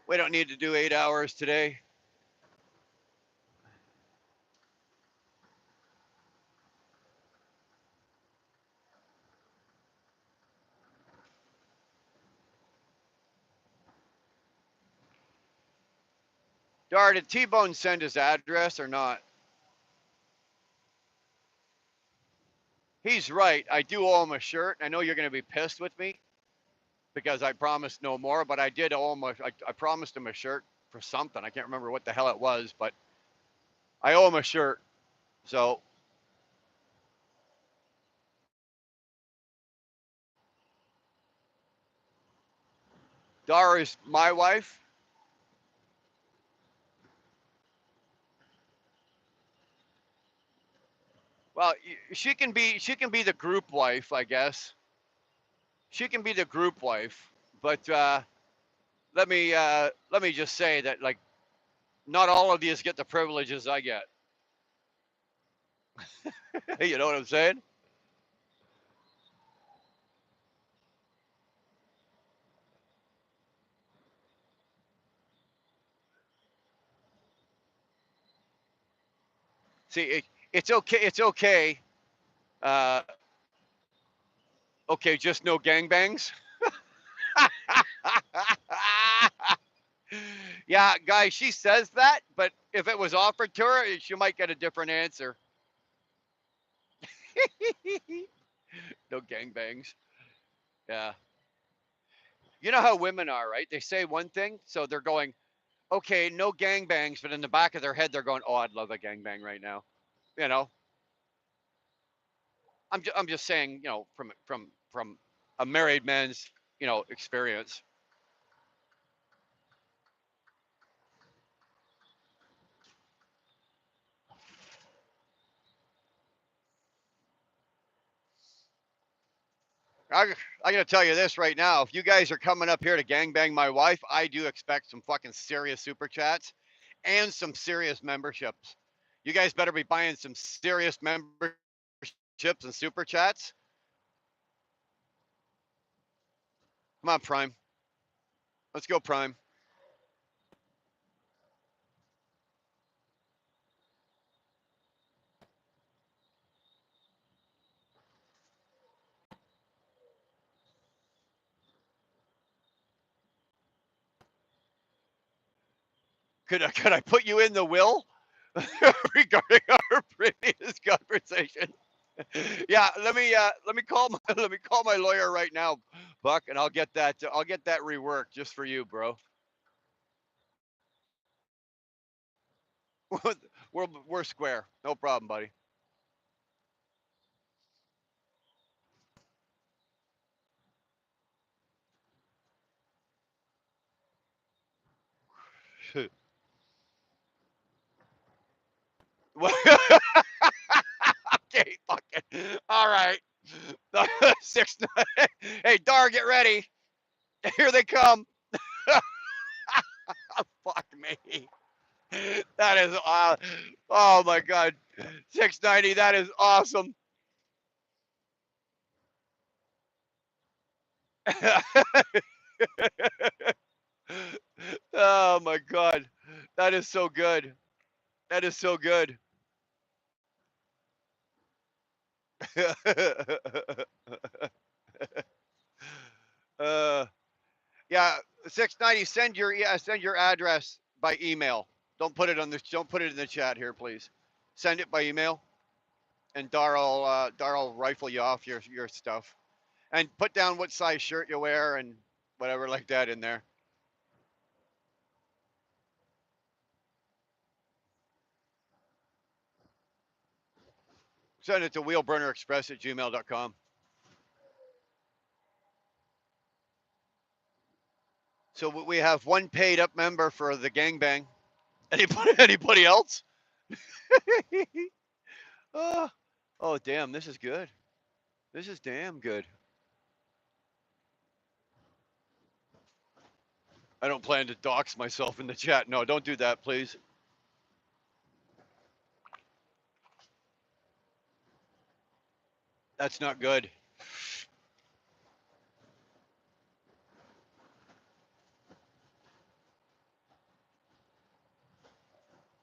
We don't need to do 8 hours today. Dar, did T-Bone send his address or not? He's right. I do owe him a shirt. I know you're gonna be pissed with me because I promised no more, but I did owe him I promised him a shirt for something. I can't remember what the hell it was, but I owe him a shirt. So Dar is my wife. Well, she can be the group wife, I guess. She can be the group wife, but let me just say that like not all of these get the privileges I get. You know what I'm saying? See, it's okay. It's okay. Uh, Okay, just no gangbangs. Yeah, guys, she says that, but if it was offered to her, she might get a different answer. No gangbangs. Yeah. You know how women are, right? They say one thing, so they're going, okay, no gangbangs, but in the back of their head, they're going, oh, I'd love a gangbang right now. You know, I'm just saying, you know, from a married man's, you know, experience. I, I gotta tell you this right now. If you guys are coming up here to gangbang my wife, I do expect some fucking serious super chats and some serious memberships. You guys better be buying some serious memberships and super chats. Come on, Prime. Let's go, Prime. Could I put you in the will regarding our previous conversation? Yeah, let me call my let me call my lawyer right now, Buck, and I'll get that reworked just for you, bro. We're square. No problem, buddy. Okay, fucking. All right. Six. Hey, Dar, get ready. Here they come. Fuck me. That is. Oh my god. 690. That is awesome. Oh my god. That is so good. That is so good. uh, yeah, 690. Send your address by email. Don't put it in the chat here, please. Send it by email, and Dar'll rifle you off your stuff, and put down what size shirt you wear and whatever like that in there. Send it to wheelburnerexpress@gmail.com. So we have one paid up member for the gangbang. Anybody else? Oh, oh, damn, this is good. This is damn good. I don't plan to dox myself in the chat. No, don't do that, please. That's not good.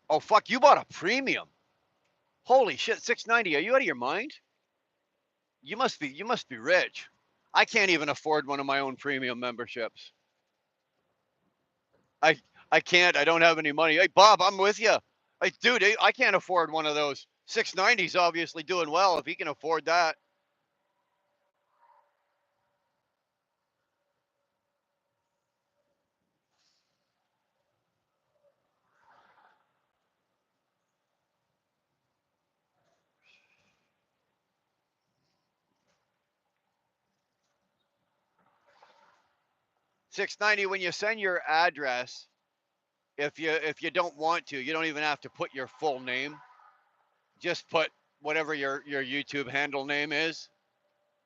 Oh, fuck, you bought a premium. Holy shit, 690. Are you out of your mind? You must be rich. I can't even afford one of my own premium memberships. I I can't. I don't have any money. Hey, Bob, I'm with you. Hey, dude, I can't afford one of those. 690's obviously doing well if he can afford that. 690, when you send your address, if you don't want to, you don't even have to put your full name. Just put whatever your YouTube handle name is.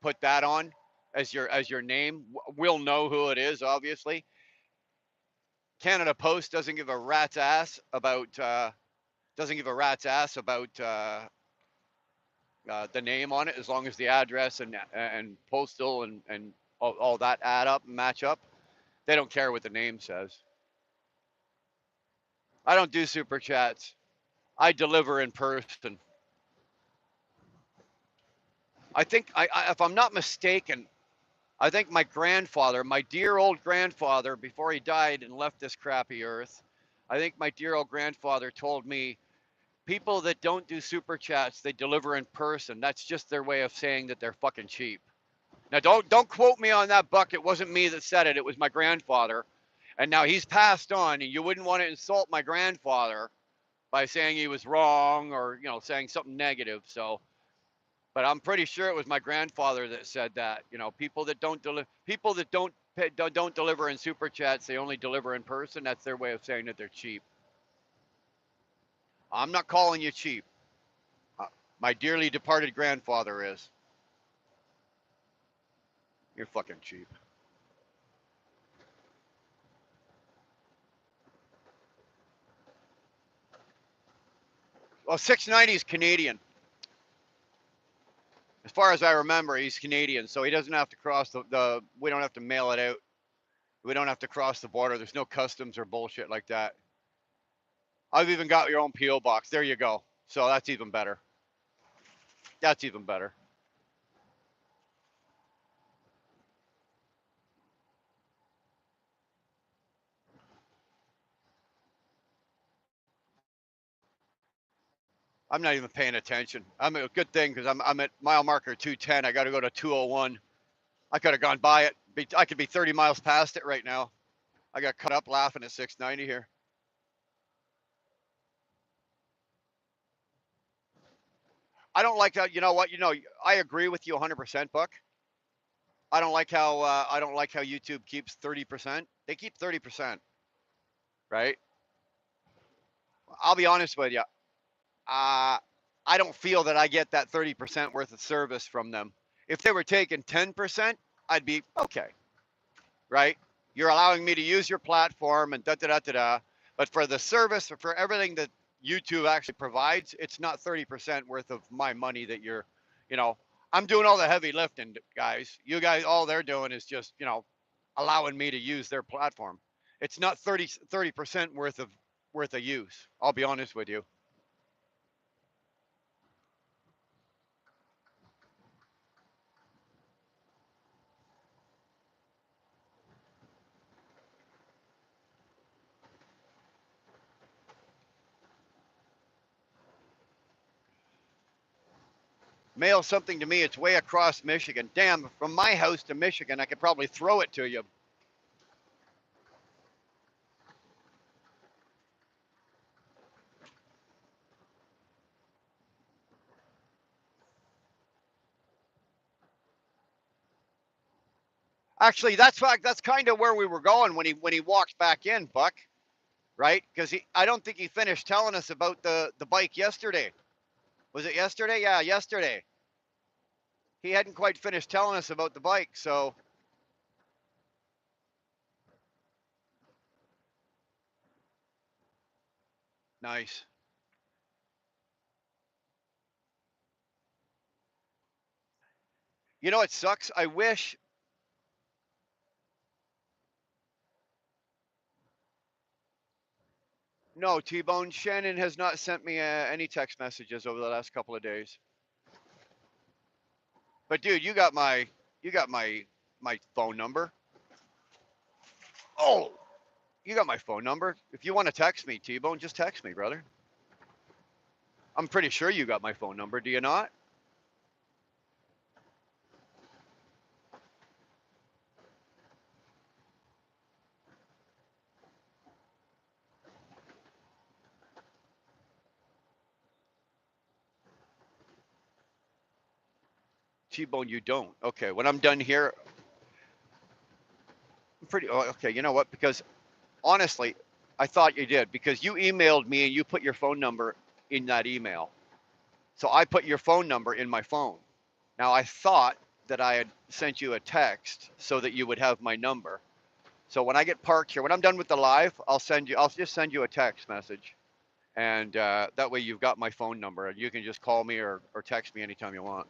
Put that on as your name. We'll know who it is, obviously. Canada Post doesn't give a rat's ass about the name on it, as long as the address and postal and all that add up and match up. They don't care what the name says. I don't do super chats. I deliver in person. I think if I'm not mistaken, I think my grandfather, my dear old grandfather, before he died and left this crappy earth, I think my dear old grandfather told me people that don't do super chats, they deliver in person. That's just their way of saying that they're fucking cheap. Now don't quote me on that, Buck. It wasn't me that said it. It was my grandfather. And now he's passed on, and you wouldn't want to insult my grandfather by saying he was wrong or, saying something negative. So, but I'm pretty sure it was my grandfather that said that. People that don't deliver in super chats, they only deliver in person. That's their way of saying that they're cheap. I'm not calling you cheap. Uh, my dearly departed grandfather is. You're fucking cheap. Well, 690 is Canadian. As far as I remember, he's Canadian, so he doesn't have to cross we don't have to mail it out. We don't have to cross the border. There's no customs or bullshit like that. I've even got your own P.O. box. There you go. So that's even better. That's even better. I'm not even paying attention. I'm a good thing because I'm at mile marker 210. I got to go to 201. I could have gone by it. I could be 30 miles past it right now. I got cut up laughing at 690 here. I don't like how, you know what, I agree with you 100%, Buck. I don't like how YouTube keeps 30%. They keep 30%, right? I'll be honest with you. I don't feel that I get that 30% worth of service from them. If they were taking 10%, I'd be okay, right? You're allowing me to use your platform and da da da da da. But for the service, or for everything that YouTube actually provides, it's not 30% worth of my money that you know, I'm doing all the heavy lifting, guys. You guys, all they're doing is just, allowing me to use their platform. It's not 30% worth of use. I'll be honest with you. Mail something to me. It's way across Michigan. Damn, from my house to Michigan, I could probably throw it to you. Actually, that's kind of where we were going when he walked back in, Buck. Right? Because I don't think he finished telling us about the bike yesterday. Was it yesterday? Yeah, yesterday. He hadn't quite finished telling us about the bike. So nice. You know, it sucks. I wish. No, T-Bone. Shannon has not sent me any text messages over the last couple of days. But dude, you got my phone number. Oh, you got my phone number. If you want to text me, T-Bone, just text me, brother. I'm pretty sure you got my phone number. Do you not? T-Bone, you don't. Okay, when I'm done here, I'm pretty. Oh, okay, you know what? Because honestly, I thought you did because you emailed me and you put your phone number in that email. So I put your phone number in my phone. Now I thought that I had sent you a text so that you would have my number. So when I get parked here, when I'm done with the live, I'll just send you a text message, and that way you've got my phone number, and you can just call me or text me anytime you want.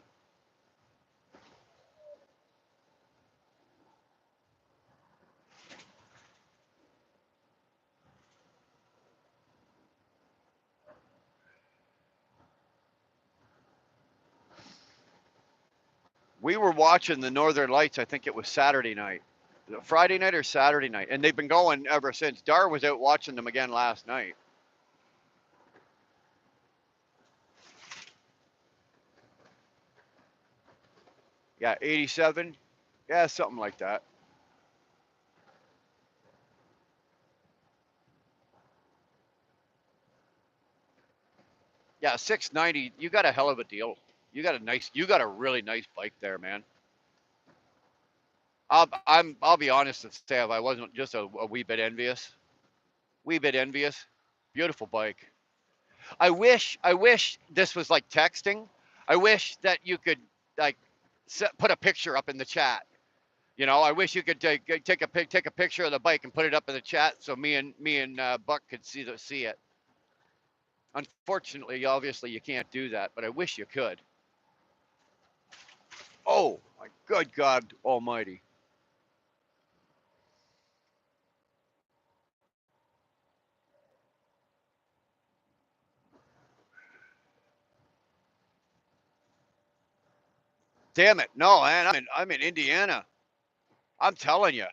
We were watching the Northern Lights. I think it was Saturday night, Friday night or Saturday night, and they've been going ever since. Dar was out watching them again last night. Yeah, 87. Yeah, something like that. Yeah, 690. You got a hell of a deal. You got a really nice bike there, man. I'll be honest and say if I wasn't just a wee bit envious, beautiful bike. I wish this was like texting. I wish that you could like put a picture up in the chat. You know, I wish you could take a picture of the bike and put it up in the chat so me and Buck could see it. Unfortunately, obviously you can't do that, but I wish you could. Oh my good God Almighty! Damn it! No, man, I'm in Indiana. I'm telling you,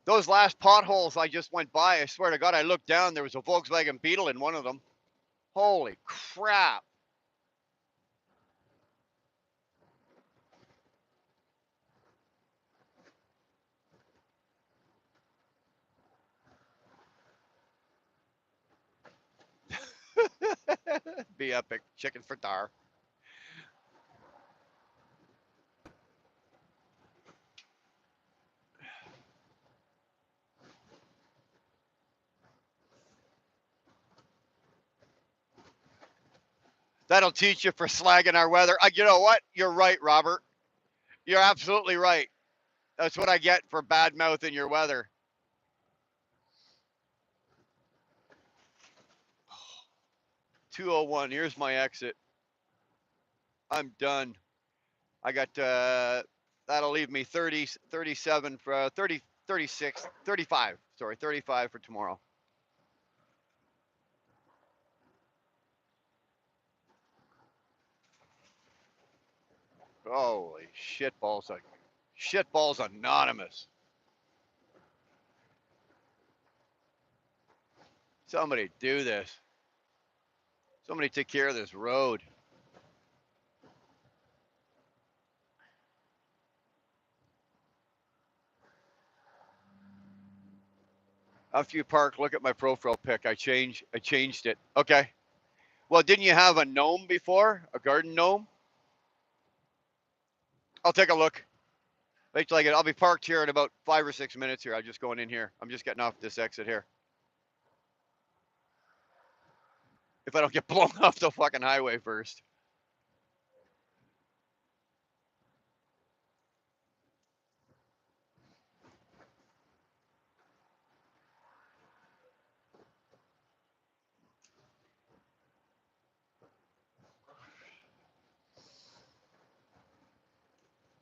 those last potholes I just went by. I swear to God, I looked down. There was a Volkswagen Beetle in one of them. Holy crap! Be epic. Chicken for dar. That'll teach you for slagging our weather. You know what? You're right, Robert. You're absolutely right. That's what I get for bad mouthing your weather. 201. Here's my exit. I'm done. I got that'll leave me 30, 37 for 30, 36, 35. Sorry, 35 for tomorrow. Holy shitballs! Shitballs anonymous. Somebody do this. Somebody take care of this road. After you park, look at my profile pic. I changed it. Okay. Well, didn't you have a gnome before? A garden gnome? I'll take a look. Wait till I get. I'll be parked here in about 5 or 6 minutes. Here, I'm just going in here. I'm just getting off this exit here. If I don't get blown off the fucking highway first.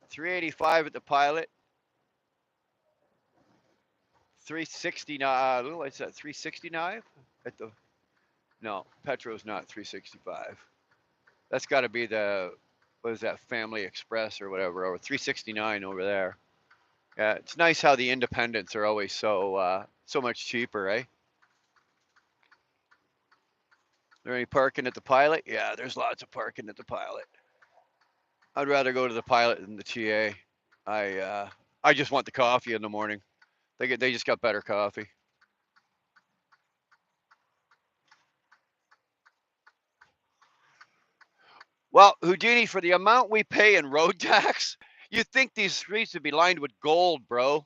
$385 at the Pilot. 369. What's that? 369 at the. No, Petro's not 365. That's got to be the. What is that? Family Express or whatever. Or 369 over there. Yeah, it's nice how the independents are always so much cheaper, eh? There any parking at the Pilot? Yeah, there's lots of parking at the Pilot. I'd rather go to the Pilot than the TA. I just want the coffee in the morning. They just got better coffee. Well, Houdini, for the amount we pay in road tax, you'd think these streets would be lined with gold, bro.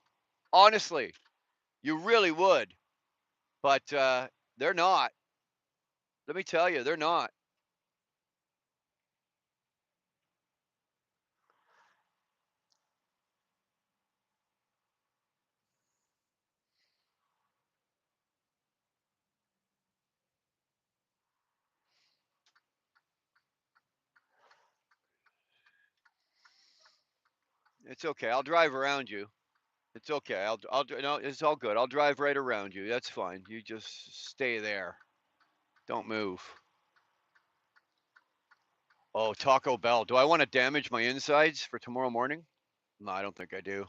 Honestly, you really would. But they're not. Let me tell you, they're not. It's okay. I'll drive around you. It's okay. No, it's all good. I'll drive right around you. That's fine. You just stay there. Don't move. Oh, Taco Bell. Do I want to damage my insides for tomorrow morning? No, I don't think I do.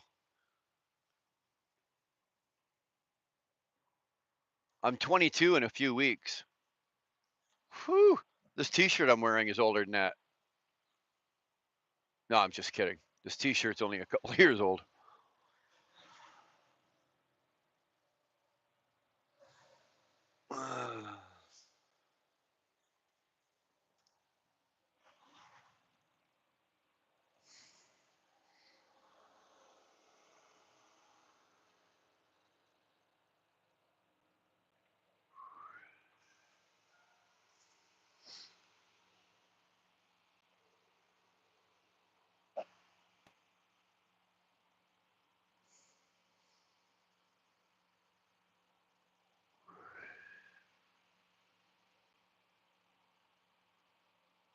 I'm 22 in a few weeks. Whew. This t-shirt I'm wearing is older than that. No, I'm just kidding. This t-shirt's only a couple of years old.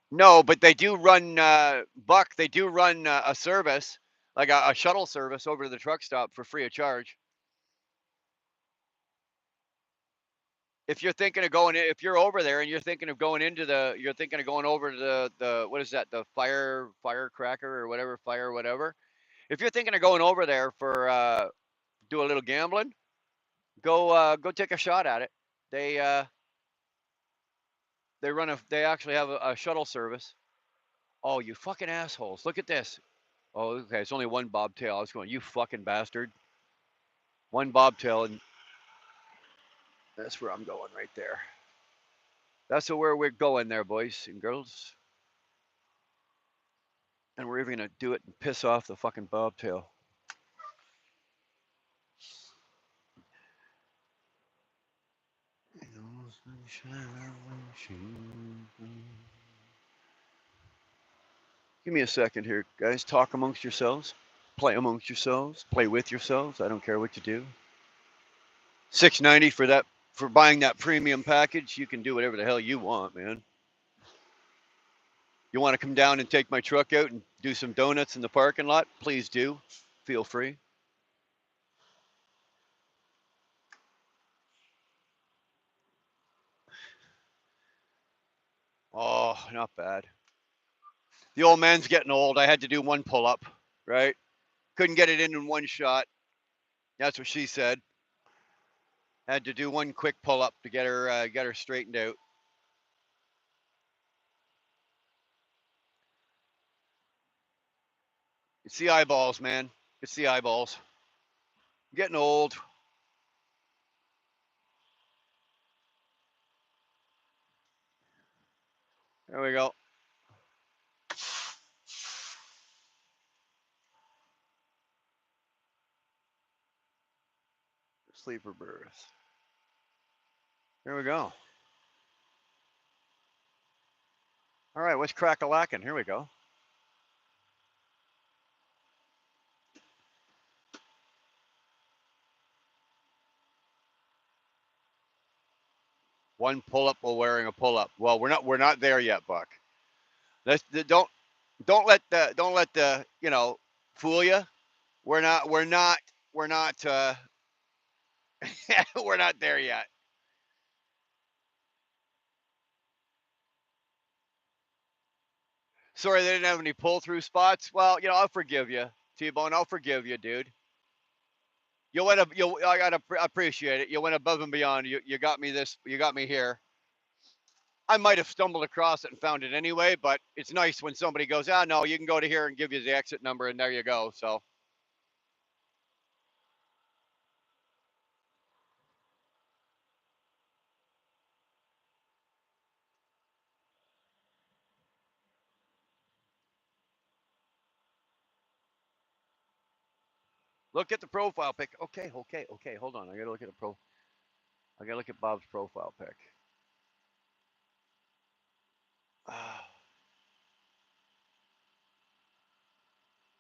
No, but they do run, Buck, they do run a service, like a shuttle service over to the truck stop for free of charge. If you're thinking of going, if you're over there and you're thinking of going into you're thinking of going over to the what is that, the firecracker or whatever, fire, whatever. If you're thinking of going over there for, do a little gambling, go take a shot at it. They actually have a shuttle service. Oh, you fucking assholes. Look at this. Oh, okay. It's only one bobtail. I was going, you fucking bastard. One bobtail, and that's where I'm going right there. That's where we're going there, boys and girls. And we're even going to do it and piss off the fucking bobtail. Give me a second here, guys. Talk amongst yourselves. Play amongst yourselves. Play with yourselves. I don't care what you do. $6.90 for buying that premium package. You can do whatever the hell you want, man. You want to come down and take my truck out and do some donuts in the parking lot? Please do. Feel free. Oh, not bad. The old man's getting old. I had to do one pull up, right? Couldn't get it in one shot. That's what she said. Had to do one quick pull up to get her straightened out. It's the eyeballs, man. It's the eyeballs. I'm getting old. There we go. Sleeper berth. There we go. All right, what's crack-a-lacking? Here we go. One pull up while wearing a pull up. Well, we're not there yet, Buck. Don't let the fool you. We're not we're not there yet. Sorry, they didn't have any pull through spots. Well, I'll forgive you, T-Bone. I'll forgive you, dude. I gotta appreciate it. You went above and beyond. You got me this. You got me here. I might have stumbled across it and found it anyway, but it's nice when somebody goes, no, you can go to here and give you the exit number, and there you go. So look at the profile pic. Okay. Hold on. I gotta look at I gotta look at Bob's profile pic.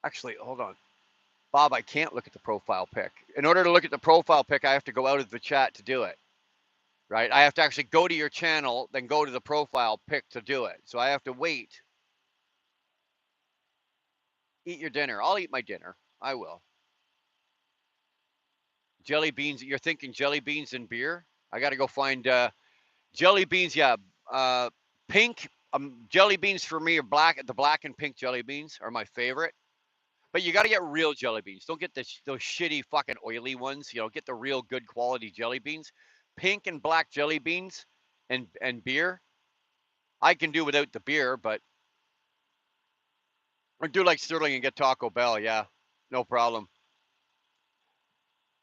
Actually, hold on. Bob, I can't look at the profile pic. In order to look at the profile pic, I have to go out of the chat to do it. Right? I have to actually go to your channel, then go to the profile pic to do it. So I have to wait. Eat your dinner. I'll eat my dinner. I will. Jelly beans. You're thinking jelly beans and beer? I got to go find jelly beans. Yeah. Pink Jelly beans for me are black. The black and pink jelly beans are my favorite. But you got to get real jelly beans. Don't get those shitty fucking oily ones. Get the real good quality jelly beans. Pink and black jelly beans and beer. I can do without the beer, but or do like Sterling and get Taco Bell. Yeah, no problem.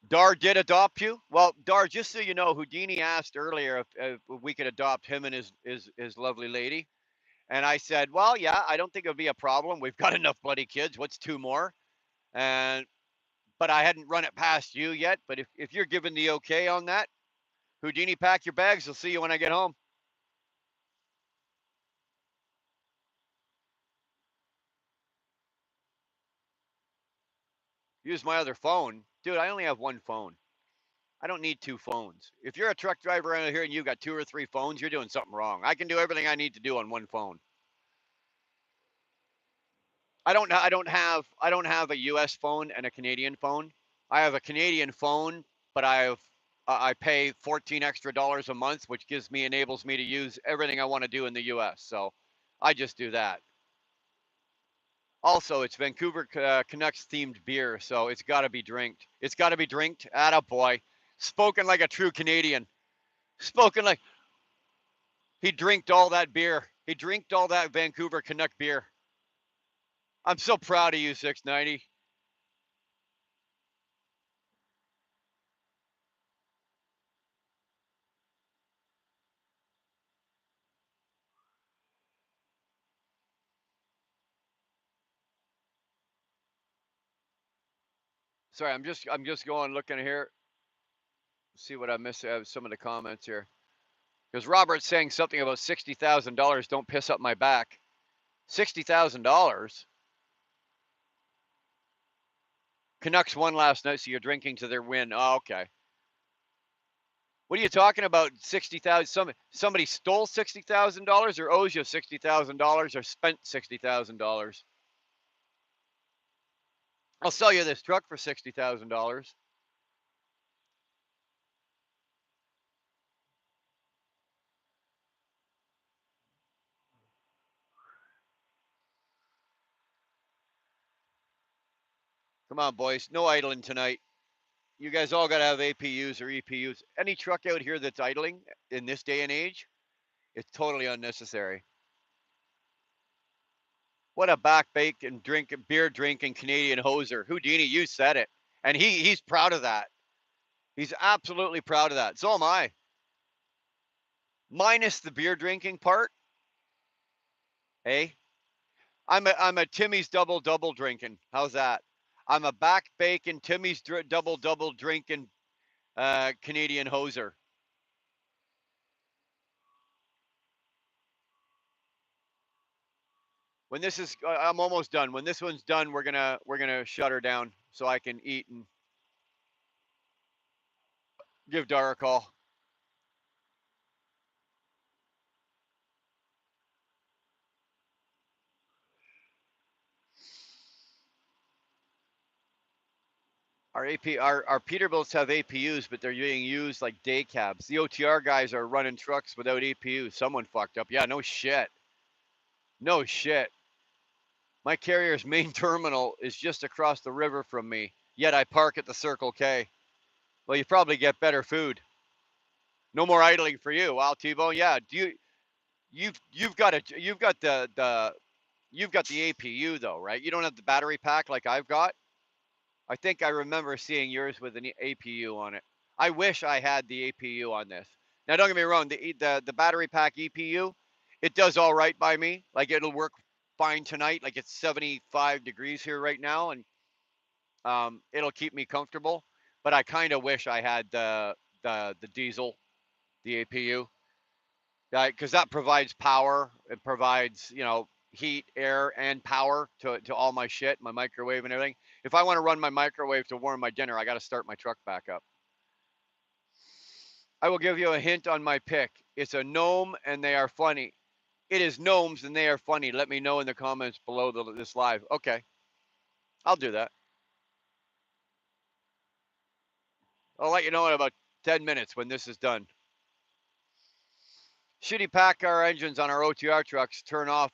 Dar did adopt you. Well, Dar, just so you know, Houdini asked earlier if we could adopt him and his lovely lady, and I said, well, yeah, I don't think it would be a problem. We've got enough bloody kids. What's two more? And but I hadn't run it past you yet. But if you're giving the okay on that, Houdini, pack your bags. I'll see you when I get home. Use my other phone. Dude, I only have one phone. I don't need two phones. If you're a truck driver around here and you've got two or three phones, you're doing something wrong. I can do everything I need to do on one phone. I don't have a US phone and a Canadian phone. I have a Canadian phone, but I pay 14 extra dollars a month, which enables me to use everything I want to do in the US. So I just do that. Also, it's Vancouver Canucks themed beer, so it's got to be drinked. It's got to be drinked. Atta boy. Spoken like a true Canadian. Spoken like he drinked all that beer. He drinked all that Vancouver Canuck beer. I'm so proud of you, 690. Sorry, I'm just going looking here. See what I missed. Some of the comments here. Because Robert's saying something about $60,000. Don't piss up my back. $60,000. Canucks won last night, so you're drinking to their win. Oh, okay. What are you talking about? 60,000. Somebody stole $60,000, or owes you $60,000, or spent $60,000. I'll sell you this truck for $60,000. Come on, boys. No idling tonight. You guys all got to have APUs or EPUs. Any truck out here that's idling in this day and age, it's totally unnecessary. What a back bacon drinking, beer drinking Canadian hoser. Houdini, you said it. And he's proud of that. He's absolutely proud of that. So am I. Minus the beer drinking part. Hey, I'm a Timmy's double drinking. How's that? I'm a back bacon Timmy's double drinking Canadian hoser. When this is, I'm almost done. When this one's done, we're gonna shut her down so I can eat and give Dara a call. Our Peterbilts have APUs, but they're being used like day cabs. The OTR guys are running trucks without APUs. Someone fucked up. Yeah, no shit. No shit. My carrier's main terminal is just across the river from me. Yet I park at the Circle K. Well, you probably get better food. No more idling for you. Wow, T-Bone. Yeah. You've got the APU though, right? You don't have the battery pack like I've got. I think I remember seeing yours with an APU on it. I wish I had the APU on this. Now, don't get me wrong. The battery pack EPU, it does all right by me. Like it'll work fine tonight. Like it's 75 degrees here right now, and it'll keep me comfortable. But I kind of wish I had the diesel, the APU, because that provides power. It provides heat, air, and power to all my shit, my microwave and everything. If I want to run my microwave to warm my dinner, I got to start my truck back up. I will give you a hint on my pick. It's a gnome, and they are funny. It is gnomes, and they are funny. Let me know in the comments below this live. Okay, I'll do that. I'll let you know in about 10 minutes when this is done. shitty pack car engines on our OTR trucks turn off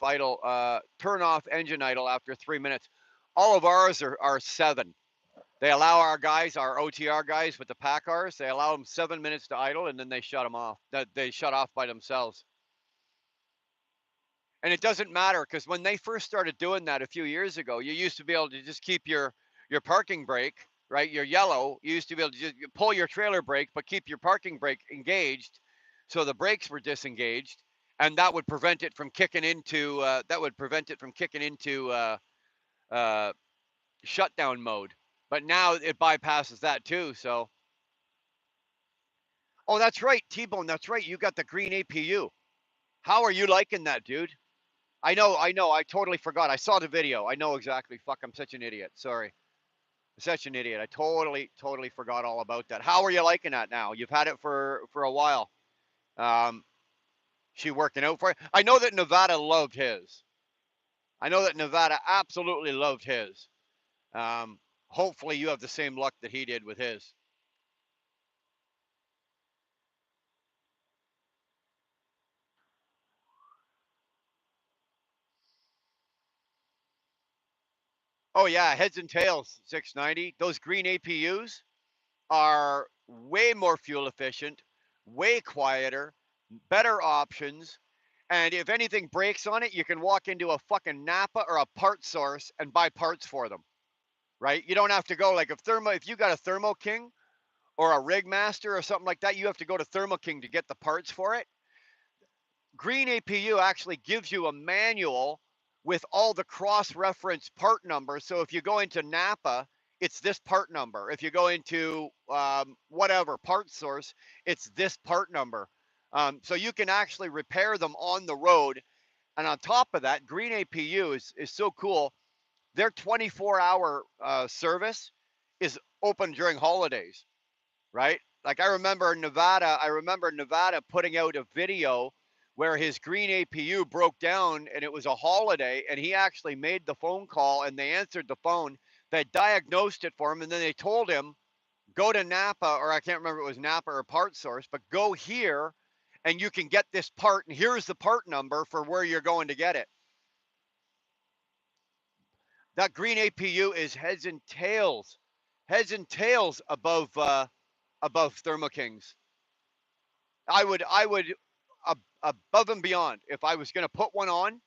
engine idle after 3 minutes. All of ours are 7. They allow our guys, our OTR guys with the pack cars, they allow them 7 minutes to idle, and then they shut them off. They shut off by themselves. And it doesn't matter, because when they first started doing that a few years ago, you used to be able to just keep your parking brake, right? Your yellow, you used to be able to just pull your trailer brake, but keep your parking brake engaged, so the brakes were disengaged, and that would prevent it from kicking into shutdown mode. But now it bypasses that too. So, oh, that's right, T-Bone. That's right. You got the green APU. How are you liking that, dude? I know. I totally forgot. I saw the video. I know exactly. Fuck, I'm such an idiot. Sorry. I'm such an idiot. I totally forgot all about that. How are you liking that now? You've had it for a while. She working out for it. I know that Nevada loved his. I know that Nevada absolutely loved his. Hopefully you have the same luck that he did with his. Oh yeah, heads and tails 690. Those green APUs are way more fuel efficient, way quieter, better options. And if anything breaks on it, you can walk into a fucking Napa or a part source and buy parts for them, right? You don't have to go like if you got a Thermo King or a Rig Master or something like that, you have to go to Thermo King to get the parts for it. Green APU actually gives you a manual with all the cross-reference part numbers. So if you go into Napa, it's this part number. If you go into whatever part source, it's this part number. So you can actually repair them on the road. And on top of that, Green APU is so cool. Their 24-hour service is open during holidays, right? Like I remember Nevada putting out a video where his green APU broke down and it was a holiday, and he actually made the phone call and they answered the phone. They diagnosed it for him, and then they told him, go to Napa, or I can't remember if it was Napa or Part Source, but go here and you can get this part, and here's the part number for where you're going to get it. That green APU is heads and tails above Thermo Kings. I would above and beyond, if I was going to put one on,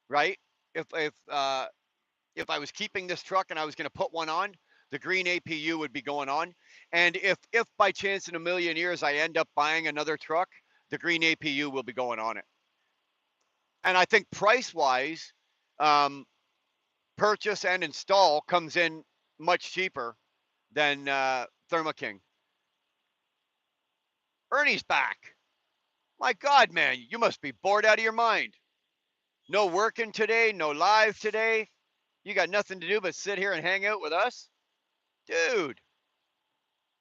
right? If I was keeping this truck and I was going to put one on, the green APU would be going on. And if by chance in a million years I end up buying another truck, the green APU will be going on it. And I think price wise, purchase and install comes in much cheaper than Thermo King. Ernie's back. My God, man, you must be bored out of your mind. No working today, no live today. You got nothing to do but sit here and hang out with us? Dude.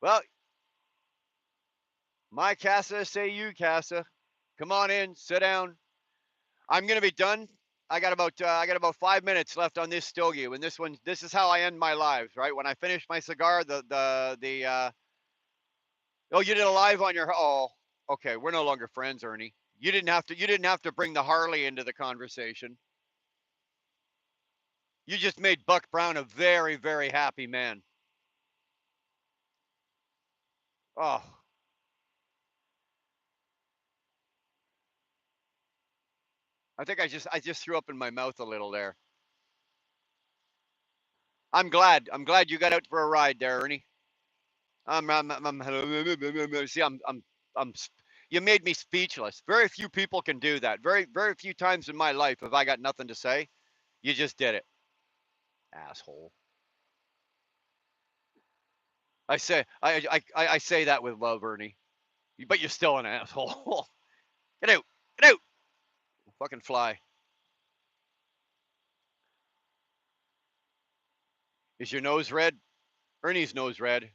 Well, my Casa say you, Casa. Come on in, sit down. I'm gonna be done. I got about 5 minutes left on this stogie. When this is how I end my lives, right? When I finish my cigar, oh, you did a live on your, oh, okay, we're no longer friends, Ernie. You didn't have to bring the Harley into the conversation. You just made Buck Brown a very, very happy man. Oh, I think I just threw up in my mouth a little there. I'm glad you got out for a ride there, Ernie. See, you made me speechless. Very few people can do that. Very few times in my life have I got nothing to say. You just did it, asshole. I say that with love, Ernie. But you're still an asshole. Get out, get out, fucking fly. Is your nose red? Ernie's nose red.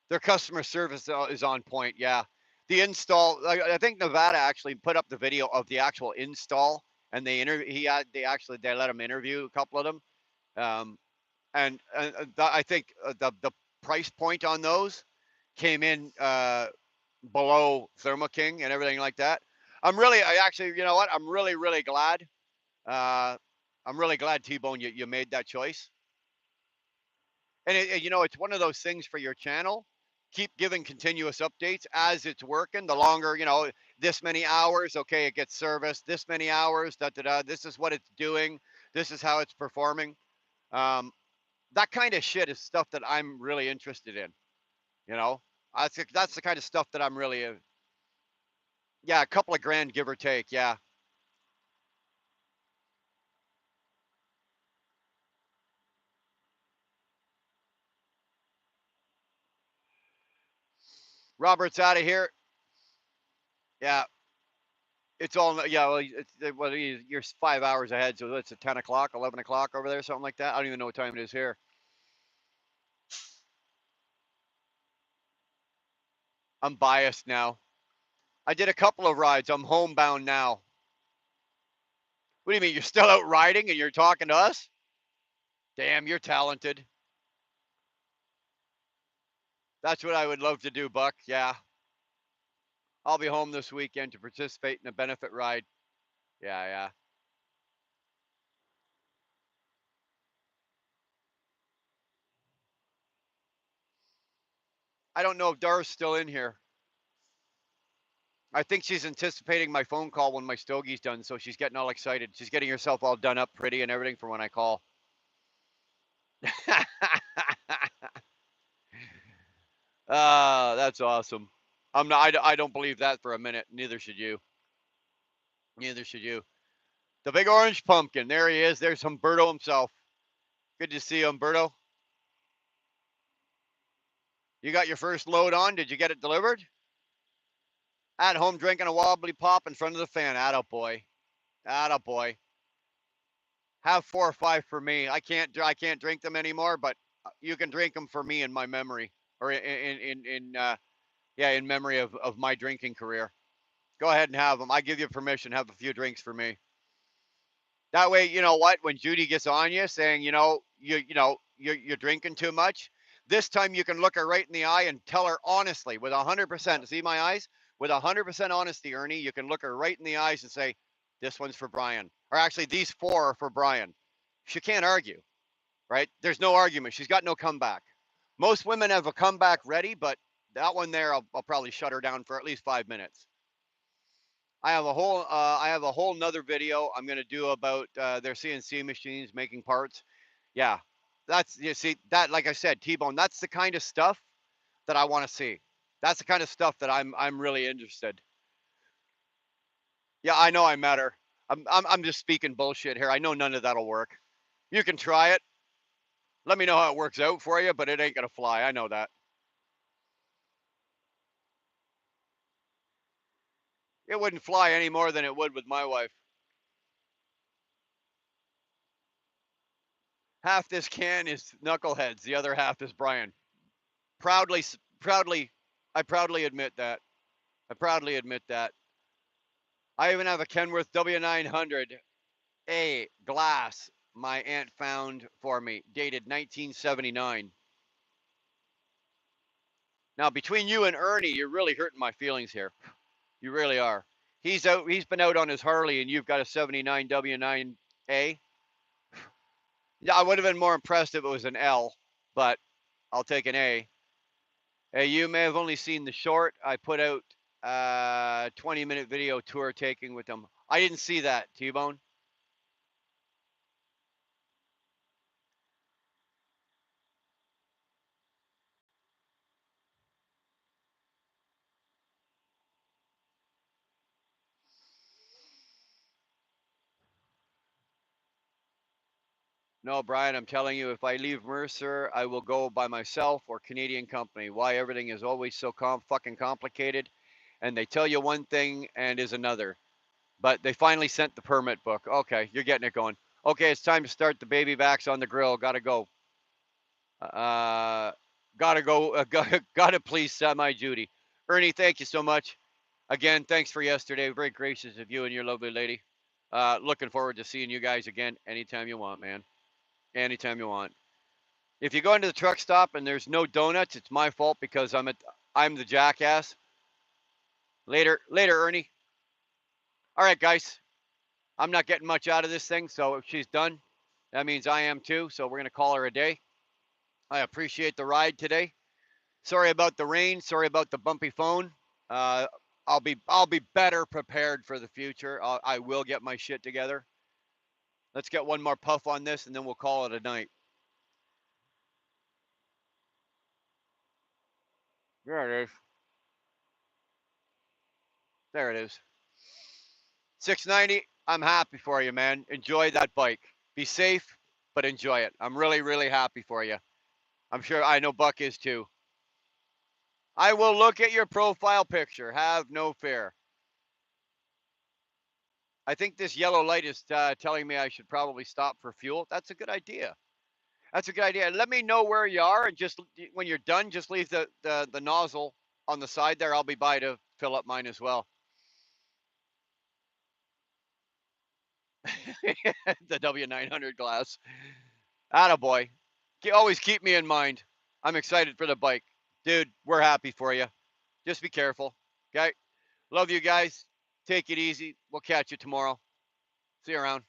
Their customer service is on point. Yeah, the install. I think Nevada actually put up the video of the actual install, and they let him interview a couple of them, and I think the price point on those came in below Thermo King and everything like that. I actually, you know what? I'm really glad. Uh, I'm really glad, T-Bone, you made that choice. And you know, it's one of those things for your channel. Keep giving continuous updates as it's working. The longer, you know, this many hours, okay, it gets serviced. This many hours, da da da. This is what it's doing. This is how it's performing. Um, that kind of shit is stuff that I'm really interested in. You know, that's the kind of stuff that I'm really, yeah, a couple of grand, give or take. Yeah. Robert's out of here. Yeah. It's all, yeah. Well, you're 5 hours ahead, so it's at 10 o'clock, 11 o'clock over there, something like that. I don't even know what time it is here. I'm biased now. I did a couple of rides. I'm homebound now. What do you mean? You're still out riding and you're talking to us? Damn, you're talented. That's what I would love to do, Buck. Yeah. I'll be home this weekend to participate in a benefit ride. Yeah, yeah. I don't know if Dar's still in here. I think she's anticipating my phone call when my stogie's done, so she's getting all excited. She's getting herself all done up pretty and everything for when I call. That's awesome. I'm not. I don't believe that for a minute. Neither should you. Neither should you. The big orange pumpkin. There he is. There's Humberto himself. Good to see you, Humberto. You got your first load on. Did you get it delivered? At home drinking a wobbly pop in front of the fan. Attaboy. Attaboy. Have 4 or 5 for me. I can't drink them anymore, but you can drink them for me in my memory, or in memory of my drinking career. Go ahead and have them. I give you permission. Have a few drinks for me. That way, you know what? When Judy gets on you saying, you're drinking too much, this time you can look her right in the eye and tell her honestly, with 100%. See my eyes? With 100% honesty, Ernie, you can look her right in the eyes and say, "This one's for Brian," or actually, these 4 are for Brian. She can't argue, right? There's no argument. She's got no comeback. Most women have a comeback ready, but that one there, I'll probably shut her down for at least 5 minutes. I have a whole nother video I'm gonna do about their CNC machines making parts. Yeah, that's, you see that, like I said, T-Bone. That's the kind of stuff that I want to see. That's the kind of stuff that I'm really interested. Yeah, I know I matter. I'm just speaking bullshit here. I know none of that'll work. You can try it. Let me know how it works out for you, but it ain't gonna fly. I know that. It wouldn't fly any more than it would with my wife. Half this can is knuckleheads. The other half is Brian. Proudly, proudly, I proudly admit that. I proudly admit that. I even have a Kenworth W900A glass my aunt found for me, dated 1979. Now, between you and Ernie, you're really hurting my feelings here. You really are. He's been out on his Harley, and you've got a 79 W9A. Yeah, I would have been more impressed if it was an L, but I'll take an A. You may have only seen the short. I put out 20-minute video tour taking with them. I didn't see that, T-Bone. No, Brian, I'm telling you, if I leave Mercer, I will go by myself or Canadian company. Why everything is always so fucking complicated, and they tell you one thing and is another. But they finally sent the permit book. Okay, you're getting it going. Okay, it's time to start the baby backs on the grill. Gotta go. Uh, gotta go. Gotta please semi Judy. Ernie, thank you so much. Again, thanks for yesterday. Very gracious of you and your lovely lady. Looking forward to seeing you guys again anytime you want, man. Anytime you want. If you go into the truck stop and there's no donuts, it's my fault because I'm the jackass. Later, Ernie. All right, guys. I'm not getting much out of this thing, so if she's done, that means I am too. So we're gonna call her a day. I appreciate the ride today. Sorry about the rain. Sorry about the bumpy phone. Uh, I'll be better prepared for the future. I will get my shit together. Let's get one more puff on this, and then we'll call it a night. There it is. There it is. 690. I'm happy for you, man. Enjoy that bike. Be safe, but enjoy it. I'm really, really happy for you. I'm sure I know Buck is too. I will look at your profile picture. Have no fear. I think this yellow light is telling me I should probably stop for fuel. That's a good idea. That's a good idea. Let me know where you are, and just when you're done, just leave the nozzle on the side there. I'll be by to fill up mine as well. The W900 glass. Attaboy. Always keep me in mind. I'm excited for the bike. Dude, we're happy for you. Just be careful. Okay? Love you guys. Take it easy. We'll catch you tomorrow. See you around.